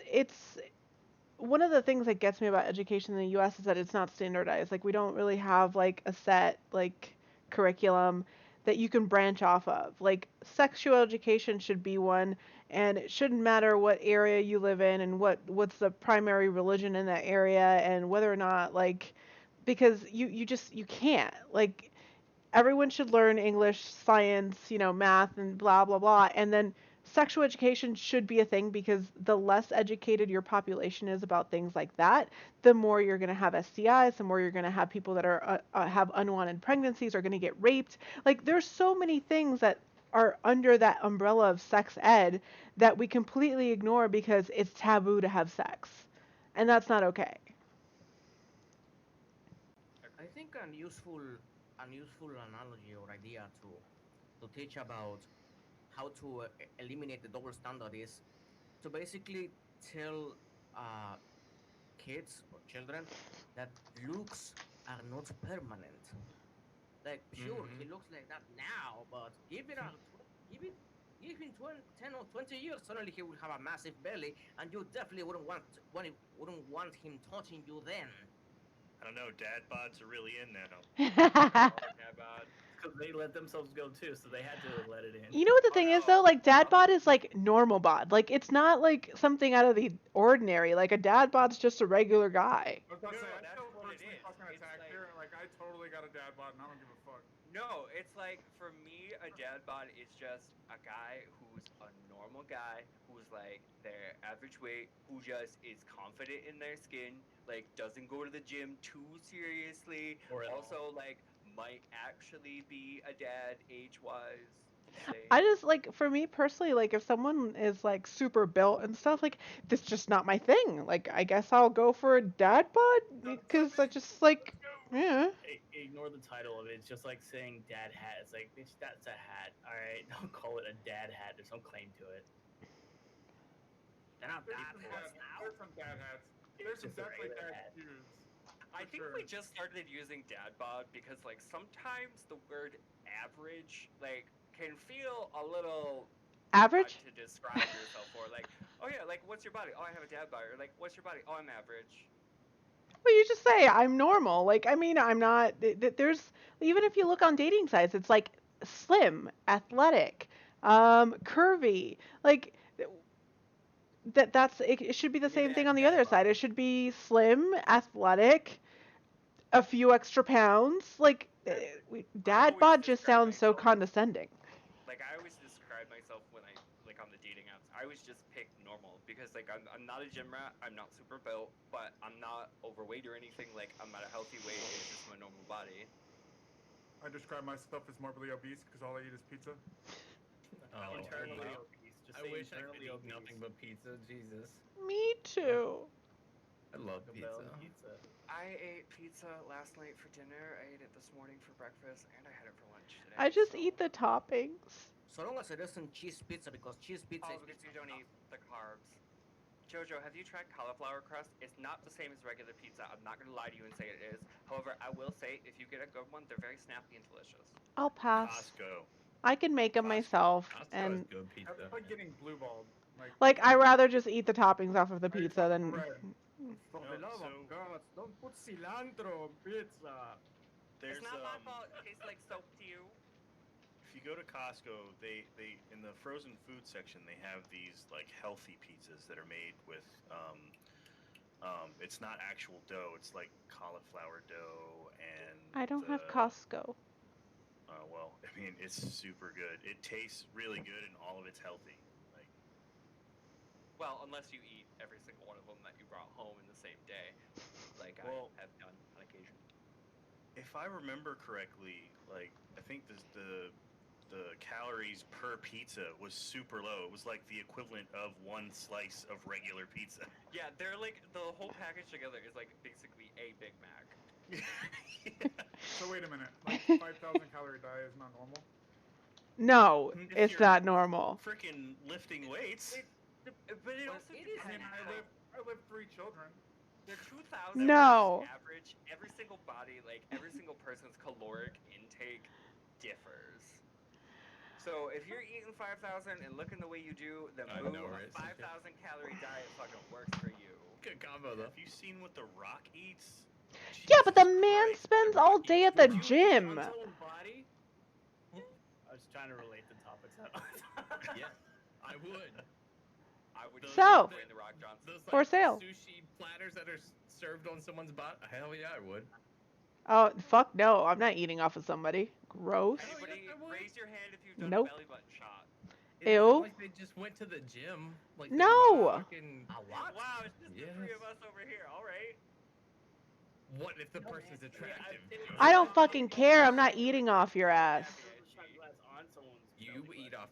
one of the things that gets me about education in the US is that it's not standardized. Like we don't really have like a set like curriculum that you can branch off of. Like sexual education should be one, and it shouldn't matter what area you live in and what's the primary religion in that area and whether or not like because you can't. Like everyone should learn English, science, math and blah blah blah. And then sexual education should be a thing because the less educated your population is about things like that, the more you're going to have STIs, the more you're going to have people that are have unwanted pregnancies or going to get raped. Like there's so many things that are under that umbrella of sex ed that we completely ignore because it's taboo to have sex. And that's not okay. I think an useful analogy or idea to teach about how to eliminate the double standard is to basically tell uh, kids or children that looks are not permanent. Like, sure, he Mm-hmm. looks like that now, but give it, give him 20, 10 or 20 years, suddenly he will have a massive belly, and you definitely wouldn't want him touching you then. I don't know. Dad bods are really in now. Because they let themselves go too, so they had to let it in. You know what the Oh thing is no. though? Like dad bod is like normal bod. Like it's not like something out of the ordinary. Like a dad bod's just a regular guy. I was about to say, No, I that's feel what it personally is. fucking It's attacked like- here. Like, I totally got a dad bod and I don't give a fuck. No, it's like for me, a dad bod is just a guy who's a normal guy who's like their average weight, who just is confident in their skin, like doesn't go to the gym too seriously, Or at also like might actually be a dad age-wise. I just like for me personally, like if someone is like super built and stuff, like that's just not my thing. Like I guess I'll go for a dad bod because I just like yeah. Ignore the title of it. It's just like saying dad hat. It's like, bitch, that's a hat. All right, don't call it a dad hat. There's no claim to it. They're not There's dad some hats dad, now. there's some dad hats. There's some Just a definitely regular dad hat. shoes. I For think sure. we just started using dad bod because like sometimes the word average like can feel a little Average? to describe yourself for like, oh yeah, like what's your body? Oh, I have a dad bod. Or like, what's your body? Oh, I'm average. Well, you just say I'm normal. Like I mean, I'm not. There's even if you look on dating sites, it's like slim, athletic, curvy. Like that's it should be the same thing on the other side. It should be slim, athletic, a few extra pounds. Like dad always bod just describe sounds so myself- condescending. Like I always describe myself when I like on the dating apps. I always just pick normal because like I'm not a gym rat. I'm not super built, but I'm not overweight or anything. Like I'm at a healthy weight. It's just my normal body. I describe myself as morbidly obese because all I eat is pizza. Oh, Internally wow. obese. Just I say wish I could internally eat obese. nothing but pizza. Jesus, Me too. I love Taco pizza. Bell and pizza. I ate pizza last night for dinner. I ate it this morning for breakfast, and I had it for lunch today. I just so- eat the toppings. So long as it isn't cheese pizza, because cheese pizza Oh, is because mixed you with don't stuff. eat the carbs. Jojo, have you tried cauliflower crust? It's not the same as regular pizza. I'm not gonna lie to you and say it is. However, I will say if you get a good one, they're very snappy and delicious. I'll pass. Costco. I can make them Costco. myself, Costco is and good pizza. That's like getting blue balled. like I rather just eat the toppings off of the I just pizza want than. bread. For the love so- of God, don't put cilantro on pizza. There's It's not my fault. It tastes like soap to you. if you go to Costco, they in the frozen food section they have these like healthy pizzas that are made with it's not actual dough. It's like cauliflower dough and. I don't have Costco. Well, I mean, it's super good. It tastes really good, and all of it's healthy. Like, Well, unless you eat every single one of them that you brought home in the same day, like Well- I have done on occasion. if I remember correctly, like I think the calories per pizza was super low. It was like the equivalent of one slice of regular pizza. Yeah, they're like the whole package together is like basically a Big Mac. So wait a minute. Like 5,000 calorie diet is not normal. No, If it's you're not normal. Freaking lifting weights. But it also I depends. mean, I live 3 children. They're 2,000 No. average. Every single body, like every single person's caloric intake differs. So if you're eating 5,000 and looking the way you do, then I boom, know, a right? 5,000 calorie diet fucking works for you. Good combo though. Have you seen what The Rock eats? Yeah, but the Jesus man Christ, spends The Rock all day eats at the too much. gym. Body? I was trying to relate the topics. Yeah, I would. I would Those- So, Dwayne The Rock Johnson. Those, for sale. Sushi platters that are served on someone's butt. Hell yeah, I would. Oh, fuck no. I'm not eating off of somebody. Gross. Anybody yes, I would. raise your hand if you've done Nope. a belly button shot? It Ew. isn't like they just went to the gym. Like they No. fucking- Wow, it's just the three Yes. of us over here. All right. What if the person's attractive? I don't fucking care. I'm not eating off your ass. You eat off.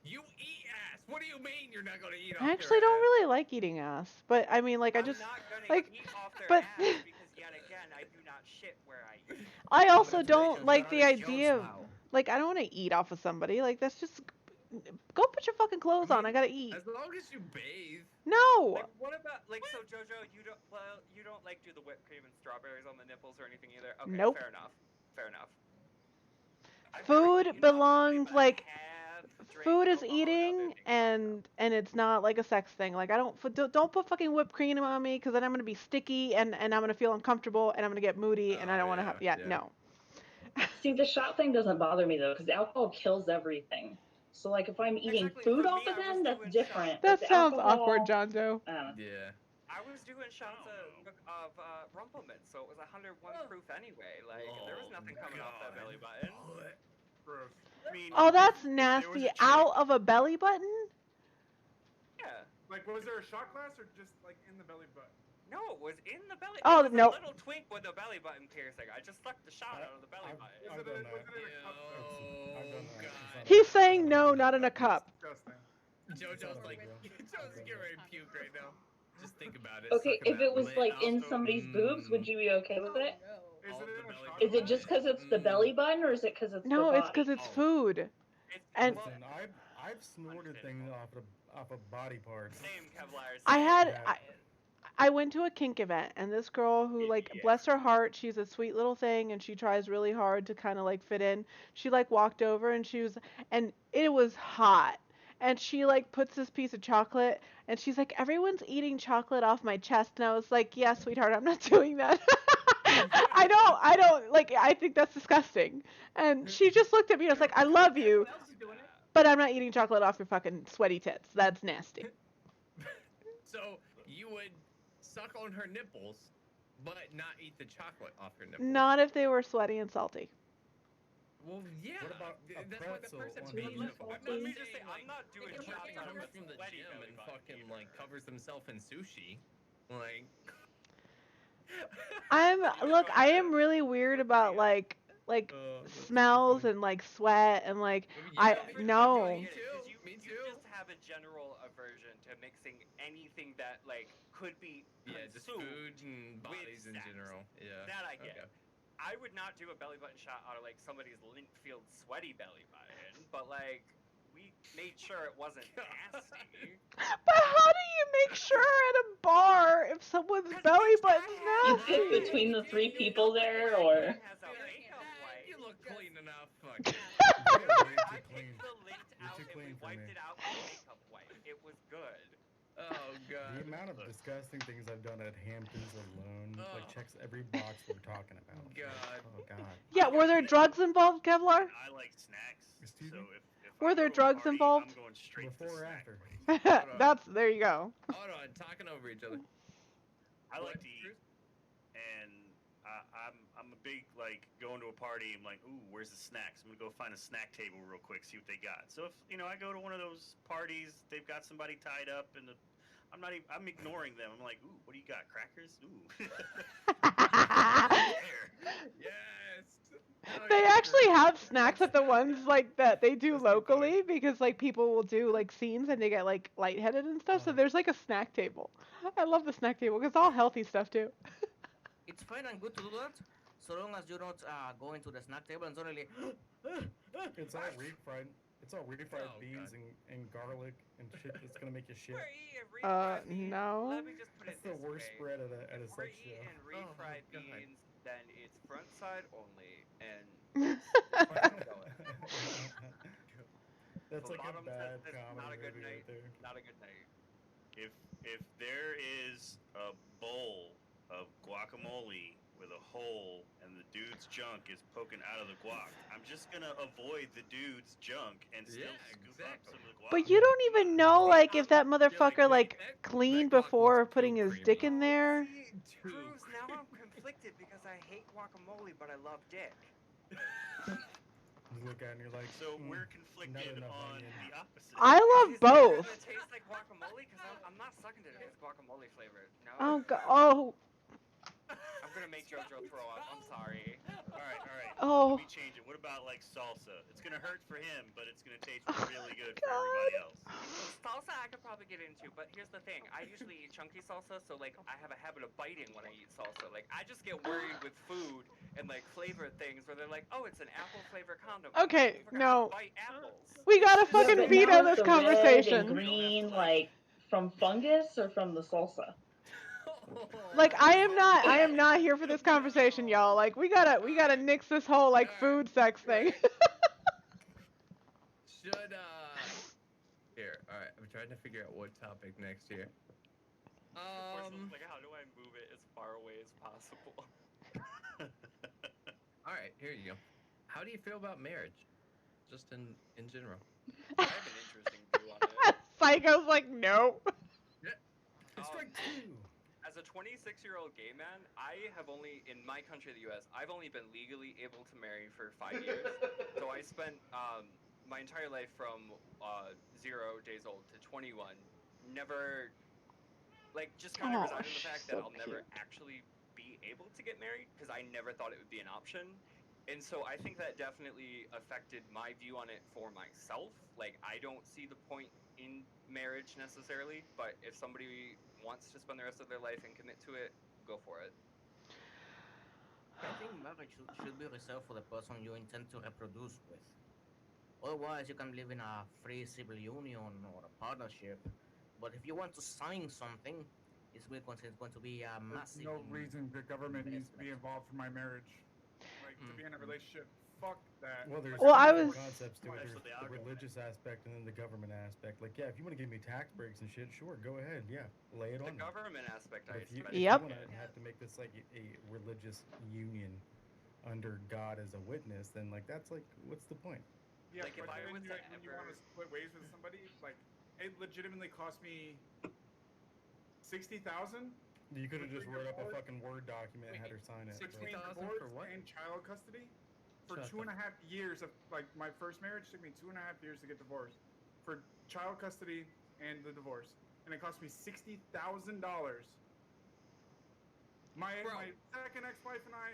You eat ass. What do you mean you're not gonna eat off? I actually their don't ass? really like eating ass, but I mean, like, I I'm just, not gonna like, eat off their but- ass because yet again, I do not shit where I eat. I also That's don't right, like you're the Alex Jones idea of, now. like, I don't want to eat off of somebody. Like, that's just, go put your fucking clothes on. I gotta eat. As long as you bathe. No. Like, what about so Jojo? You don't like do the whipped cream and strawberries on the nipples or anything either. Okay, Nope. fair enough. Fair enough. I've never Food eaten off somebody, belongs, but I like, have drank Food is alcohol and other eating, things. and it's not like a sex thing. Like, I don't put fucking whipped cream on me, because then I'm gonna be sticky, and I'm gonna feel uncomfortable, and I'm gonna get moody, and I Oh, don't want to yeah, have. yeah. No. See, the shot thing doesn't bother me though, because alcohol kills everything. So like, if I'm eating Exactly, food for off me, of I was them, that's doing different. shots. but That the sounds alcohol, awkward, Jonzo. I don't know. Yeah. I was doing shots of Rumplemint, so it was 101 proof anyway. Like there was nothing coming off that belly button. Gross. I mean, Oh, that's there was nasty. a chick- Out of a belly button? Yeah. Like, was there a shot glass or just like in the belly button? No, it was in the belly. Oh, it was no. a little twink with a belly button piercing. I just sucked the shot out of the belly button. Was I've it, done was that. it in a cup though? I've done Oh that. god. It's not He's a- saying no, not in a cup. Disgusting. JoJo's like, I've JoJo's done getting ready to that. puke right now. Just think about it. Okay, sucking if that it was lit like in also- somebody's boobs, would you be okay with it? No. Is All it the in a belly shot Is it glass? just because it's the belly button, or is it because it's No, the it's body? because it's Oh. food. And Listen, I've snorted things off of body parts. Same Kevlar. I had Yeah. I went to a kink event, and this girl who, like, Yeah. bless her heart, she's a sweet little thing, and she tries really hard to kind of like fit in. She like walked over, and and it was hot, and she like puts this piece of chocolate, and she's like, everyone's eating chocolate off my chest, and I was like, yeah, sweetheart, I'm not doing that. I don't like. I think that's disgusting. And she just looked at me, and I was like, I love you, Who else is doing it? but I'm not eating chocolate off your fucking sweaty tits. That's nasty. So you would suck on her nipples, but not eat the chocolate off her nipples. Not if they were sweaty and salty. Well, yeah. What about a that's why the pretzel person's on being the reasonable. nipple? Let me just say, I'm not doing if shots somebody out of comes a from the sweaty gym belly and button fucking either. like covers themselves in sushi, like. Look, I am really weird about like That's smells funny. and like sweat and like Yeah, I me no. Me Get it, too. 'cause you, Me you too. just have a general aversion to mixing anything that like could be Yeah, just consumed. food and bodies in sex. general. Yeah. That I get. Okay. I would not do a belly button shot out of like somebody's Lintfield sweaty belly button, but like we made sure it wasn't nasty. But how do you make sure at a bar if someone's belly button's You nasty? pick between the three people there, or You look clean enough. Fuck it. You're way I too clean. picked the lint You're out too and clean we for wiped me. it out with a makeup wipe. It was good. Oh god. The amount of disgusting things I've done at Hamptons alone, like Oh. checks every box we're talking about. God. Oh god. Yeah, were there drugs involved, Kevlar? And I like snacks. Excuse so me? if Were I there go to a drugs party, involved? I'm going straight to Before or snack after? place. That's there you go. Hold on, talking over each other. I What, like to eat, and I'm a big like going to a party. I'm like, ooh, where's the snacks? I'm gonna go find a snack table real quick, see what they got. So if I go to one of those parties, they've got somebody tied up, and I'm ignoring them. I'm like, ooh, what do you got? Crackers? Ooh. Yes. They actually have snacks at the ones like that they do locally because like people will do like scenes and they get like lightheaded and stuff. So there's like a snack table. I love the snack table because it's all healthy stuff too. It's fine and good to do that, so long as you don't go into the snack table and suddenly. It's all refried. It's all refried Oh, beans God. and garlic and shit that's gonna make you shit. We're eating refried beans. No. Let me just put That's it the this worst way. spread at a If we're sex show. eating refried God. beans, then it's front side only, and That's the like a bottom bad says comedy not a good movie night. right there. Not a good night. If there is a bowl of guacamole with a hole and the dude's junk is poking out of the guac, I'm just gonna avoid the dude's junk and still scoop up some of the guac. But you don't even know like if that motherfucker wait, like that cleaned guac before looks putting too his dick creamy. in there. See, Cruz, now I'm conflicted because I hate guacamole, but I love dick. You look at it and you're like, So we're not conflicted enough on onion. the opposite. I love Is both. it gonna taste like guacamole? Because I'm not sucking to it. It's guacamole flavored. No. Oh god. Oh. I'm gonna make JoJo throw up. I'm sorry. All right. Oh. Let me change it. What about like salsa? It's gonna hurt for him, but it's gonna taste really good for God. everybody else. Salsa I could probably get into, but here's the thing. I usually eat chunky salsa, so like I have a habit of biting when I eat salsa. Like I just get worried with food and like flavor things where they're like, oh, it's an apple flavor condom. Okay, I no. bite apples. We gotta Yeah, fucking but veto now this it's the red and conversation. green, like from fungus or from the salsa. Like I am not here for this conversation, y'all. Like we gotta nix this whole like food sex thing. Should here, alright, I'm trying to figure out what topic next here. Like, how do I move it as far away as possible? Alright, here you go. How do you feel about marriage? Just in general. I have an interesting view on it. Psycho's like, no. It's strike two. As a 26-year-old gay man, I have only, in my country, the U.S., I've only been legally able to marry for 5 years. So I spent my entire life from 0 days old to 21, never, like, just kind of Oh, resigned in the fact so that I'll never cute. actually be able to get married because I never thought it would be an option. And so I think that definitely affected my view on it for myself. Like, I don't see the point in marriage necessarily, but if somebody wants to spend the rest of their life and commit to it, go for it. I think marriage should be reserved for the person you intend to reproduce with. Otherwise, you can live in a free civil union or a partnership. But if you want to sign something, it's going to be a There's massive. no reason the government needs to be investment. involved for my marriage. Like, to be in a relationship, fuck that. Well, there's Well, two I different was- concepts to it. That's There's what they the are going religious aspect and then the government aspect. Like, yeah, if you want to give me tax breaks and shit, sure, go ahead. Yeah, lay it The on me. government aspect, But I if you, especially Yep. want to have to make this like a religious union under God as a witness, then like that's like, what's the point? Yeah, Like, if but I when was you, to when you want to ever- split ways with somebody, like, it legitimately cost me 60,000 You could have just Between wrote up a divorce- fucking Word document and had her sign it. between 60,000 divorce for what? and child custody for Shut 2.5 years of, like, my first marriage took me 2.5 years to get divorced for child custody and the divorce, and it cost me $60,000. My second ex-wife and I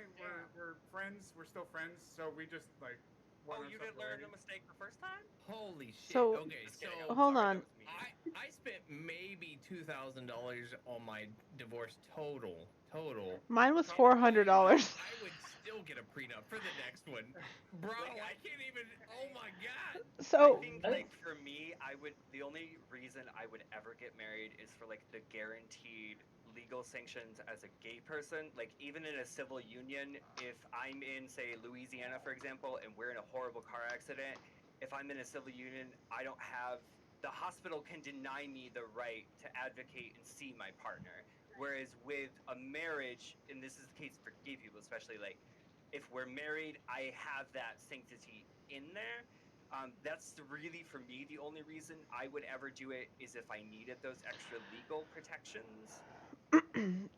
were friends. We're still friends, so we just like. Oh, went our you separate didn't learn ways. the mistake the first time? Holy shit. So- Okay, Just so kidding, I'm Hold sorry, on. that was mean. I spent maybe $2,000 on my divorce total. Mine was Probably $400. I would still get a prenup for the next one. Bro, I can't even. Oh my god. So I think, like, for me, I the only reason I would ever get married is for like the guaranteed legal sanctions as a gay person. Like even in a civil union, if I'm in say Louisiana for example and we're in a horrible car accident, if I'm in a civil union, I don't have the hospital can deny me the right to advocate and see my partner. Whereas with a marriage, and this is the case for gay people especially, like if we're married, I have that sanctity in there. That's really for me the only reason I would ever do it is if I needed those extra legal protections.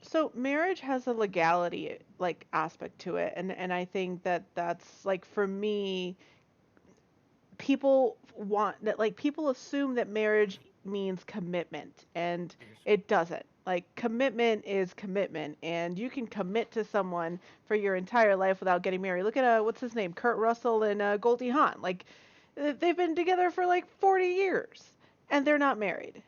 So marriage has a legality like aspect to it, and I think that that's like for me people want that like people assume that marriage means commitment and it doesn't. Like commitment is commitment and you can commit to someone for your entire life without getting married. Look at what's his name? Kurt Russell and Goldie Hawn. Like they've been together for like 40 years and they're not married.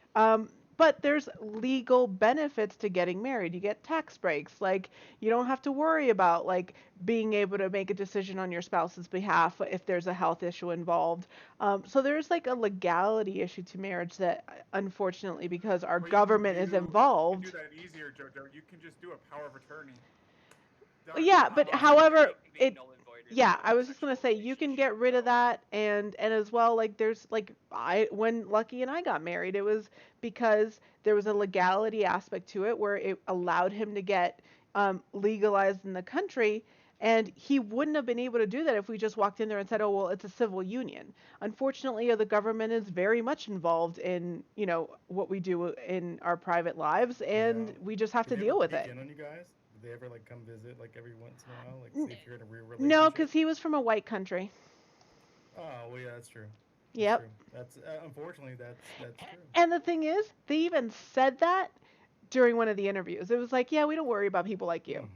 But there's legal benefits to getting married. You get tax breaks. Like you don't have to worry about like being able to make a decision on your spouse's behalf if there's a health issue involved. So there's like a legality issue to marriage that, unfortunately, because our government is You can do involved. that easier, Jojo. You can just do a power of attorney. Done. Yeah, but however, it. Null and void Yeah, I was just gonna say you can get rid of that, and as well, like there's like I when Lucky and I got married, it was because there was a legality aspect to it where it allowed him to get legalized in the country, and he wouldn't have been able to do that if we just walked in there and said, oh well, it's a civil union. Unfortunately, the government is very much involved in what we do in our private lives, and we just have to deal with it. On you guys? Do they ever like come visit like every once in a while, like see if you're in a real relationship? No, because he was from a white country. Oh well, yeah, that's true. Yep. True. That's unfortunately that's true. And the thing is, they even said that during one of the interviews. It was like, yeah, we don't worry about people like you.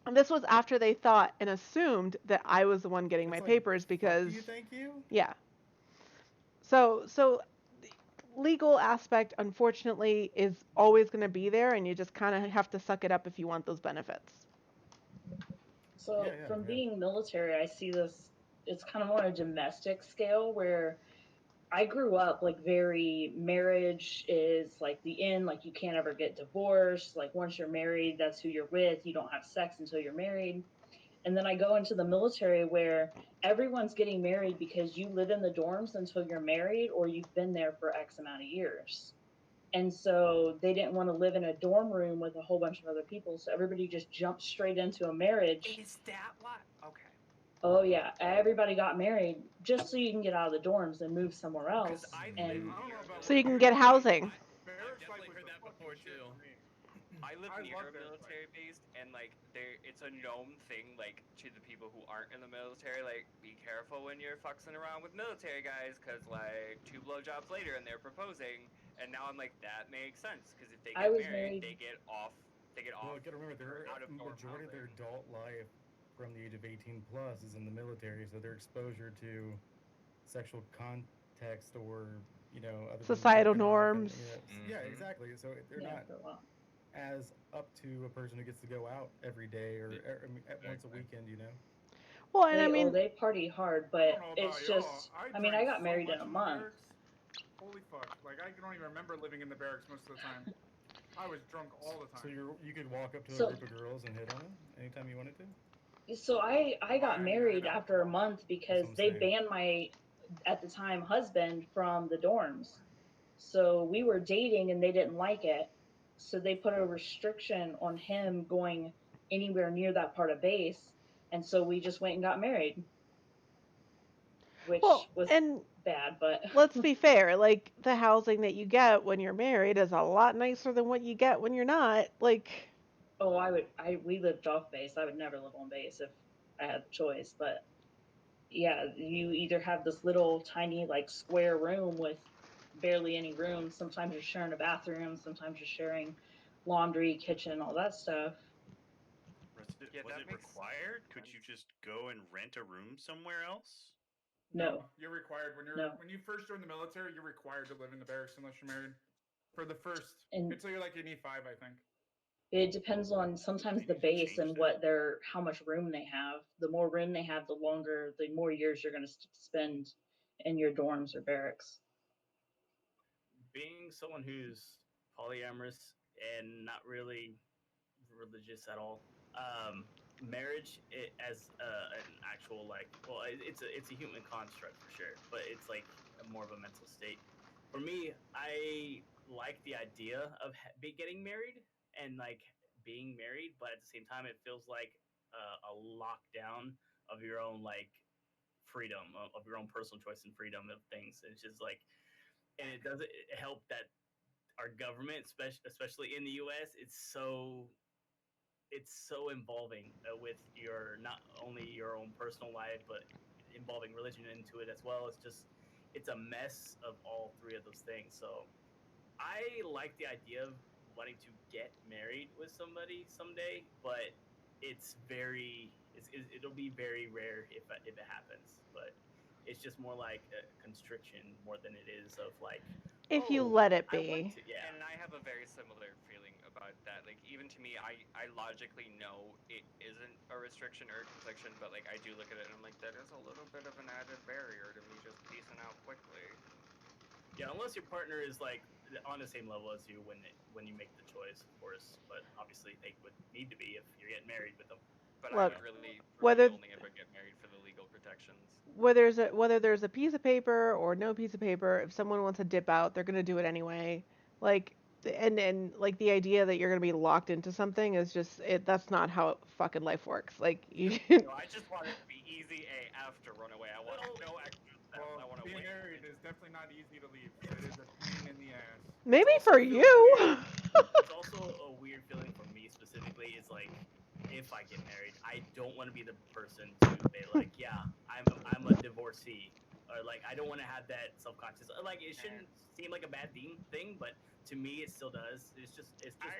And this was after they thought and assumed that I was the one getting my papers because. Thank you. Yeah. So legal aspect, unfortunately, is always going to be there, and you just kind of have to suck it up if you want those benefits. So from being military, I see this, it's kind of on a domestic scale where I grew up like very marriage is like the end, like you can't ever get divorced. Like once you're married, that's who you're with. You don't have sex until you're married. And then I go into the military where everyone's getting married because you live in the dorms until you're married or you've been there for X amount of years. And so they didn't want to live in a dorm room with a whole bunch of other people. So everybody just jumped straight into a marriage. Is that why? Okay. Oh yeah, everybody got married just so you can get out of the dorms and move somewhere else. And so you can get housing. I've definitely heard that before too. I live near a military base, and like it's a known thing. Like to the people who aren't in the military, like be careful when you're fucking around with military guys, because like 2 blowjobs later and they're proposing. And now I'm like, that makes sense, because if they get married, they get off. They get off. Well, you gotta remember, the majority of their adult life from the age of 18 plus is in the military, so their exposure to sexual context or other societal norms. Yeah, exactly. So they're not as up to a person who gets to go out every day or once a weekend. Well, and I mean, they party hard, but it's just. I mean, I got married in a month. Holy fuck! Like I don't even remember living in the barracks most of the time. I was drunk all the time. So you could walk up to a group of girls and hit on them anytime you wanted to. So I got married after a month because they banned my, at the time, husband from the dorms. So we were dating and they didn't like it. So they put a restriction on him going anywhere near that part of base. And so we just went and got married. Which was bad, but let's be fair, like the housing that you get when you're married is a lot nicer than what you get when you're not. Like we lived off base. I would never live on base if I had the choice, but yeah, you either have this little tiny like square room with barely any room. Sometimes you're sharing a bathroom, sometimes you're sharing laundry, kitchen, all that stuff. Was it required? Could you just go and rent a room somewhere else? No. You're required when you first join the military. You're required to live in the barracks unless you're married. For the first until you're like in E5, I think. It depends on sometimes the base and how much room they have. The more room they have, the more years you're going to spend in your dorms or barracks? Being someone who's polyamorous and not really religious at all, marriage as an actual like, well, it's a human construct for sure, but it's like more of a mental state. For me, I like the idea of getting married and like being married, but at the same time, it feels like a lockdown of your own like freedom of your own personal choice and freedom of things. It's just like, and it doesn't help that our government, especially in the U.S., it's so involving with your not only your own personal life, but involving religion into it as well. It's a mess of all three of those things. So I like the idea of wanting to get married with somebody someday, but it'll be very rare if it happens. But it's just more like a constriction more than it is of like, If you oh, let it I want be. to, yeah. And I have a very similar feeling about that. Like, even to me, I logically know it isn't a restriction or a confliction, but like I do look at it and I'm like, that is a little bit of an added barrier to me just piecing out quickly. Yeah, unless your partner is like on the same level as you when you make the choice, of course. But obviously, they would need to be if you're getting married with them. But I Look, would really, for me, whether only ever get married for the legal protections. whether there's a piece of paper or no piece of paper, if someone wants to dip out, they're gonna do it anyway. Like, and like the idea that you're gonna be locked into something is just it. That's not how fucking life works. Like you. No, I just want it to be easy AF to run away. I want no extra steps. I Well, want to being wait. married is definitely not easy to leave. It is a pain in the ass. Maybe Also for feels you. weird. It's also a weird feeling for me specifically. Is like if I get married, I don't want to be the person to be like, yeah, I'm a divorcee, or like I don't want to have that self conscious. Like it shouldn't seem like a bad thing, but to me it still does. It's just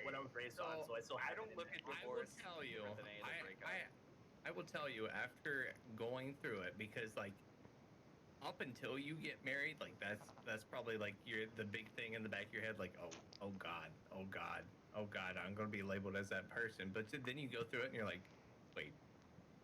what I was raised on, so I still have I don't it in look there. at divorce I will tell you, different than any other breakup. I will tell you after going through it, because like up until you get married, like that's probably like the big thing in the back of your head, like oh god, oh god, oh god, I'm gonna be labeled as that person. But then you go through it and you're like, wait,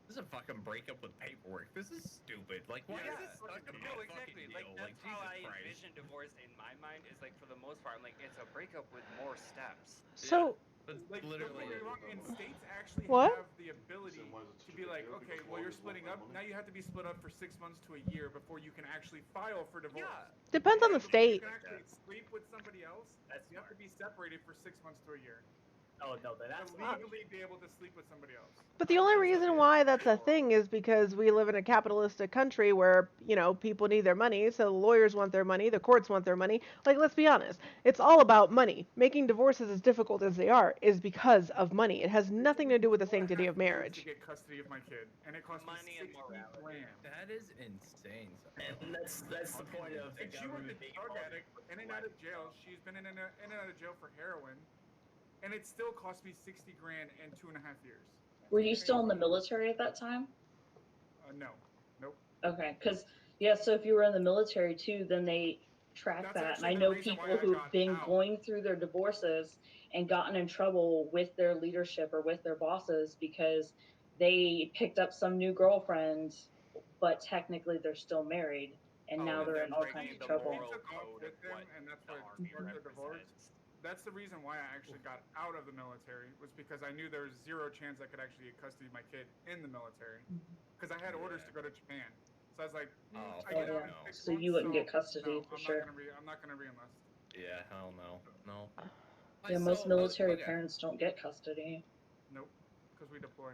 this is a fucking breakup with paperwork. This is stupid. Like, why is this such a no, big exactly. fucking Like deal? that's Like, how Jesus I Christ. envision divorce in my mind. Is like for the most part, I'm like it's a breakup with more steps. So That's Like, literally don't get me it. wrong, and states actually What? have the ability to be like, okay, well, you're splitting up. Now you have to be split up for 6 months to a year before you can actually file for divorce. Yeah. Depends on the But before you state. can actually sleep with somebody else, That's you have to smart. be separated for 6 months to a year Oh no, that's to smart. legally be able to sleep with somebody else. But the only reason why that's a thing is because we live in a capitalistic country where, people need their money, so the lawyers want their money, the courts want their money. Like, let's be honest, it's all about money. Making divorces as difficult as they are is because of money. It has nothing to do with the sanctity of To marriage. get custody of my kid, and it cost Money me and 60 morality. grand. That is insane. And that's the point of the And she was government a being drug involved addict, in in and out of jail. She's been in and out of jail for heroin, and it still cost me 60 grand in 2.5 years. Were you still in the military at that time? No, nope. Okay, because so if you were in the military too, then they track That's that. And I actually the know reason why people I who've got been out. going through their divorces and gotten in trouble with their leadership or with their bosses because they picked up some new girlfriend, but technically they're still married, and now And they're they're in all breaking kinds of the trouble. moral Took off code of with them, what and that's the what army sparked the divorce. represents. That's the reason why I actually got out of the military, was because I knew there was zero chance I could actually get custody of my kid in the military, because I had orders to go to Japan. So I was like, I get out in 6 So months, you wouldn't so get custody no, for I'm sure. not gonna re-enlist. Yeah, hell no. Yeah, most military parents don't get custody. Nope, because we deploy.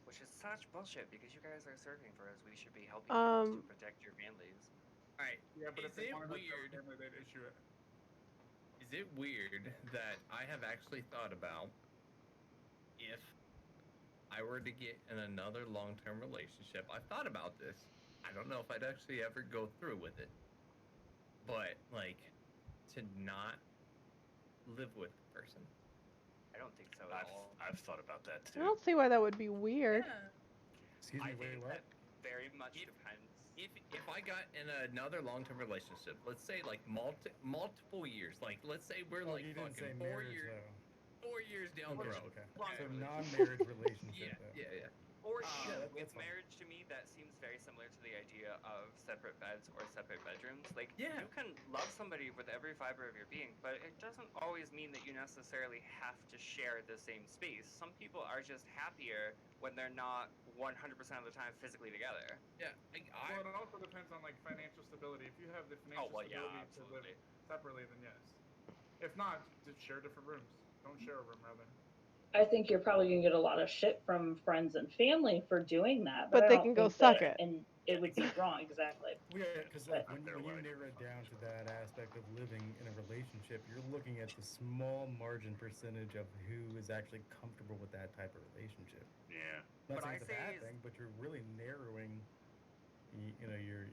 Which is such bullshit because you guys are serving for us. We should be helping you to protect your families. All right. Yeah, but if Is they it wanted to weird? family, they'd issue it. Is it weird that I have actually thought about if I were to get in another long-term relationship? I've thought about this. I don't know if I'd actually ever go through with it, but like to not live with the person. I don't think so at all. I've thought about that I too. don't see why that would be weird. Yeah. Excuse me, I wait, think what? that very much depends. If I got in another long-term relationship, let's say like multiple years, like let's say we're Oh, like you didn't say fucking marriage, 4 years, though. 4 years down the road. Okay. Long So relationship. non-marriage relationship, though. Yeah. Or Yeah, shoot, with that's fine. marriage, to me, that seems very similar to the idea of separate beds or separate bedrooms. Like, Yeah. you can love somebody with every fiber of your being, but it doesn't always mean that you necessarily have to share the same space. Some people are just happier when they're not 100% of the time physically together. Yeah, like Well, it also depends on like financial stability. If you have the Oh, financial well, yeah, stability to live absolutely. separately, then yes. If not, just share different rooms. Don't share a room, rather. I think you're probably gonna get a lot of shit from friends and family for doing that, but But I they don't can go think suck that, it. and it would be wrong exactly. Well, yeah, because But like when you narrow it down to that aspect of living in a relationship, you're looking at the small margin percentage of who is actually comfortable with that type of relationship. Yeah. I'm not What saying I it's a say bad is, thing, but you're really narrowing,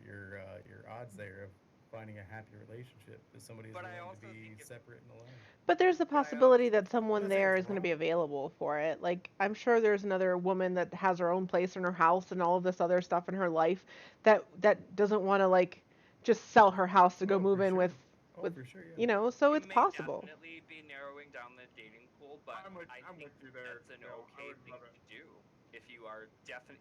your odds there of finding a happy relationship if somebody is but I willing to also be think if, separate and alone. But there's the but I possibility also, that I'm someone not saying there it's is going to wrong. be available for it. Like, I'm sure there's another woman that has her own place in her house and all of this other stuff in her life that doesn't want to like just sell her house to go Oh, move for in sure. with Oh, for sure, yeah. so you it's may possible. definitely be narrowing down the dating pool, but I'm with I I'm think with you there. that's an Bill. I okay would thing love it. to do if you are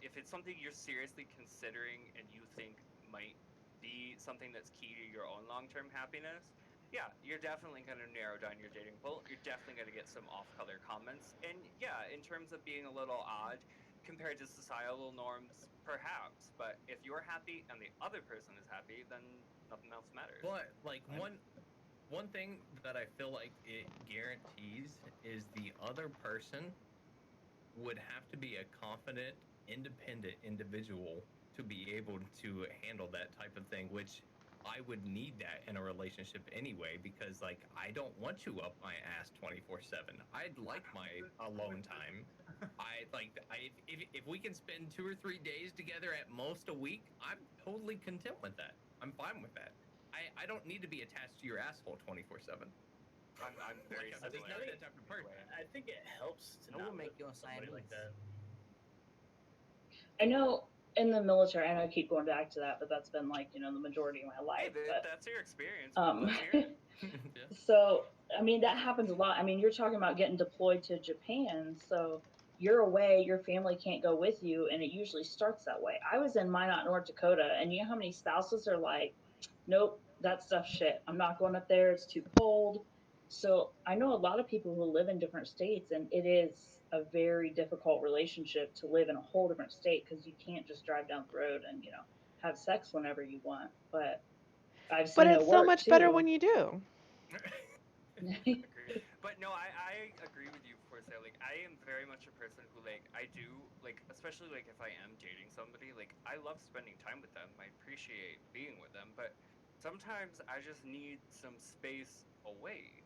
if it's something you're seriously considering and you think might be something that's key to your own long-term happiness. Yeah, you're definitely going to narrow down your dating pool. You're definitely going to get some off-color comments. And yeah, in terms of being a little odd compared to societal norms, perhaps. But if you're happy and the other person is happy, then nothing else matters. But like one thing that I feel like it guarantees is the other person would have to be a confident, independent individual to be able to handle that type of thing, which I would need that in a relationship anyway, because like I don't want you up my ass 24/7. I'd like my alone time. If we can spend 2 or 3 days together at most a week, I'm totally content with that. I'm fine with that. I don't need to be attached to your asshole 24/7. I'm very I'm just not similar. that type of person. I think it helps to I will not make live you with a somebody like Siamese. that. I know in the military, I know I keep going back to that, but that's been like, the majority of my Hey, life. But that's your experience. um Let's hear it. Yeah. so I mean that happens a lot. I mean, you're talking about getting deployed to Japan, so you're away, your family can't go with you, and it usually starts that way. I was in Minot, North Dakota, and you know how many spouses are like, nope, that stuff's shit. I'm not going up there, it's too cold. So I know a lot of people who live in different states, and it is a very difficult relationship to live in a whole different state because you can't just drive down the road and, have sex whenever you want. But I've But seen it it's so work much better too. when you do. Agreed. But no, I agree with you for sale. Like I am very much a person who like I do like especially like if I am dating somebody, like I love spending time with them. I appreciate being with them, but sometimes I just need some space away.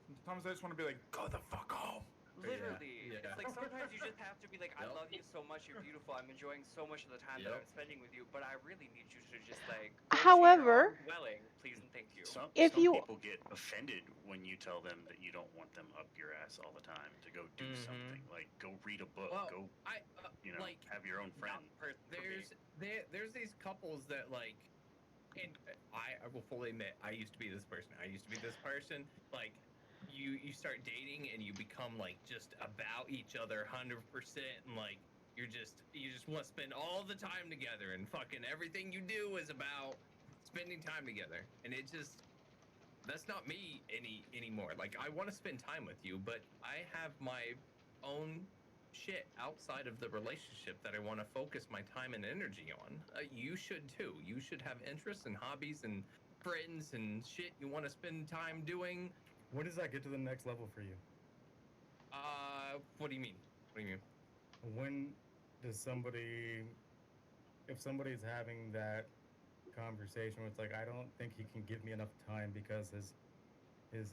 Sometimes I just want to be like, go the fuck home. Literally. Yeah. It's like sometimes you just have to be like, I Yep. love you so much, you're beautiful, I'm enjoying so much of the time that Yep. I'm spending with you, but I really need you to just like go to your However, own dwelling, please and thank you. if Some you people get offended when you tell them that you don't want them up your ass all the time to go do something like go read a book, Well, go I like have your own friend. Not the person for me. there's these couples that like, and I will fully admit I used to be this person. I used to be this person. Like you start dating and you become like just about each other 100%, and like you just want to spend all the time together, and fucking everything you do is about spending time together, and it just that's not me anymore. Like I want to spend time with you, but I have my own shit outside of the relationship that I want to focus my time and energy on. You should too. You should have interests and hobbies and friends and shit you want to spend time doing. When does that get to the next level for you? What do you mean? What do you mean? When does somebody, if somebody's having that conversation where it's like, I don't think he can give me enough time because his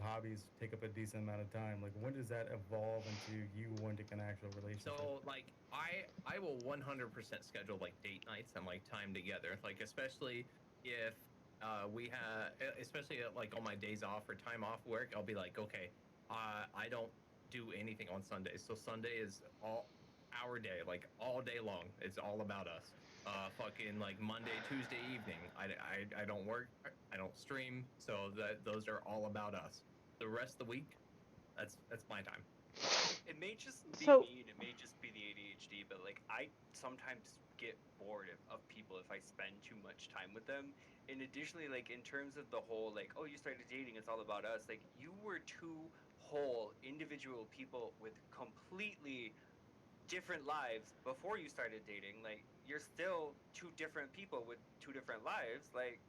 hobbies take up a decent amount of time. Like, when does that evolve into you wanting an actual relationship? So like I will 100% schedule like date nights and like time together. Like especially if we have especially like on my days off or time off work, I'll be like, okay, I don't do anything on Sundays. So Sunday is all our day, like all day long. It's all about us. Fucking like Monday, Tuesday evening. I don't work. I don't stream. So that those are all about us. The rest of the week, that's my time. it may just be So me and it may just be the ADHD, but like I sometimes get bored of people if I spend too much time with them. And additionally, like in terms of the whole like, oh, you started dating, it's all about us. Like you were two whole individual people with completely different lives before you started dating. Like you're still two different people with two different lives. Like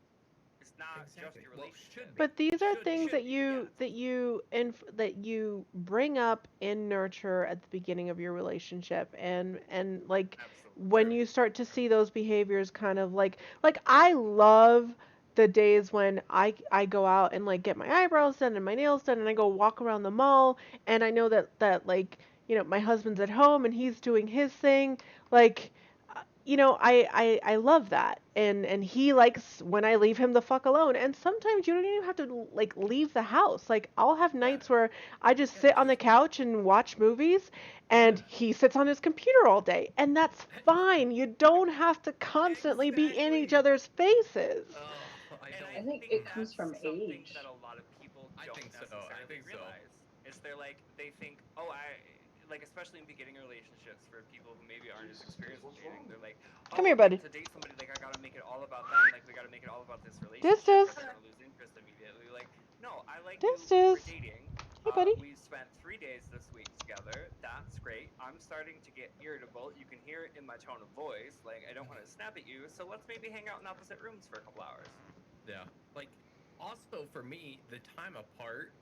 it's not just Exactly. your Well, relationship. should be. but these are Should things be. that Yeah. you bring up in nurture at the beginning of your relationship, and like Absolutely. when you start to see those behaviors kind of like I love the days when I go out and like get my eyebrows done and my nails done and I go walk around the mall and I know that like my husband's at home and he's doing his thing, like I love that. And he likes when I leave him the fuck alone. And sometimes you don't even have to like leave the house. Like I'll have Yeah. nights where I just Yeah. sit on the couch and watch movies and Yeah. he sits on his computer all day. And that's fine. You don't have to constantly be in each Exactly. other's faces. Oh, I And don't. I think think it Mm, comes that's from something that age. a lot of people I don't think so. I necessarily think so. realize. Is they're like they think, oh, I like especially in beginning relationships for people who maybe aren't as experienced with dating. They're like, Come oh, here, like buddy. to date somebody, like I gotta make it all about them. Like we gotta make it all about this This relationship, is. or they're gonna lose interest immediately. Like, no, I like you. This is. We're dating. Hey, buddy. We spent 3 days this week together. That's great. I'm starting to get irritable. You can hear it in my tone of voice. Like I don't want to snap at you. So let's maybe hang out in opposite rooms for a couple hours. Yeah. Like, also for me, the time apart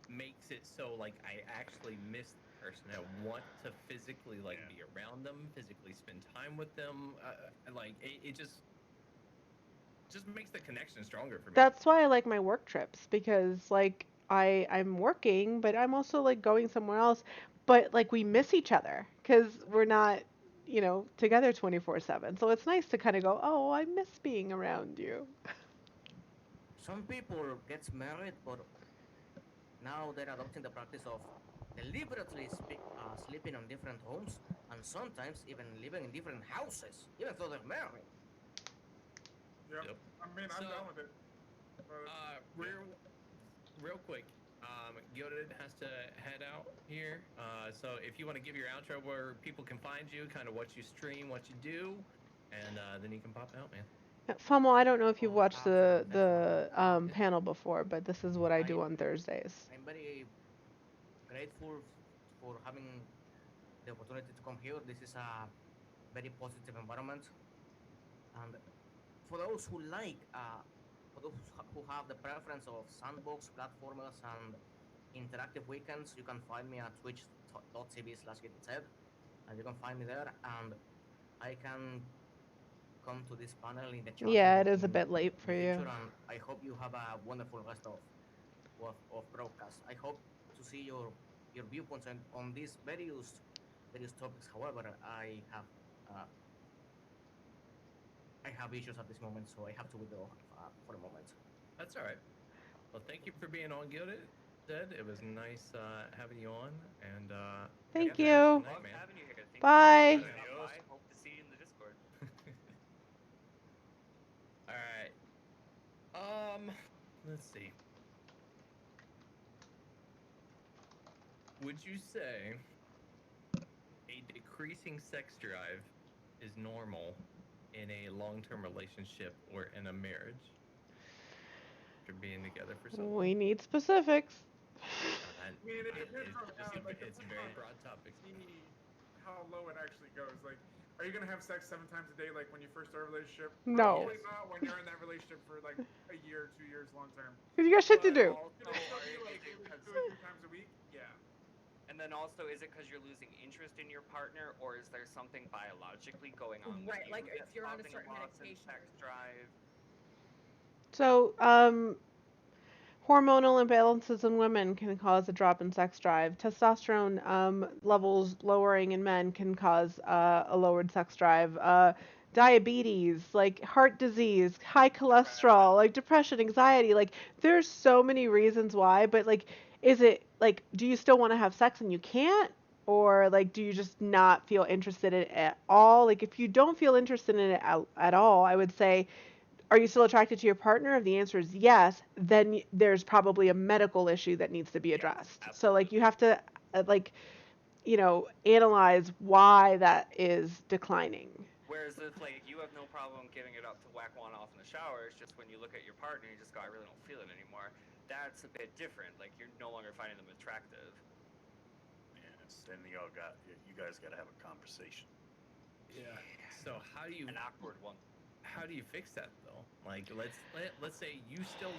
makes it so like I actually miss the person. I want to physically like Yeah. be around them, physically spend time with them. Like it just makes the connection stronger for me. That's why I like my work trips because like I'm working, but I'm also like going somewhere else. But like we miss each other because we're not, together 24/7. So it's nice to kind of go, oh, I miss being around you. Some people gets married, but now they're adopting the practice of deliberately sleeping on different homes and sometimes even living in different houses, even though they're married. Yep. Yep. I mean, I'm So, down with it. But, real quick, Gilded has to head out here. So if you want to give your outro where people can find you, kind of what you stream, what you do, and then you can pop out, man. Famo, I don't know if you've Oh, watched the absolutely. the Thanks, man. panel before, but this is what I do I on Thursdays. I'm very grateful for having the opportunity to come here. This is a very positive environment, and for those who for those who have the preference of sandbox platformers and interactive weekends, you can find me at twitch.tv/getted, and you can find me there. And I can come to this panel in the chat Yeah, it is a bit late in for the you. future, and I hope you have a wonderful rest of broadcast. I hope to see your viewpoints on these various topics. However, uh, I have issues at this moment, so I have to withdraw for a moment. That's all right. Well, thank you for being on, Gilded. It was nice having you on, and Thank yeah, you. have a good Love night, man. having you here. Thank Bye. you so much for stopping by. Hope to see you in the Discord. All right. Let's see. Would you say a decreasing sex drive is normal in a long-term relationship or in a marriage? After being together for so long? We need specifics. I mean, it depends on It's a very broad topic. how low it actually goes. Like, are you gonna have sex 7 times a day, like when you first start a relationship? No. Probably not when you're in that relationship for like a year, 2 years, long term. Because you got shit to But do. you know, still be like maybe 2 or 3 times a week. Yeah. And then also, is it because you're losing interest in your partner, or is there something biologically going on? Right, with like you if that's you're on a causing certain loss in medication sex or drive? So, hormonal imbalances in women can cause a drop in sex drive. Testosterone levels lowering in men can cause a lowered sex drive. Diabetes, like heart disease, high cholesterol, like depression, anxiety. Like, there's so many reasons why, but like, is it like, do you still want to have sex and you can't? Or like, do you just not feel interested in it at all? Like, if you don't feel interested in it at all, I would say, are you still attracted to your partner? If the answer is yes, then there's probably a medical issue that needs to be addressed. So like you have to like analyze why that is declining. Whereas if like you have no problem giving it up to whack one off in the shower, it's just when you look at your partner, you just go, I really don't feel it anymore. That's a bit different. Like you're no longer finding them attractive. Yes, then you guys got to have a conversation. Yeah. So how do you An awkward one. How do you fix that though? Like let's say you still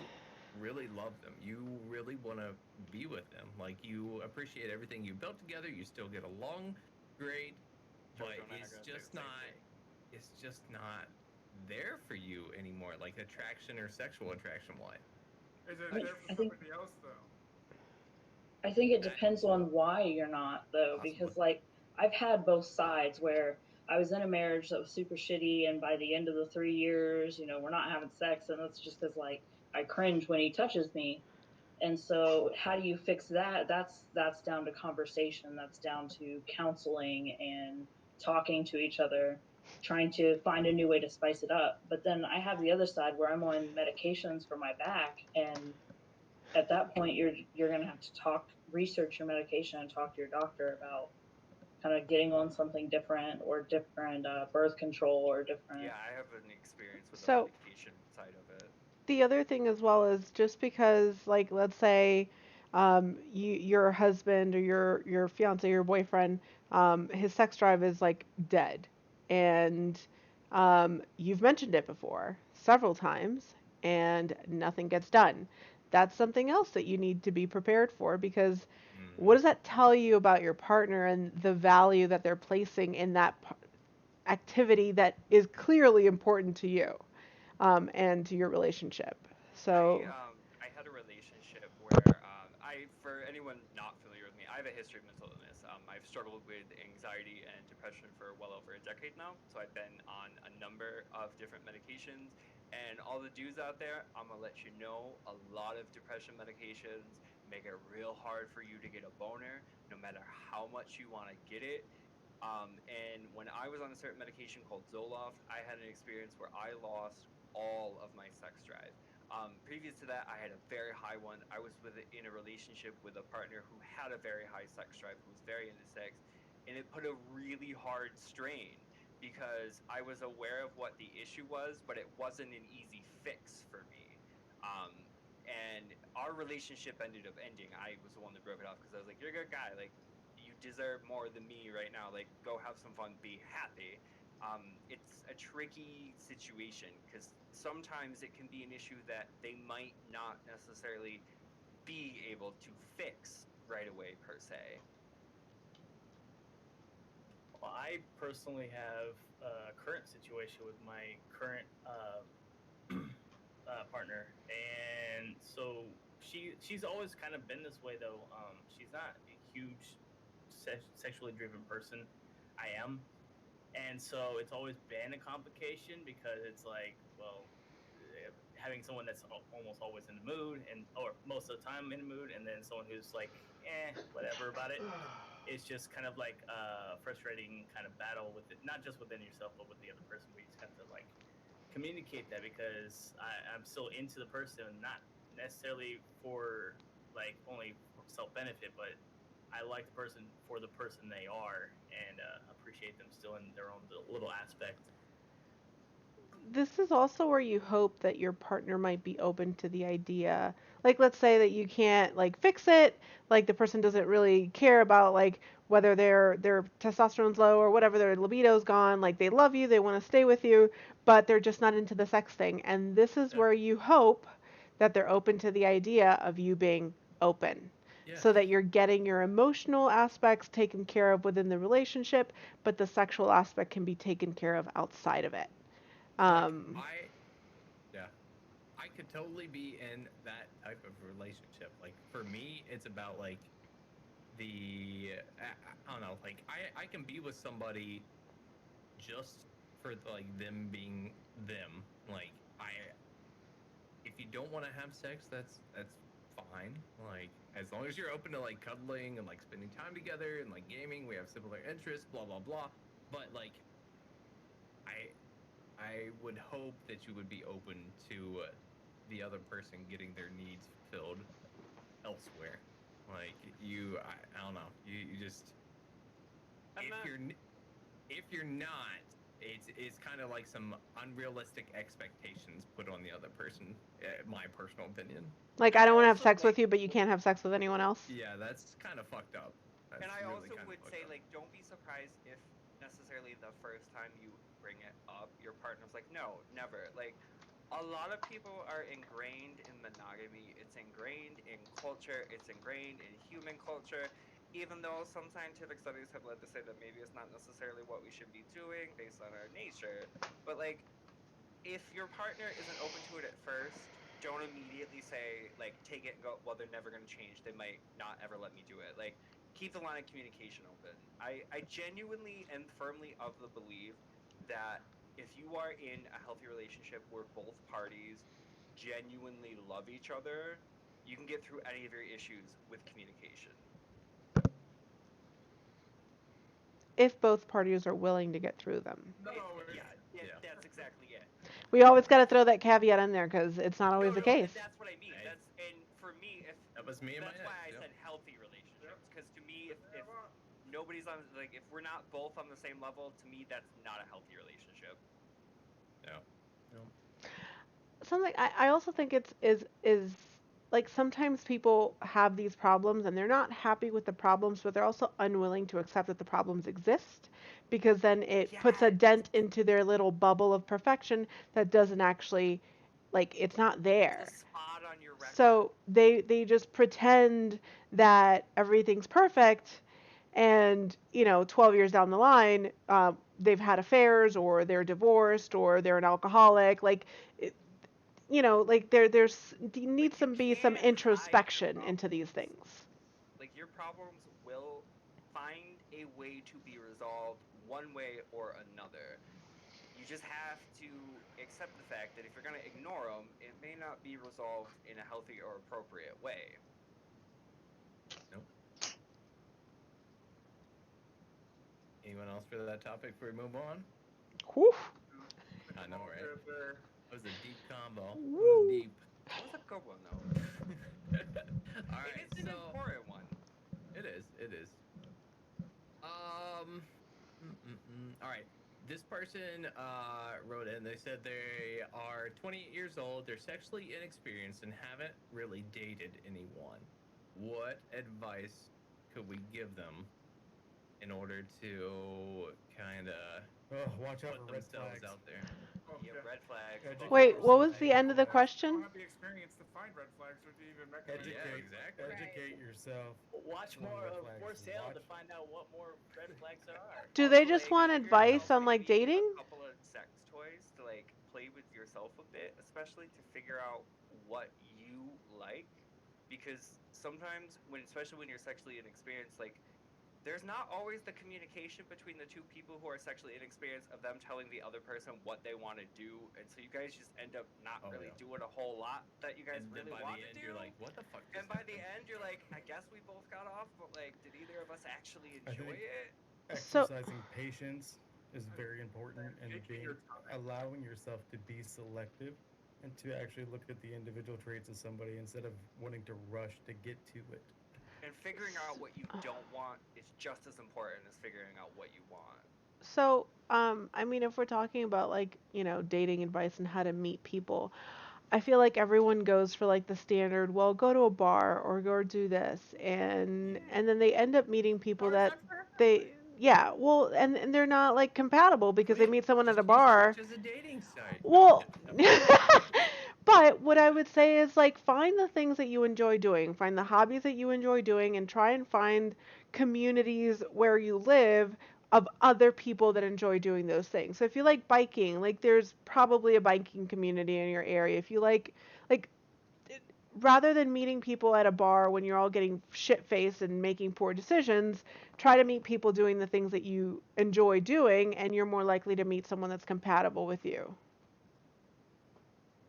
really love them. You really want to be with them. Like you appreciate everything you built together. You still get along great, but it's just not there for you anymore. Like attraction or sexual attraction wise. Is it there for somebody else though? I think it depends on why you're not though, because like I've had both sides where I was in a marriage that was super shitty, and by the end of the 3 years, we're not having sex, and that's just because like I cringe when he touches me. And so, how do you fix that? That's down to conversation. That's down to counseling and talking to each other, trying to find a new way to spice it up. But then I have the other side where I'm on medications for my back, and at that point, you're gonna have to research your medication, and talk to your doctor about kind of getting on something different or different birth control or different. Yeah, I have an experience with the So medication side of it. the other thing as well is just because, like, let's say your husband or your fiance, your boyfriend, his sex drive is like dead, and you've mentioned it before several times, and nothing gets done. That's something else that you need to be prepared for, because what does that tell you about your partner and the value that they're placing in that activity that is clearly important to you? And to your relationship. So I had a relationship where for anyone not familiar with me, I have a history of mental illness. I've struggled with anxiety and depression for well over a decade now. So I've been on a number of different medications. And all the dudes out there, I'm gonna let you know, a lot of depression medications make it real hard for you to get a boner, no matter how much you want to get it. And when I was on a certain medication called Zoloft, I had an experience where I lost all of my sex drive. Previous to that, I had a very high one. I was in a relationship with a partner who had a very high sex drive, who was very into sex, and it put a really hard strain because I was aware of what the issue was, but it wasn't an easy fix for me. Um, and our relationship ended up ending. I was the one that broke it off because I was like, "You're a good guy. Like, you deserve more than me right now. Like, go have some fun, be happy." It's a tricky situation because sometimes it can be an issue that they might not necessarily be able to fix right away per se. Well, I personally have a current situation with my current partner, and so she's always kind of been this way though. She's not a huge sexually driven person. I am, and so it's always been a complication because it's like, well, having someone that's almost always in the mood, and or most of the time in the mood, and then someone who's like, whatever about it. It's just kind of like a frustrating kind of battle with it, not just within yourself, but with the other person. We just have to like communicate that because I'm still into the person, not necessarily for like only self benefit, but I like the person for the person they are, and appreciate them still in their own little aspect. this is also where you hope that your partner might be open to the idea. Like, let's say that you can't like fix it, like the person doesn't really care about like whether their testosterone's low or whatever, their libido's gone, like they love you, they want to stay with you, but they're just not into the sex thing. And this is where you hope that they're open to the idea of you being open. So that you're getting your emotional aspects taken care of within the relationship, but the sexual aspect can be taken care of outside of it. I could totally be in that type of relationship. Like for me, it's about like I don't know, like I can be with somebody just for like them being them. Like if you don't want to have sex, that's fine. Like as long as you're open to like cuddling and like spending time together and like gaming, we have similar interests, blah blah blah. But like I would hope that you would be open to the other person getting their needs filled elsewhere. Like I don't know. You just If you're not, it's kind of like some unrealistic expectations put on the other person. My personal opinion. Like, I don't want to have Also, sex with like- you, but you can't have sex with anyone else. Yeah, that's kind of fucked up. That's And I really also kinda would fucked say, up. like, don't be surprised if necessarily the first time you bring it up, your partner's like, no, never. Like, a lot of people are ingrained in monogamy. It's ingrained in culture. It's ingrained in human culture. Even though some scientific studies have led to say that maybe it's not necessarily what we should be doing based on our nature. But, like, if your partner isn't open to it at first, don't immediately say, like, take it and go, well, they're never going to change. They might not ever let me do it. Like, keep the line of communication open. I genuinely and firmly of the belief that if you are in a healthy relationship where both parties genuinely love each other, you can get through any of your issues with communication. If both parties are willing to get through them. That's exactly it. We always got to throw that caveat in there because it's not always the case. That's what I mean. And for me, if that was me and that's my why ex, I said healthy relationships. Because to me, if nobody's on, like, if we're not both on the same level, to me that's not a healthy relationship. No. Something I also think is like sometimes people have these problems and they're not happy with the problems, but they're also unwilling to accept that the problems exist because then it puts a dent into their little bubble of perfection that doesn't actually, like, it's not there. It's a spot on your record. So they just pretend that everything's perfect, and 12 years down the line, they've had affairs or they're divorced or they're an alcoholic. Like, like there's needs to be some introspection into these things. Like, your problems will find a way to be resolved one way or another. You just have to accept the fact that if you're going to ignore them, it may not be resolved in a healthy or appropriate way. Nope. Anyone else for that topic before we move on? Whew. I know, right? That was a deep combo. Woo. It was deep. That was a good one, though. All right, it's an important one. It is. It is. All right. This person wrote in. They said they are 28 years old. They're sexually inexperienced and haven't really dated anyone. What advice could we give them in order to kind of watch out put for red themselves flags out there? Yeah, red flags. Wait, what was the end of the You question? don't have the experience to find red flags or to even recognize exactly. Educate yourself. Watch on more red of flags. For Sale to find out what more red flags there are. Do they just want advice on, like, dating? A couple of sex toys to, like, play with yourself a bit, especially to figure out what you like, because sometimes especially when you're sexually inexperienced, like, there's not always the communication between the two people who are sexually inexperienced of them telling the other person what they want to do, and so you guys just end up not really doing a whole lot that you guys really want to do. You're like, what the fuck? And by the end, you're like, I guess we both got off, but, like, did either of us actually enjoy it? Exercising patience is very important, and allowing yourself to be selective and to actually look at the individual traits of somebody instead of wanting to rush to get to it. And figuring out what you don't want is just as important as figuring out what you want. So, I mean, if we're talking about, like, dating advice and how to meet people, I feel like everyone goes for, like, the standard, well, go to a bar or go do this, and then they end up meeting people that and they're not, like, compatible because they meet someone at a bar. Just a dating site. Well, but what I would say is, like, find the things that you enjoy doing, find the hobbies that you enjoy doing, and try and find communities where you live of other people that enjoy doing those things. So if you like biking, like, there's probably a biking community in your area. If you like, rather than meeting people at a bar when you're all getting shit-faced and making poor decisions, try to meet people doing the things that you enjoy doing, and you're more likely to meet someone that's compatible with you.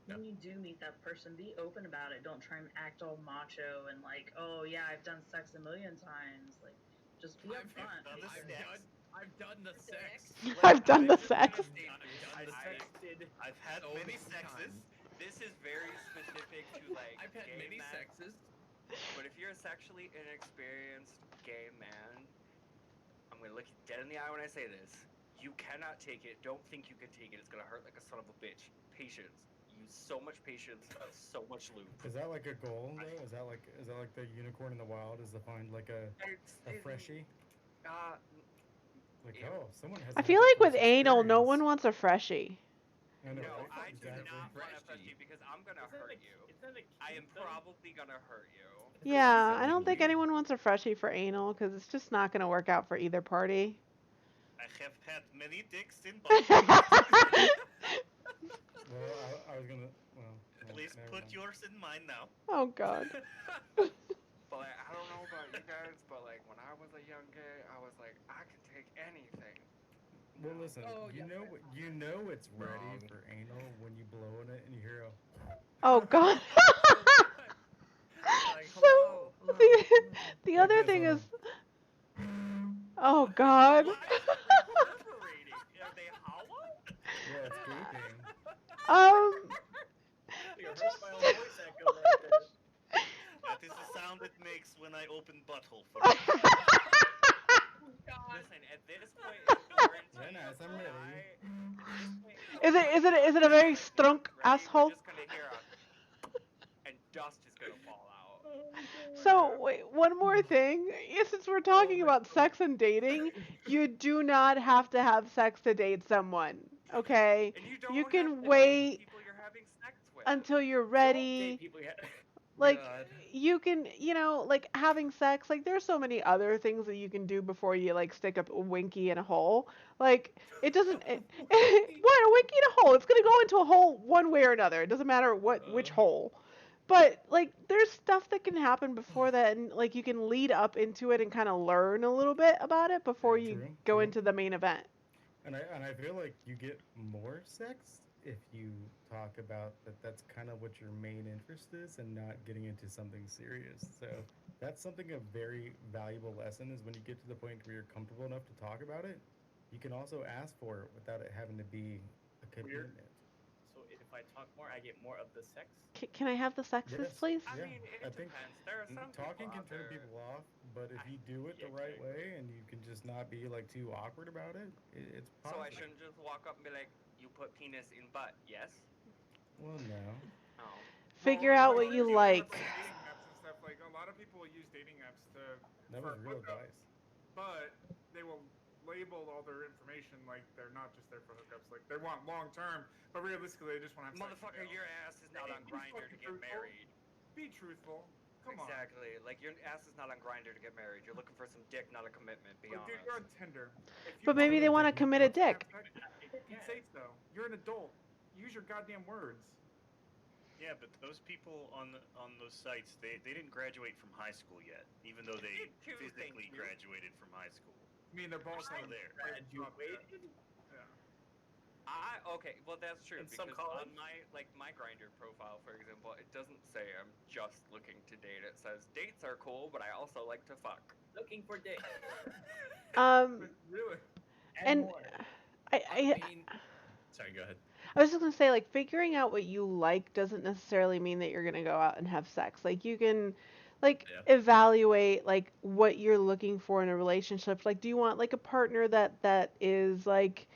When you do meet that person, be open about it. Don't try and act all macho and like, oh yeah, I've done sex a million times. Like, just be upfront. I've done the sex. I've done the sex. I've had many sexes. This is very specific to, like, I've had many sexes. But if you're a sexually inexperienced gay man, I'm I'm gonna look you dead in the eye when I say this. You cannot take it. Don't think you can take it. It's gonna hurt like a son of a bitch. Patience. Use so much patience, so much loop. Is that like a goal though? Is that like the unicorn in the wild? Is to find like a freshie? Like, Yeah. oh, someone has. I feel like with anal, no one wants a freshie. I know, No, right? I do Exactly. not want a freshie because I'm gonna hurt you. I am probably gonna hurt you. Yeah, I don't think anyone wants a freshie for anal because it's just not going to work out for either party. I have had many dicks in Well, Well, I was gonna. Well, Please never put mind. yours in mine now. Oh God. But like, I don't know about you guys, but like when I was a young gay, I was like, I can take anything. Well, listen. Oh, you yeah, know right. you know it's ready Wrong. for anal when you blow in it and you hear a. Oh God. Like, So hello, the other Like this thing is, one. oh God. Why is it reverberating? Are they hollow? Yeah, it's gaping. You heard Just. my own voice echo right there. That is the sound it makes when I open butthole for Oh, it. God. Listen, at this point, it's quarantine. Yeah, nice, I'm ready. Is it a very strong Ready? asshole? We're just gonna hear and dust is gonna fall out. So wait, one more thing. Since we're talking about sex and dating, you do not have to have sex to date someone. Okay, And you don't you have can to date wait people you're having sex with. until you're Don't date ready. people yet. Like God. you can, like having sex. Like there's so many other things that you can do before you like stick up a winky in a hole. Like it doesn't. What a winky in a hole? It's gonna go into a hole one way or another. It doesn't matter which hole. But like there's stuff that can happen before that, and like you can lead up into it and kind of learn a little bit about it before you True, go true. into the main event. And I feel like you get more sex if you talk about that's kind of what your main interest is and not getting into something serious. So that's something a very valuable lesson is when you get to the point where you're comfortable enough to talk about it, you can also ask for it without it having to be a Weird. commitment. So if I talk more, I get more of the sex. Can I have the sexes, Yes, please? I yeah. mean, it I think depends. There are some talking people can out turn there. people off, but if you do it the Yeah, right exactly. way and you can just not be like too awkward about it, it's So I positive. shouldn't just walk up and be like, "You put penis in butt?" Yes. Well, no. Oh. Figure Well, out like, what you dealing with, like. dating apps and stuff. Like a lot of people use dating apps That for was real hookups, advice. but they will label all their information like they're not just there for hookups. Like they want long term, but realistically they just want to have Motherfucker, sex. your ass is not on Be Grinder to fucking get truthful. married. Be truthful. Come Exactly. Like your ass is not on Grinder to get married. You're looking for some dick, not a commitment. Be on. Like, dude, honest. you're on Tinder. If you But maybe want they to want a committed have dick. sex, for Pete's sake, though, you're an adult. Use your goddamn words. Yeah, but those people on those sites, they didn't graduate from high school yet, even though they Thank you. physically graduated from high school. I mean, they're both Still on there. graduated. Yeah. Okay, well that's true In some because college? on my Grinder profile, for example, it doesn't say I'm just looking to date. It says dates are cool, but I also like to fuck. Looking for dick. Really? And more. I Sorry, go ahead. I was just gonna say, like, figuring out what you like doesn't necessarily mean that you're gonna go out and have sex. Like, you can, like, evaluate like what you're looking for in a relationship. Like, do you want like a partner that is like,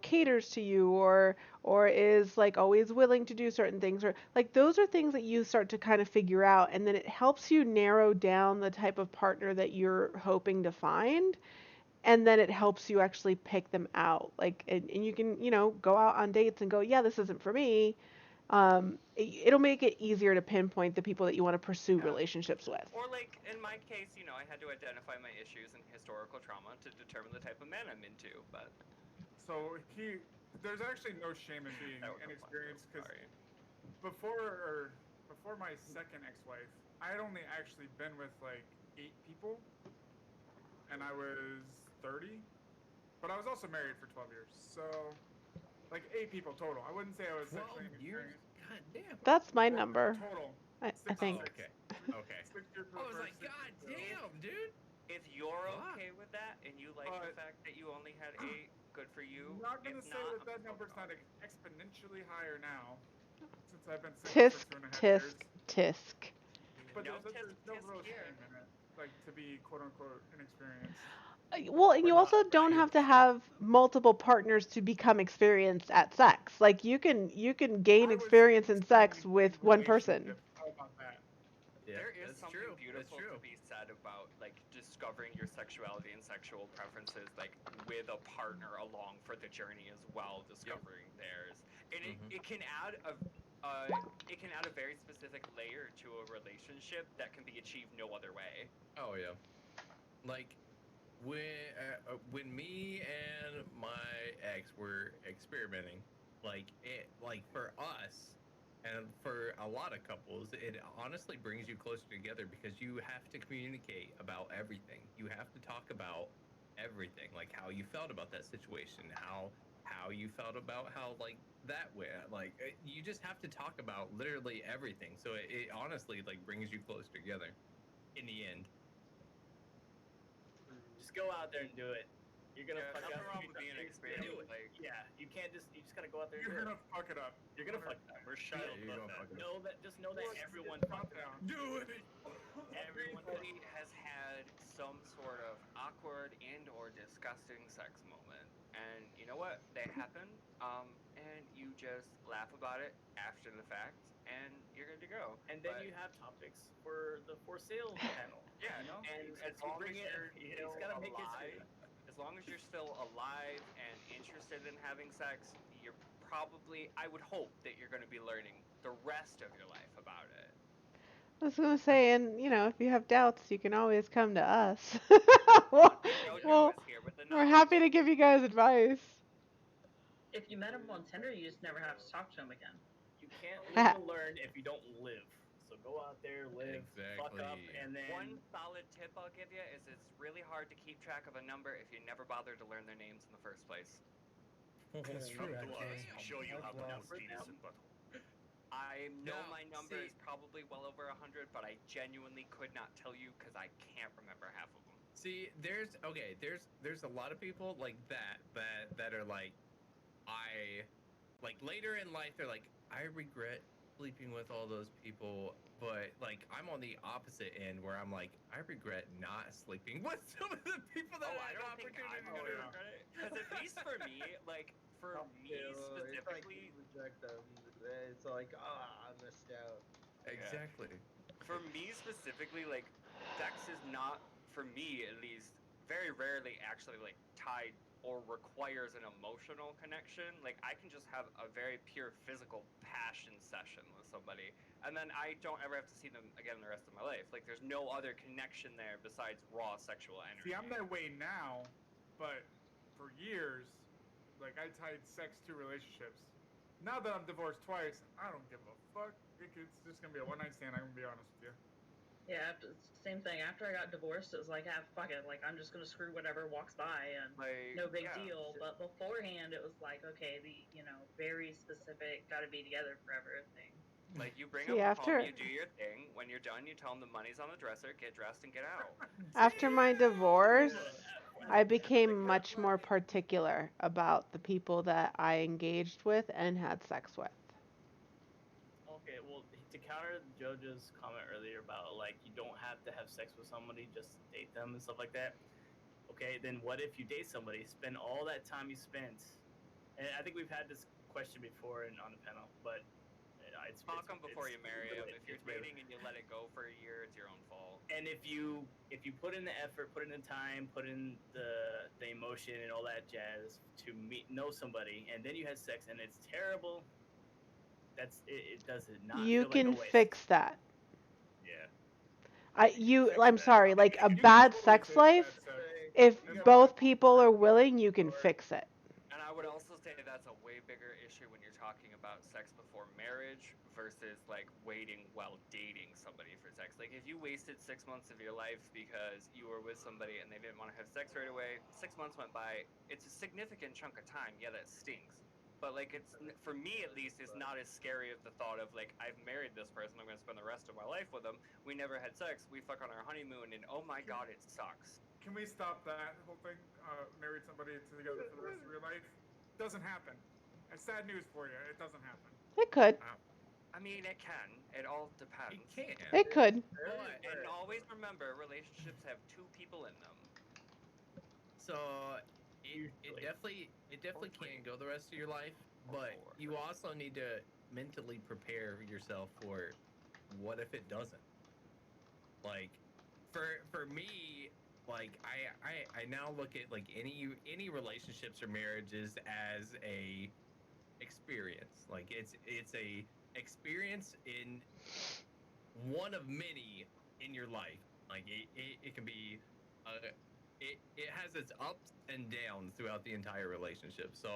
caters to you, or is like always willing to do certain things, or like those are things that you start to kind of figure out, and then it helps you narrow down the type of partner that you're hoping to find. And then it helps you actually pick them out, like, and you can go out on dates and go, yeah, this isn't for me. It'll make it easier to pinpoint the people that you want to pursue relationships with. Or like in my case, I had to identify my issues and historical trauma to determine the type of man I'm into. But So there's actually no shame in being inexperienced because before my second ex-wife, I had only actually been with like 8 people, and I was 30, but I was also married for 12 years, so like 8 people total. I wouldn't say I was sexually inexperienced. God damn. That's my number. Total. I 6 think. Okay. 6 years I was for like, 6 God years. damn, dude. if you're okay with that and you like the fact that you only had 8, good for you. I'm not gonna If say not, that I'm number's not sorry. exponentially higher now, since I've been single Tisk, for 2.5 years. tisk, tisk. But No there's no tisk real here. shame in it, like to be quote unquote inexperienced. Well, and We're you not also don't have to rioters. have multiple partners to become experienced at sex. Like you can gain I was experience in sex saying with in one person. relationships. How about that? Yeah, There is that's something true. That's beautiful true. to be said about like discovering your sexuality and sexual preferences like with a partner along for the journey as well, discovering theirs. And it can add it can add a very specific layer to a relationship that can be achieved no other way. Oh yeah. Like when me and my ex were experimenting, like for us and for a lot of couples, it honestly brings you closer together because you have to communicate about everything. You have to talk about everything, like how you felt about that situation, how you felt about how like that went. Like you just have to talk about literally everything. So it honestly like brings you close together in the end. Just go out there and do it. You're gonna Yeah, fuck nothing up. wrong with being experienced. Like, Yeah, you can't you just gotta go out there and You're do gonna it. fuck it up. You're gonna fuck it up. We're shy Yeah, you're about gonna that. fuck it up. Just know that everyone fucks it up. Do it. Everyone everybody has had some sort of awkward and or disgusting sex moment, and you know what, they happen, and you just laugh about it after the fact and you're good to go. And then But, you have topics for the for sale panel. yeah, You know, and you as you long bring as it. you're You still just gotta make history. alive, as long as you're still alive and interested in having sex, you're probably, I would hope that you're going to be learning the rest of your life about it. I was gonna say, and if you have doubts, you can always come to us. well, Auntie JoJo well, is here with the we're happy knowledge. to give you guys advice. If you met him on Tinder, you just never have to talk to him again. You can't live to learn if you don't live. So go out there, live, fuck up, Exactly. and then One solid tip I'll give you is it's really hard to keep track of a number if you never bother to learn their names in the first place. That's Come true, to actually. us. We show you how to pronounce For penis them. and butthole. I know Now, my number see- is probably well over 100, but I genuinely could not tell you because I can't remember half of them. See, there's a lot of people like that are like later in life they're like I regret sleeping with all those people, but like I'm on the opposite end where I'm like I regret not sleeping with some of the people that I I had don't an think opportunity I'm to gonna do. regret it because at least for me, like for me It's like specifically, you reject them. It's like, I missed out. Exactly. for me specifically, like sex is not, for me at least, very rarely actually like tied or requires an emotional connection. Like I can just have a very pure physical passion session with somebody, and then I don't ever have to see them again the rest of my life. Like there's no other connection there besides raw sexual energy. See, I'm that way now, but for years, like I tied sex to relationships. Now that I'm divorced twice, I don't give a fuck. It's just gonna be a one night stand. I'm gonna be honest with you. Yeah, same thing. After I got divorced, it was like, fuck it. Like, I'm just gonna screw whatever walks by, and Like, no big yeah. deal. But beforehand, it was like, okay, the very specific, got to be together forever thing. Like you bring See, them after- home, you do your thing. When you're done, you tell them the money's on the dresser. Get dressed and get out. After my divorce, I became much more particular about the people that I engaged with and had sex with. okay. Well, to counter JoJo's comment earlier about like you don't have to have sex with somebody, just date them and stuff like that. Okay, then what if you date somebody, spend all that time you spent, and I think we've had this question before on the panel, but it's Fuck them before you marry them. related. If you're It's related. dating and you let it go for a year, it's your own fault. And if you put in the effort, put in the time, put in the emotion and all that jazz to know somebody, and then you had sex and it's terrible, it does it not You feel can like a waste. fix that. Yeah. I'm sorry, like a bad sex life, if both people are willing, you can fix it. And I would also say that's a way bigger issue when you're talking about sex before marriage versus like waiting while dating somebody for sex. Like if you wasted 6 months of your life because you were with somebody and they didn't want to have sex right away, 6 months went by, it's a significant chunk of time. Yeah, that stinks. But like it's, for me at least, it's not as scary as the thought of like I've married this person, I'm gonna spend the rest of my life with them. We never had sex. We fuck on our honeymoon, and oh my god, it sucks. Can we stop that whole thing? Married somebody together for the rest of your life? Doesn't happen. And sad news for you, it doesn't happen. It could. I mean, it can. It all depends. It can. It could. And always remember, relationships have two people in them. So it Usually. definitely can go the rest of your life, but you also need to mentally prepare yourself for what if it doesn't. Like for me, like I now look at like any relationships or marriages as a experience. Like it's a experience in one of many in your life. Like it can be it has its ups and downs throughout the entire relationship. So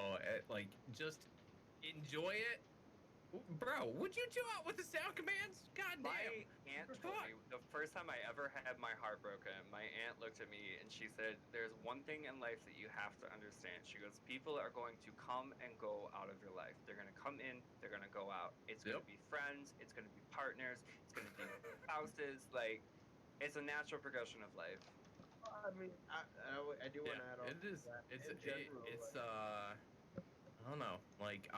like just enjoy it. Bro, would you chill out with the sound commands? God damn. My aunt told me the first time I ever had my heart broken, my aunt looked at me and she said, "There's one thing in life that you have to understand." She goes, "People are going to come and go out of your life. They're going to come in, they're going to go out. It's going to be friends, it's going to be partners, it's going to be spouses. Like, it's a natural progression of life." I mean, I do want to add on. It is. To that. It's In general, it's like, I don't know. Like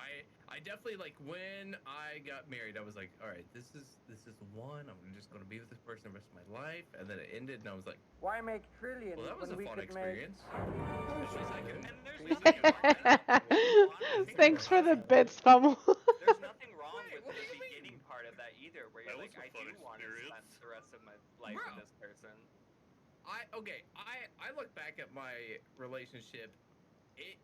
I definitely like when I got married, I was like, all right, this is the one. I'm just gonna be with this person the rest of my life. And then it ended, and I was like, Why make trillions well, that was when a we fun could make... experience. At least I can. And there's At least nothing I can wrong with that. Thanks for the bits, Pummel. There's nothing wrong Wait, with what the do you beginning part of that either, where you're That like, was a I fun do want to spend experience. the rest of my life Bro. with this person. I look back at my relationship. It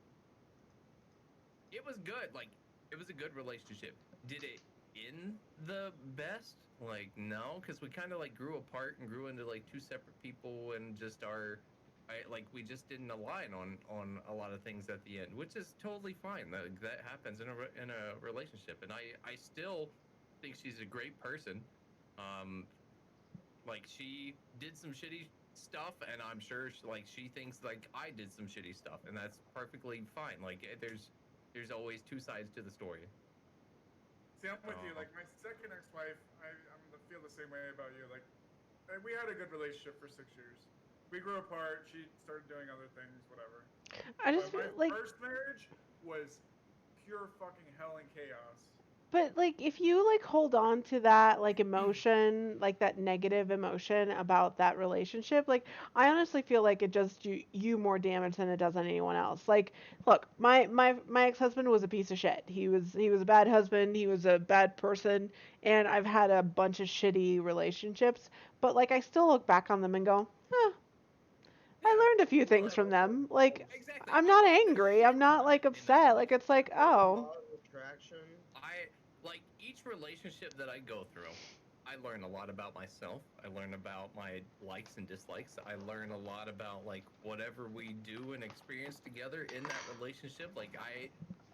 it was good. Like it was a good relationship. Did it end the best? Like no, because we kind of like grew apart and grew into like two separate people and just like we just didn't align on a lot of things at the end, which is totally fine. That happens in a relationship, and I still think she's a great person. Um, like she did some shitty stuff, and I'm sure she thinks like I did some shitty stuff, and that's perfectly fine. Like there's always two sides to the story. See, I'm with you. Like my second ex-wife, I'm gonna feel the same way about you. Like we had a good relationship for 6 years. We grew apart. She started doing other things, whatever. I just But feel my like, first marriage was pure fucking hell and chaos. but like if you like hold on to that like emotion, like that negative emotion about that relationship, like I honestly feel like it does you more damage than it does anyone else. Like, look, my ex-husband was a piece of shit. He was a bad husband, he was a bad person, and I've had a bunch of shitty relationships, but like I still look back on them and go, huh, I learned a few things from them. Like, Exactly. I'm I not learned a angry. I'm shit not ton like in that upset. Like, it's like, oh, law of attraction. I like each relationship that I go through. I learn a lot about myself. I learn about my likes and dislikes. I learn a lot about like whatever we do and experience together in that relationship. Like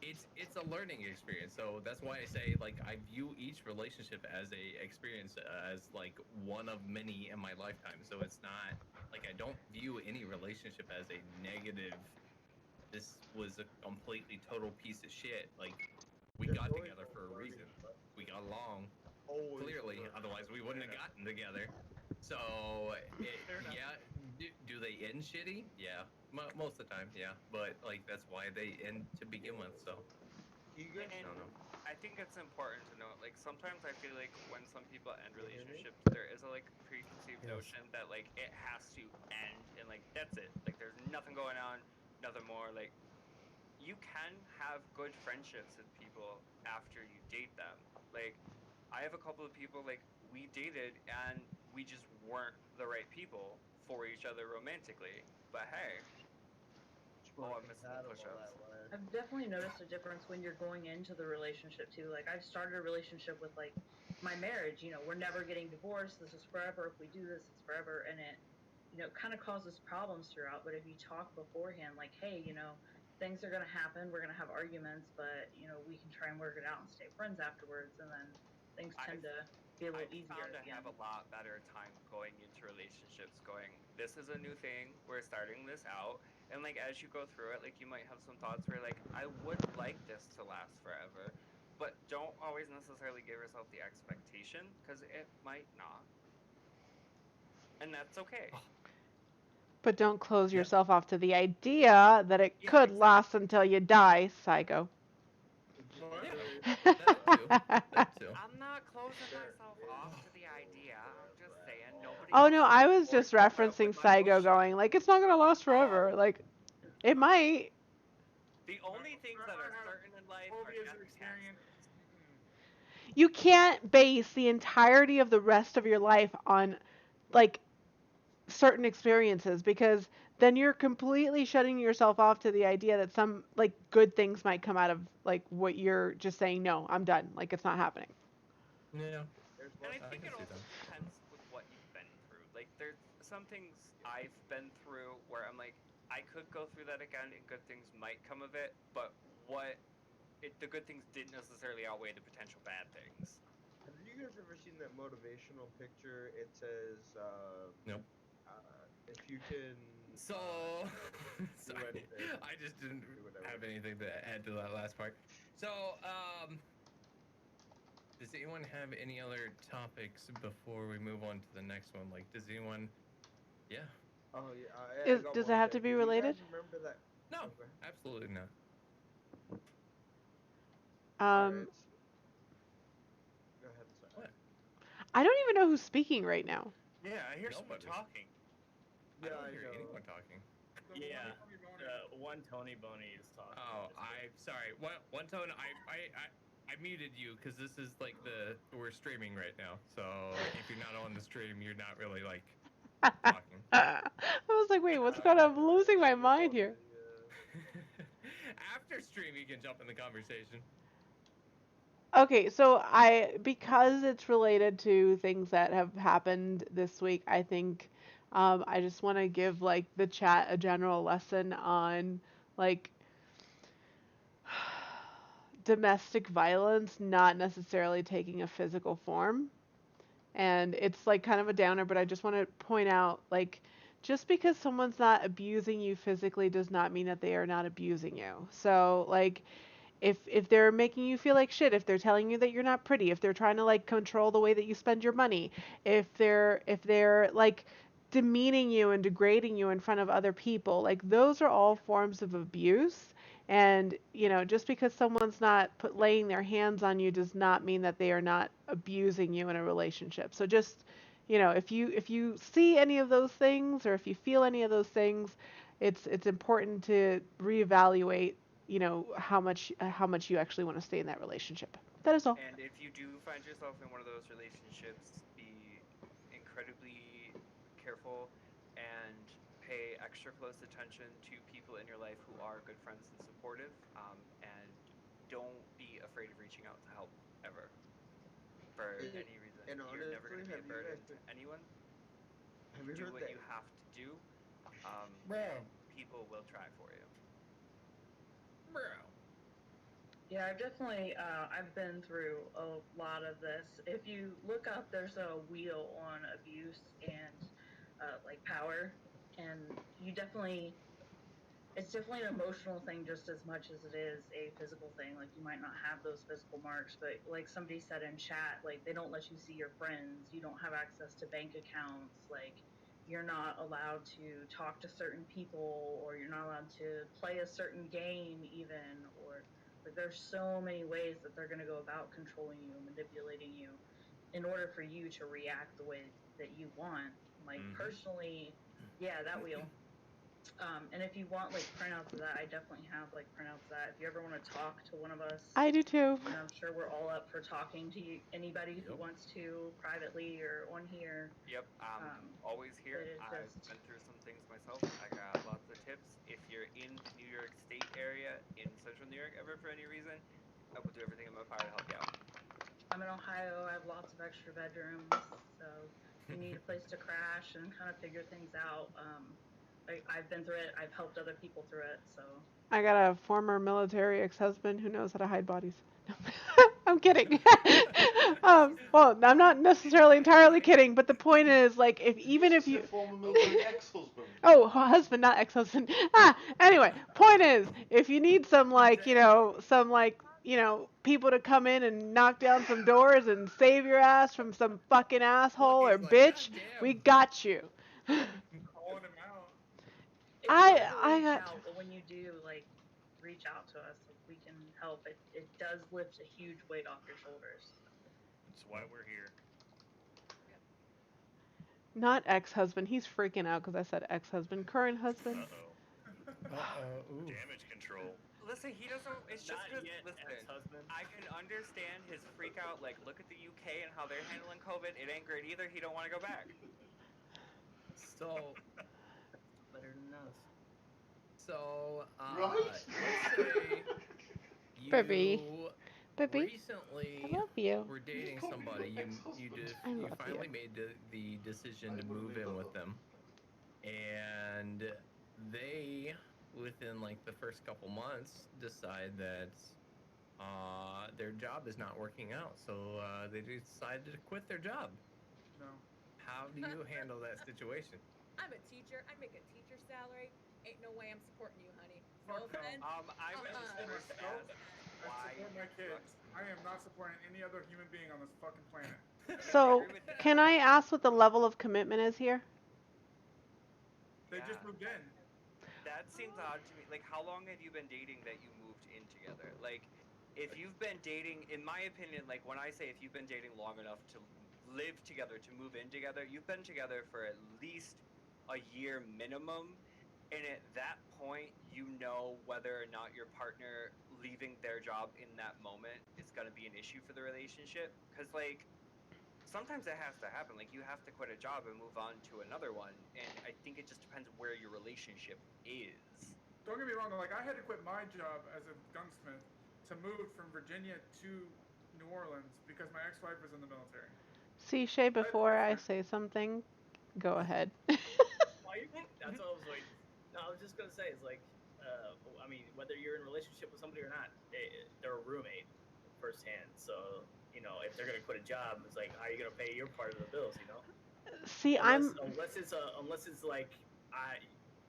it's a learning experience. So that's why I say like I view each relationship as a experience as like one of many in my lifetime. So it's not like I don't view any relationship as a negative. This was a completely total piece of shit. Like we There's got always together a for a learning reason. lesson. We got along Always clearly, learning. otherwise we wouldn't have gotten together. So yeah, do they end shitty? Yeah, most of the time, yeah. But like that's why they end to begin with. So You guys And I don't know. I think it's important to note, like sometimes I feel like when some people end Can you hear me? relationships, there is a like preconceived Yes. notion that like it has to end and like that's it. Like there's nothing going on, nothing more. Like you can have good friendships with people after you date them. Like I have a couple of people like we dated and we just weren't the right people for each other romantically. But hey, just oh, weren't I'm missing the compatible push-ups. that way. I've definitely noticed a difference when you're going into the relationship too. Like I've started a relationship with like my marriage, we're never getting divorced. This is forever. If we do this, it's forever. And it, kind of causes problems throughout. But if you talk beforehand, like, hey, things are going to happen. We're going to have arguments, but, we can try and work it out and stay friends afterwards. And then things tend to be a little I've easier found at to the have end. a lot better time going into relationships going, this is a new thing, we're starting this out. And like as you go through it, like you might have some thoughts where like, I would like this to last forever. But don't always necessarily give yourself the expectation because it might not. And that's okay. but don't close Yeah. yourself off to the idea that it Yeah, could exactly. last until you die, psycho. That too. That too. I'm not closing myself off to the idea. I'm just saying nobody Oh else no, should I be was forced just to put up referencing with my Saigo bullshit. going, like, it's not gonna last Oh, forever. Like, It might. The only things that are certain in life are Phobias death of and experience. taxes. You can't base the entirety of the rest of your life on like certain experiences because then you're completely shutting yourself off to the idea that some like good things might come out of like what you're just saying no, I'm done. Like it's not happening. Yeah. There's And one I I think can it see also that. depends with what you've been through. Like there's some things I've been through where I'm like, I could go through that again and good things might come of it, but the good things didn't necessarily outweigh the potential bad things. Have you guys ever seen that motivational picture? It says, Nope. if you can. So, sorry, anything, I just didn't do whatever. have anything to add to that last part. So, does anyone have any other topics before we move on to the next one? Like, does anyone? Yeah. Oh yeah, I got Does it one have to thing. be Do you related? guys remember that? No, Oh, go ahead. absolutely not. Alright. Go ahead. Sorry. What? I don't even know who's speaking right now. Yeah, I hear someone Nobody. talking. I Yeah, don't I hear know. anyone talking. Yeah, Tony Boney. one Tony Boney is talking. Oh, I'm sorry. One tone. I muted you because this is like we're streaming right now. So if you're not on the stream, you're not really like talking. I was like, wait, what's going on? I'm losing my mind here. After stream, you can jump in the conversation. Okay, so because it's related to things that have happened this week, I think I just want to give like the chat a general lesson on like domestic violence not necessarily taking a physical form. And it's like kind of a downer, but I just want to point out like just because someone's not abusing you physically does not mean that they are not abusing you. So like if they're making you feel like shit, if they're telling you that you're not pretty, if they're trying to like control the way that you spend your money, if they're like demeaning you and degrading you in front of other people, like those are all forms of abuse. And just because someone's not laying their hands on you does not mean that they are not abusing you in a relationship. So just if you see any of those things or if you feel any of those things, it's important to reevaluate how much you actually want to stay in that relationship. That is all. And if you do find yourself in one of those relationships, be incredibly careful and pay extra close attention to people in your life who are good friends and supportive. And don't be afraid of reaching out to help ever for any reason. And You're never going honestly, to be a have you burden guys to anyone. have you Do heard what that? you have to do, Bro. and people will try for you. Bro. Yeah, I've been through a lot of this. If you look up, there's a wheel on abuse and like power, and it's definitely an emotional thing just as much as it is a physical thing. Like you might not have those physical marks, but like somebody said in chat, like they don't let you see your friends, you don't have access to bank accounts, like you're not allowed to talk to certain people, or you're not allowed to play a certain game even, or like there's so many ways that they're going to go about controlling you, manipulating you in order for you to react the way that you want. Like personally, yeah, that wheel. And if you want like printouts of that, I definitely have like printouts of that. If you ever want to talk to one of us, I do too. I'm sure we're all up for talking to anybody who wants to privately or on here. Yep, always here. I've been through some things myself. I got lots of tips. If you're in the New York State area, in Central New York, ever for any reason, I will do everything in my power to help you out. I'm in Ohio. I have lots of extra bedrooms, so if you need a place to crash and kind of figure things out. I've been through it. I've helped other people through it. So I got a former military ex-husband who knows how to hide bodies. I'm kidding. Well, I'm not necessarily entirely kidding, but the point is, like, even if you former military ex-husband. Oh, husband, not ex-husband. Anyway, point is, if you need some people to come in and knock down some doors and save your ass from some fucking asshole or bitch, we got you. Calling him out. it's hard to reach out, but when you do, like, reach out to us, like, we can help. It does lift a huge weight off your shoulders. That's why we're here. Not ex-husband. He's freaking out because I said ex-husband. Current husband. Uh-oh. Ooh. Damage control. Listen, he doesn't. It's just Not because. yet, Listen, ex-husband. I can understand his freak out. Like, look at the UK and how they're handling COVID. It ain't great either. He don't want to go back. So, Better than us. let's say you Baby. Baby, recently I love you. were dating somebody. I You love finally you. made the decision to move in with them, and they, within like the first couple months, decide that their job is not working out, so they decided to quit their job. No. How do you handle that situation? I'm a teacher. I make a teacher salary. Ain't no way I'm supporting you, honey. No Fuck no. offense. I would just first ask I why. support my kids. I am not supporting any other human being on this fucking planet. So, agree with that. can I ask what the level of commitment is here? They just Yeah. moved in. That seems odd to me. Like, how long have you been dating that you moved in together? Like, if you've been dating, in my opinion, like when I say if you've been dating long enough to live together, to move in together, you've been together for at least a year minimum. And at that point, you know whether or not your partner leaving their job in that moment is going to be an issue for the relationship. Because, like, sometimes that has to happen. Like, you have to quit a job and move on to another one. And I think it just depends where your relationship is. Don't get me wrong, like I had to quit my job as a gunsmith to move from Virginia to New Orleans because my ex-wife was in the military. See, Shay, before I say something, go ahead. Why you think? That's what I was waiting. No, I was just gonna say, it's like, I mean, whether you're in a relationship with somebody or not, they're a roommate firsthand. So you know, if they're gonna quit a job, it's like, how are you gonna pay your part of the bills? You know, See, unless it's like I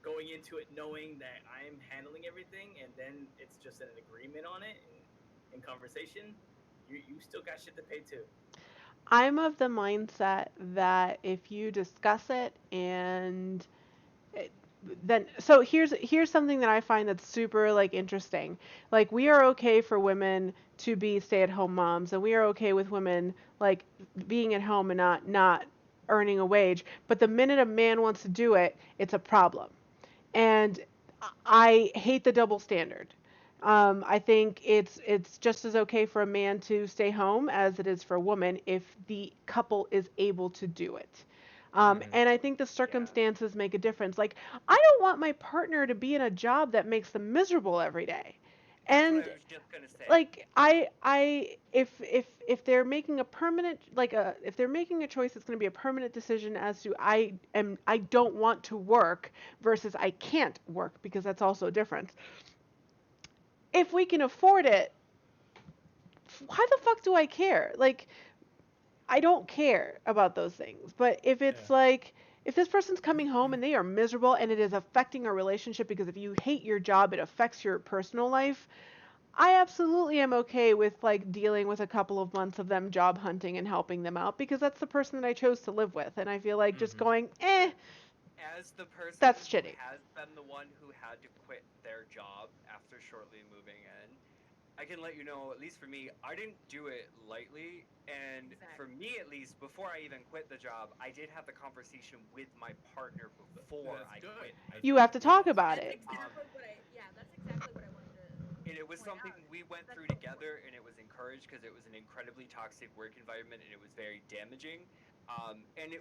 going into it knowing that I'm handling everything, and then it's just an agreement on it and in conversation. You still got shit to pay too. I'm of the mindset that if you discuss it and it, then so here's something that I find that's super like interesting. Like we are okay for women to be stay-at-home moms, and we are okay with women like being at home and not earning a wage. But the minute a man wants to do it, it's a problem. And I hate the double standard. I think it's just as okay for a man to stay home as it is for a woman if the couple is able to do it. And I think the circumstances make a difference. Like, I don't want my partner to be in a job that makes them miserable every day. That's And what I was just gonna say. like if they're making a permanent if they're making a choice, it's going to be a permanent decision as to I don't want to work versus I can't work, because that's also different. If we can afford it, why the fuck do I care? Like, I don't care about those things. But if it's like, if this person's coming home and they are miserable and it is affecting our relationship, because if you hate your job, it affects your personal life, I absolutely am okay with like dealing with a couple of months of them job hunting and helping them out, because that's the person that I chose to live with. And I feel like just going, As the person that's who shitty. has been the one who had to quit their job after shortly moving in, I can let you know, at least for me, I didn't do it lightly. And for me, at least, before I even quit the job, I did have the conversation with my partner before I quit. You have to talk about That's it. exactly what that's exactly what I wanted to. And it was point something out. we went That's through so together, and it was encouraged because it was an incredibly toxic work environment, and it was very damaging.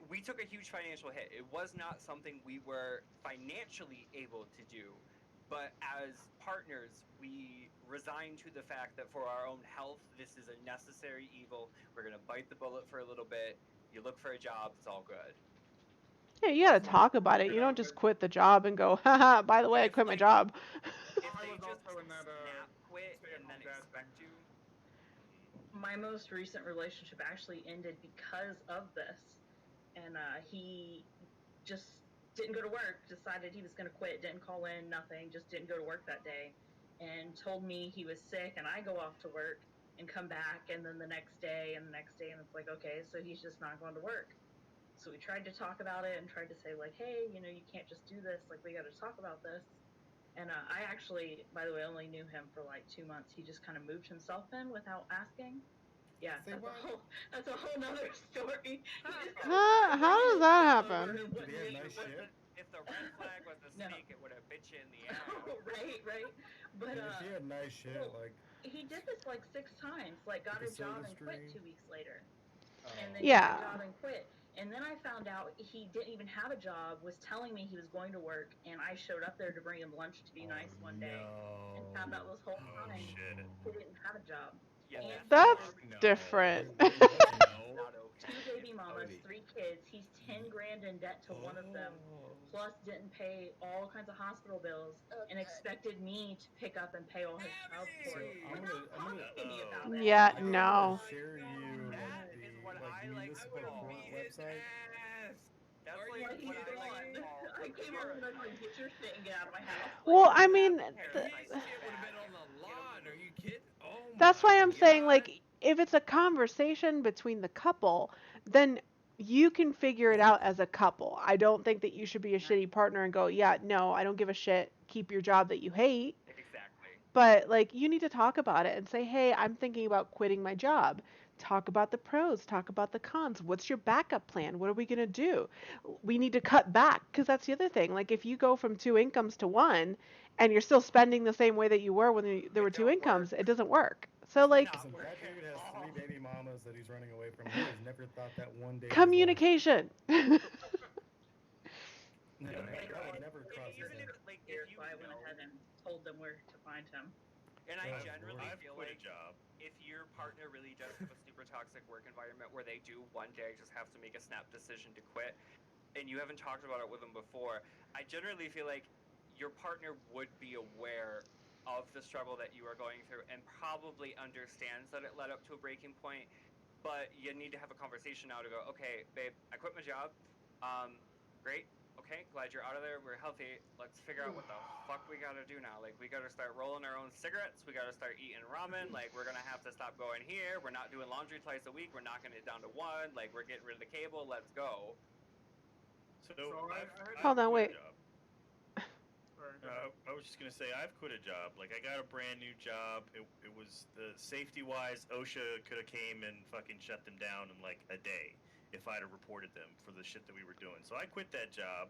We took a huge financial hit. It was not something we were financially able to do, but as partners, we resigned to the fact that for our own health, this is a necessary evil. We're gonna bite the bullet for a little bit. You look for a job, it's all good. Yeah, you gotta talk about it. You don't just quit the job and go, haha, by the way, I quit my job. If they just snap quit and then expect to. My most recent relationship actually ended because of this, and he just didn't go to work. Decided he was going to quit. Didn't call in. Nothing. Just didn't go to work that day, and told me he was sick. And I go off to work and come back, and then the next day and the next day, and it's like, okay, so he's just not going to work. So we tried to talk about it and tried to say like, hey, you know, you can't just do this. Like, we got to talk about this. And I actually, by the way, only knew him for like 2 months. He just kind of moved himself in without asking. Yeah, that's a whole nother story. How does that happen? Did he have nice shit? If the red flag was a No. snake, it would have bit you in the ass. right. But And if he had nice shit, well, like he did this like 6 times. Like got the a job soda and quit stream. 2 weeks later, Oh, and then got a Yeah. job and quit. And then I found out he didn't even have a job. Was telling me he was going to work, and I showed up there to bring him lunch to be nice one day, and found out this whole Oh time shit. he didn't have a job. Yeah, And that's That's not, No. different. Wait, what? No. not okay. 2 baby mamas, Cody. 3 kids. He's 10 grand in debt to one of them. Oh. Plus, didn't pay all kinds of hospital bills and expected me to pick up and pay all his child support. So Without talking to me about it. Yeah, I'm no. gonna share you That is the what like I like to municipal call. court website. That's Are like you what I like to gone? call. I came home and I was like, get your shit and get out of my house. Well, I mean, Parasite His shit would have back. been on the lawn. Are you kidding? Oh that's my why I'm saying, God. like, if it's a conversation between the couple, then you can figure it out as a couple. I don't think that you should be a shitty partner and go, yeah, no, I don't give a shit. Keep your job that you hate. Exactly. But, like, you need to talk about it and say, hey, I'm thinking about quitting my job. Talk about the pros, talk about the cons. What's your backup plan? What are we going to do? We need to cut back, because that's the other thing. Like, if you go from 2 incomes to one and you're still spending the same way that you were when there were 2 incomes, it doesn't work. So, like, Listen, that dude has 3 baby mamas that he's running away from. He has never thought that one day. communication. No, Yeah, that would never cross his Even head. if, like, Here, if you so I went know, ahead and told them where to find him. and I Yeah, generally I've feel quit like a job. if your partner really does have a super toxic work environment where they do one day just have to make a snap decision to quit, and you haven't talked about it with them before, I generally feel like your partner would be aware of the struggle that you are going through and probably understands that it led up to a breaking point. But you need to have a conversation now to go, okay, babe, I quit my job. Great. Okay, glad you're out of there. We're healthy. Let's figure out what the fuck we gotta do now. Like, we gotta start rolling our own cigarettes. We gotta start eating ramen. Like, we're gonna have to stop going here. We're not doing laundry twice a week. We're knocking it down to one. Like, we're getting rid of the cable. Let's go. So I I've Hold on, quit wait. a job. Sorry. I was just gonna say I've quit a job. Like I got a brand new job. It was the safety wise. OSHA could have came and fucking shut them down in like a day if I'd have reported them for the shit that we were doing. So I quit that job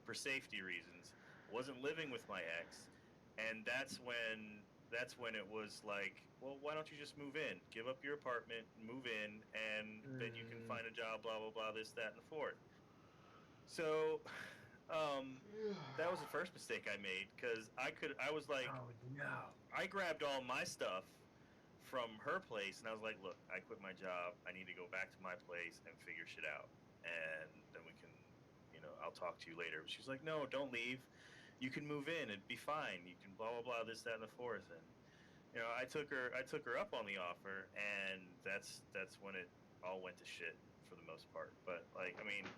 for safety reasons. Wasn't living with my ex, and that's when it was like, well, why don't you just move in, give up your apartment, move in, and then you can find a job. Blah blah blah. This that and the fourth. So. That was the first mistake I made because I was like, Oh no. I grabbed all my stuff from her place and I was like, look, I quit my job. I need to go back to my place and figure shit out. And then we can, I'll talk to you later. But she's like, no, don't leave. You can move in. It'd be fine. You can blah, blah, blah, this, that, and the fourth. And, I took her up on the offer and that's when it all went to shit for the most part. But like, I mean,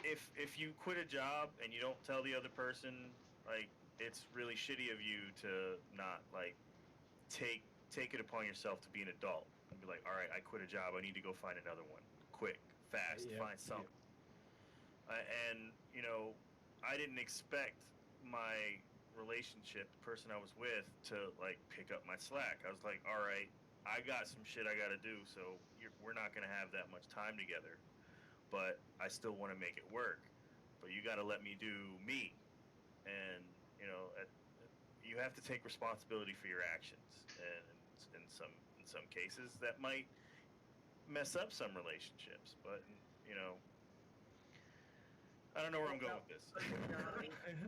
if you quit a job and you don't tell the other person, like it's really shitty of you to not like take it upon yourself to be an adult and be like, all right, I quit a job, I need to go find another one, quick, fast, find something. And I didn't expect my relationship, the person I was with, to like pick up my slack. I was like, all right, I got some shit I got to do, so we're not gonna have that much time together. But I still want to make it work. But you got to let me do me, and you have to take responsibility for your actions. And in some cases, that might mess up some relationships. But I don't know where I'm going with this.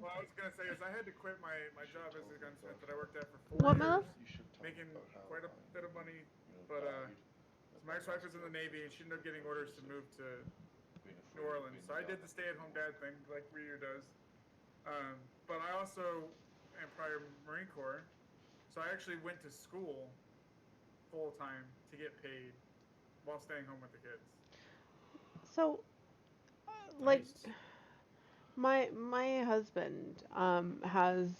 Well, I was gonna say is I had to quit my job as a gunsmith that I worked at for 4 What, years, Mel? making quite a bit of money. But my ex-wife was in the Navy and she ended up getting orders to move to New Orleans. So I did the stay-at-home dad thing like Ryu does. But I also am prior Marine Corps, so I actually went to school full time to get paid while staying home with the kids. So, like, my husband has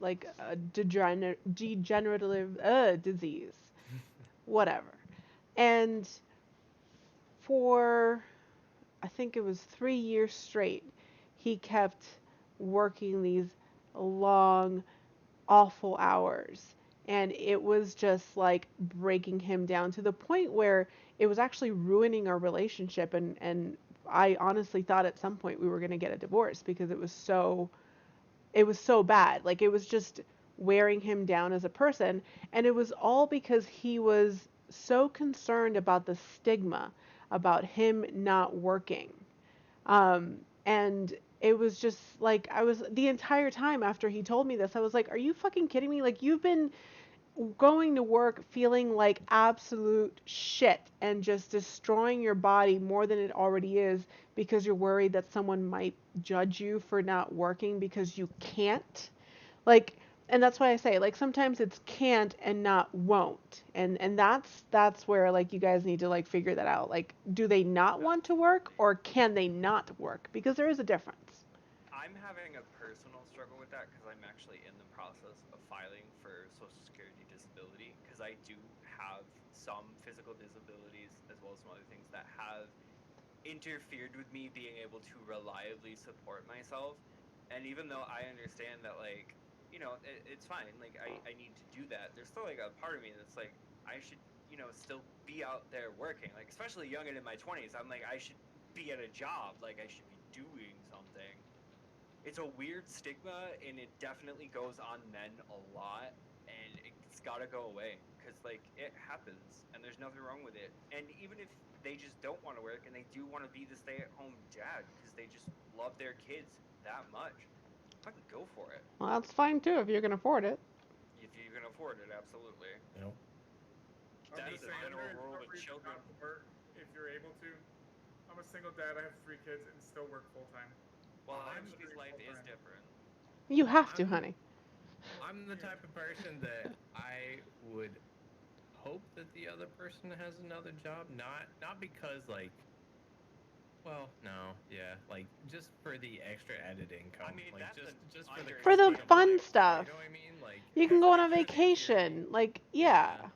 like a degenerative disease, whatever, and for I think it was 3 years straight, he kept working these long, awful hours. And it was just like breaking him down to the point where it was actually ruining our relationship. And I honestly thought at some point we were going to get a divorce because it was so bad. Like, it was just wearing him down as a person. And it was all because he was so concerned about the stigma about him not working. And it was just like, I was, the entire time after he told me this, I was like, are you fucking kidding me? Like, you've been going to work feeling like absolute shit and just destroying your body more than it already is because you're worried that someone might judge you for not working because you can't. Like, and that's why I say, like, sometimes it's can't and not won't. And that's where, like, you guys need to, like, figure that out. Like, do they not want to work or can they not work? Because there is a difference. I'm having a personal struggle with that because I'm actually in the process of filing for Social Security disability because I do have some physical disabilities as well as some other things that have interfered with me being able to reliably support myself. And even though I understand that, like, it's fine, like, I need to do that, there's still, like, a part of me that's like, I should, still be out there working. Like, especially young and in my 20s, I'm like, I should be at a job. Like, I should be doing something. It's a weird stigma, and it definitely goes on men a lot, and it's got to go away because, like, it happens, and there's nothing wrong with it. And even if they just don't want to work and they do want to be the stay-at-home dad because they just love their kids that much, fucking go for it. Well, that's fine too if you can afford it. If you can afford it, absolutely. Nope. That I'm is just the saying, general there's rule no with reason children. not to work if you're able to. I'm a single dad. I have 3 kids and still work full time. Well, I'm Ashley's life is full-time. different. You have to, honey. I'm the type of person that I would hope that the other person has another job, not because, like, well, no, yeah, like, just for the extra added income. I mean, like, that's just For the quality of fun life, stuff. You know what I mean? Like, You can as go an on a extra vacation. security. Like, yeah. Yeah.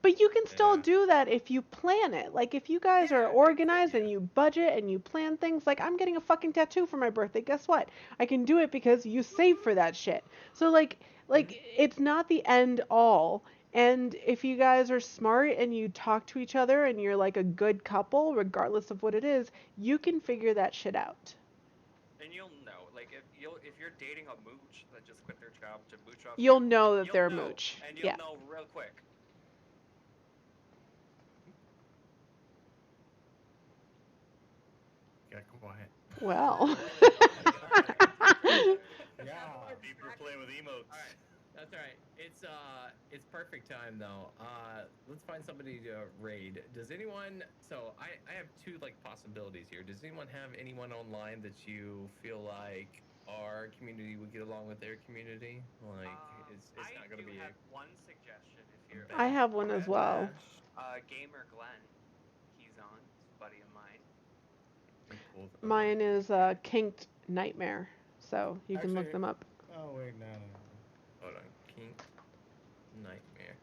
But you can still Yeah. do that if you plan it. Like, if you guys are organized and you budget and you plan things, like, I'm getting a fucking tattoo for my birthday. Guess what? I can do it because you save for that shit. So, like, it's not the end all. And if you guys are smart and you talk to each other and you're like a good couple, regardless of what it is, you can figure that shit out. And you'll know, like, if you're dating a mooch that just quit their job to mooch off You'll you, know that you'll they're a know, mooch. and you'll Yeah. know real quick. Got quiet. Well. Yeah. People are playing with emotes. All right. That's all right. It's perfect time though. Let's find somebody to raid. Does anyone? So I have 2 like possibilities here. Does anyone have anyone online that you feel like our community would get along with their community? Like it's not going to be. I have one suggestion if you're. I have one as well. Gamer Glenn, he's on. He's a buddy of mine. Mine is Kinked Nightmare, so you can look them up. Oh wait, no. Hold on, Kinked Nightmare.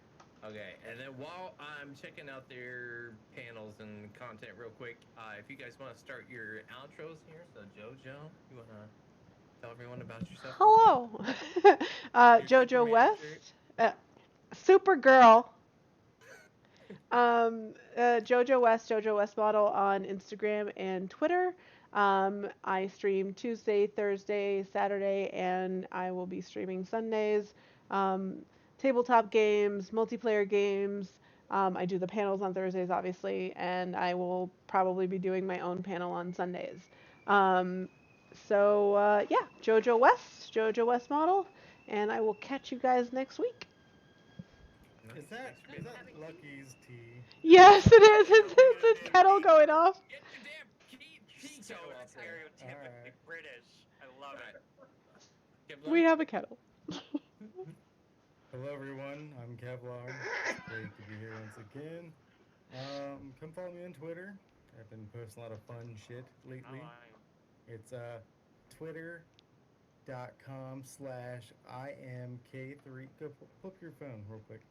Okay, and then while I'm checking out their panels and content real quick, if you guys want to start your outros here, so JoJo, you want to tell everyone about yourself? Hello, JoJo West, Supergirl. JoJo West Model on Instagram and Twitter. I stream Tuesday, Thursday, Saturday, and I will be streaming Sundays. Tabletop games, multiplayer games. I do the panels on Thursdays, obviously, and I will probably be doing my own panel on Sundays. Yeah, JoJo West Model, and I will catch you guys next week. Is that Lucky's tea? Yes, it is. It's this kettle going off. Get your damn tea So kettle up there. stereotypically British. I love it. We have a kettle. Hello everyone, I'm Kevlar. It's great to be here once again. Come follow me on Twitter. I've been posting a lot of fun shit lately. It's twitter.com/IMK3. Go pull up your phone real quick.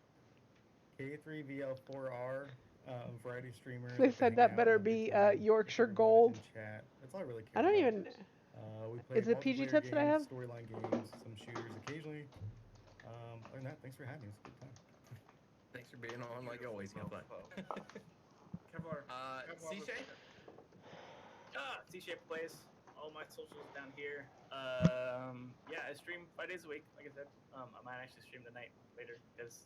K3VL4R, variety streamer. They said that better be Yorkshire Gold. Chat. That's all I really care I don't about. even. We play Is it PG multiplayer tips that I games, have? storyline games, some shooters occasionally. Other than that, thanks for having me. It's a good time. Thanks for being on, like always, Kevlar. Kevlar. CJ? C-Shape Plays. All my socials down here. Yeah, I stream 5 days a week. Like I said, I might actually stream tonight later because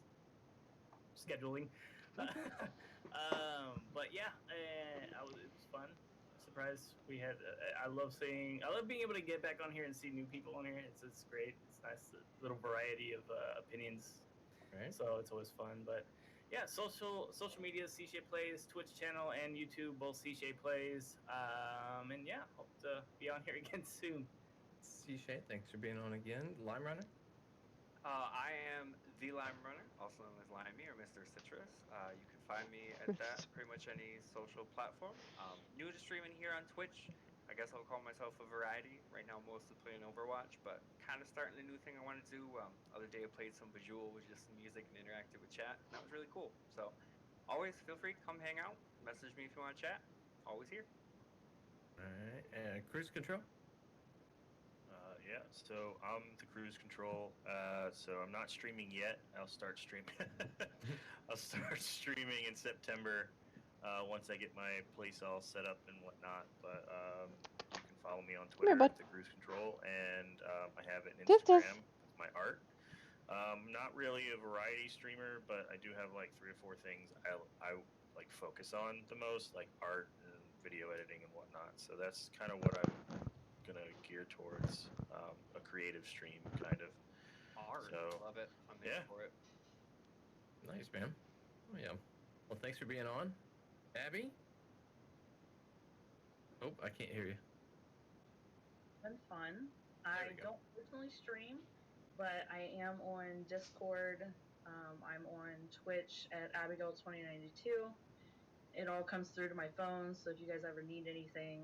scheduling. But yeah, it was fun. Surprised we had. I love seeing. I love being able to get back on here and see new people on here. It's great. It's nice, little variety of opinions. Right. So it's always fun. But yeah, social media, C-Shape Plays, Twitch channel and YouTube, both C-Shape Plays. And yeah, hope to be on here again soon. C-Shay, thanks for being on again. Lime Runner? I am the Lime Runner, also known as Limey or Mr. Citrus. You can find me at that pretty much any social platform. New to streaming here on Twitch. I guess I'll call myself a variety. Right now, mostly playing Overwatch, but kind of starting a new thing I want to do. Other day, I played some Bejeweled with just some music and interacted with chat, and that was really cool. So, always feel free, come hang out. Message me if you want to chat. Always here. All right. And Cruise Control? Yeah, so I'm the Cruise Control. So I'm not streaming yet. I'll start streaming. I'll start streaming in September once I get my place all set up and whatnot. But you can follow me on Come here, Twitter bud. at the Cruise Control, and I have an Tiff, tiff. Instagram with my art. Not really a variety streamer, but I do have like 3 or 4 things I like focus on the most, like art and video editing and whatnot. So that's kind of what I'm gonna gear towards, a creative stream kind of. Art. So Love it. I'm here yeah. for it. Nice, man. Oh, yeah. Well, thanks for being on. Abby? Oh, I can't hear you. Been fun. There I we go. don't personally stream, but I am on Discord. I'm on Twitch at Abigail2092. It all comes through to my phone, so if you guys ever need anything,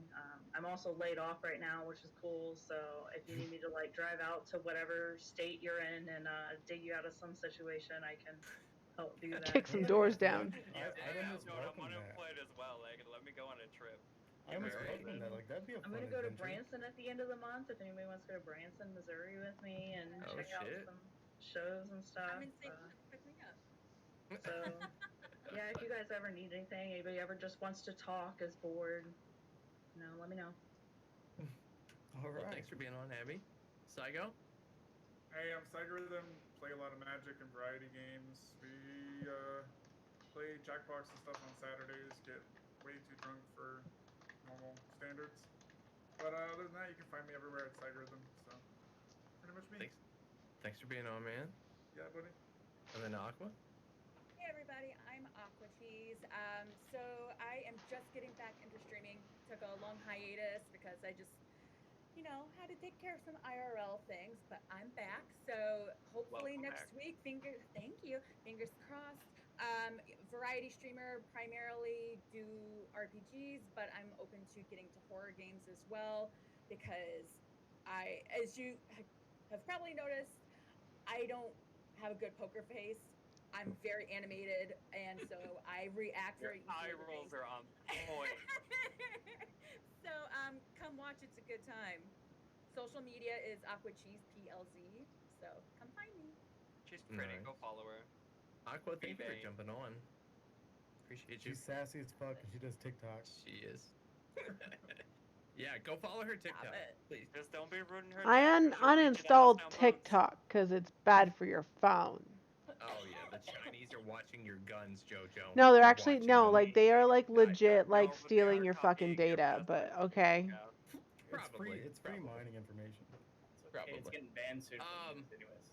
I'm also laid off right now, which is cool. So if you need me to like drive out to whatever state you're in and dig you out of some situation, I can help do that. Kick some doors down. I'd almost Dude, I'm welcome that. unemployed as well. Like, let me go on a trip. I almost Right. welcome that. Like, that'd be a I'm fun gonna go to adventure. Branson at the end of the month. If anybody wants to go to Branson, Missouri, with me and Oh, check out shit. some shows and stuff. I'm in St. Louis. Pick me up. So, yeah, if you guys ever need anything, anybody ever just wants to talk, is bored, let me know. All Well, right. thanks for being on, Abby. Saigo? Hey, I'm Cygorism. Play a lot of Magic and variety games. We play Jackbox and stuff on Saturdays. Get way too drunk for normal standards. But other than that, you can find me everywhere at Cygorism. So, pretty much me. Thanks for being on, man. Yeah, buddy. And then Aqua? Hey everybody, I'm Aqua Cheese. So I am just getting back into streaming. Took a long hiatus because I just, had to take care of some IRL things, but I'm back. So hopefully Welcome next back. week, thank you, fingers crossed. Variety streamer, primarily do RPGs, but I'm open to getting to horror games as well because as you have probably noticed, I don't have a good poker face. I'm very animated, and so I react Your very eye easily to rolls things. are on point. So come watch. It's a good time. Social media is Aqua Cheese PLZ. So come find me. She's pretty. Nice. Go follow her. Aqua, thank you for eBay. jumping on. Appreciate you. She's sassy as fuck and she does TikTok. She is. Yeah, go follow her TikTok, it. please. Just don't be rude in her. I chat, 'cause she'll beat you to uninstalled house down boots. TikTok because it's bad for your phone. Oh yeah, the Chinese are watching your guns, JoJo. No, they're They're actually watching no, them. like they are like legit No, like but they stealing are your fucking copying your data. But passwords. okay. Yeah. Probably. It's free mining information. It's okay. Probably. It's getting banned soon. from these anyways.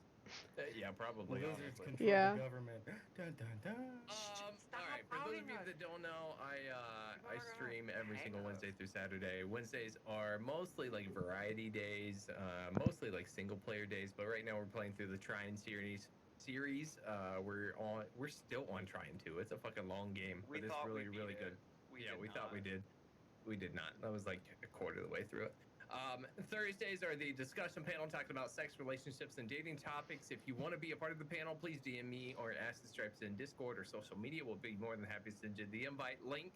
Yeah, probably. Lizards Honestly. control Yeah. the government. Dun dun dun. All right. For those of you that don't know, I stream every single Wednesday through Saturday. Wednesdays are mostly like variety days, mostly like single player days. But right now we're playing through the Trine series. We're still on Trine 2. It's a fucking long game, We but it's thought we really beat really it. good. We Yeah, did we thought we not. did. We did not. That was like a quarter of the way through it. Thursdays are the discussion panel talking about sex, relationships, and dating topics. If you want to be a part of the panel, please DM me or Ask the Stripes in Discord or social media. We'll be more than happy to send you the invite link.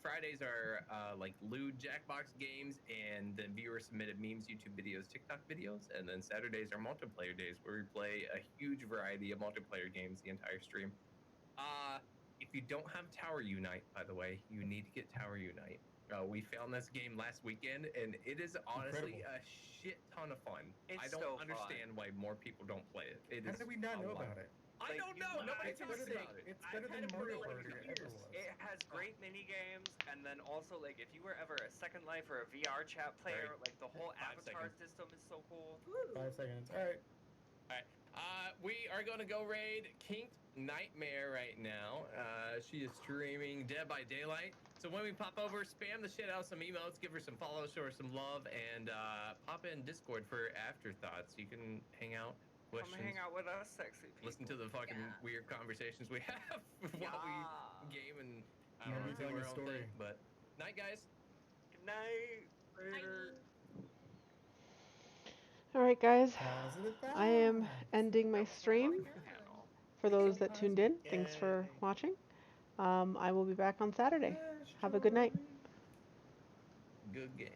Fridays are like lewd Jackbox games and then viewer submitted memes, YouTube videos, TikTok videos. And then Saturdays are multiplayer days where we play a huge variety of multiplayer games the entire stream. If you don't have Tower Unite, by the way, you need to get Tower Unite. We found this game last weekend, and it is honestly Incredible. a shit ton of fun. I It's don't so fun. understand why more people don't play it. It How is did we not a know lot. about it? I Like, don't you know. love Nobody it. talks better than about it. it's I've better had than it for Mario like Party 2 ever years. was. It has great mini games, and then also like if you were ever a Second Life or a VR chat player, Right. like the whole 5 avatar seconds. system is so cool. Ooh. 5 seconds. All right. All right. We are going to go raid Kinked Nightmare right now. She is streaming Dead by Daylight. So when we pop over, spam the shit out of some emotes, give her some follows, show her some love, and pop in Discord for afterthoughts. You can hang out, questions, Come hang out with us, sexy people. listen to the fucking Yeah. weird conversations we have while we game and I don't Maybe know, do telling our a own story. thing. But night, guys. Good night. Later. All right, guys. Positive I am vibes. ending my stream. For those that tuned in, thanks for Yay. watching. I will be back on Saturday. Have a good night. Good game.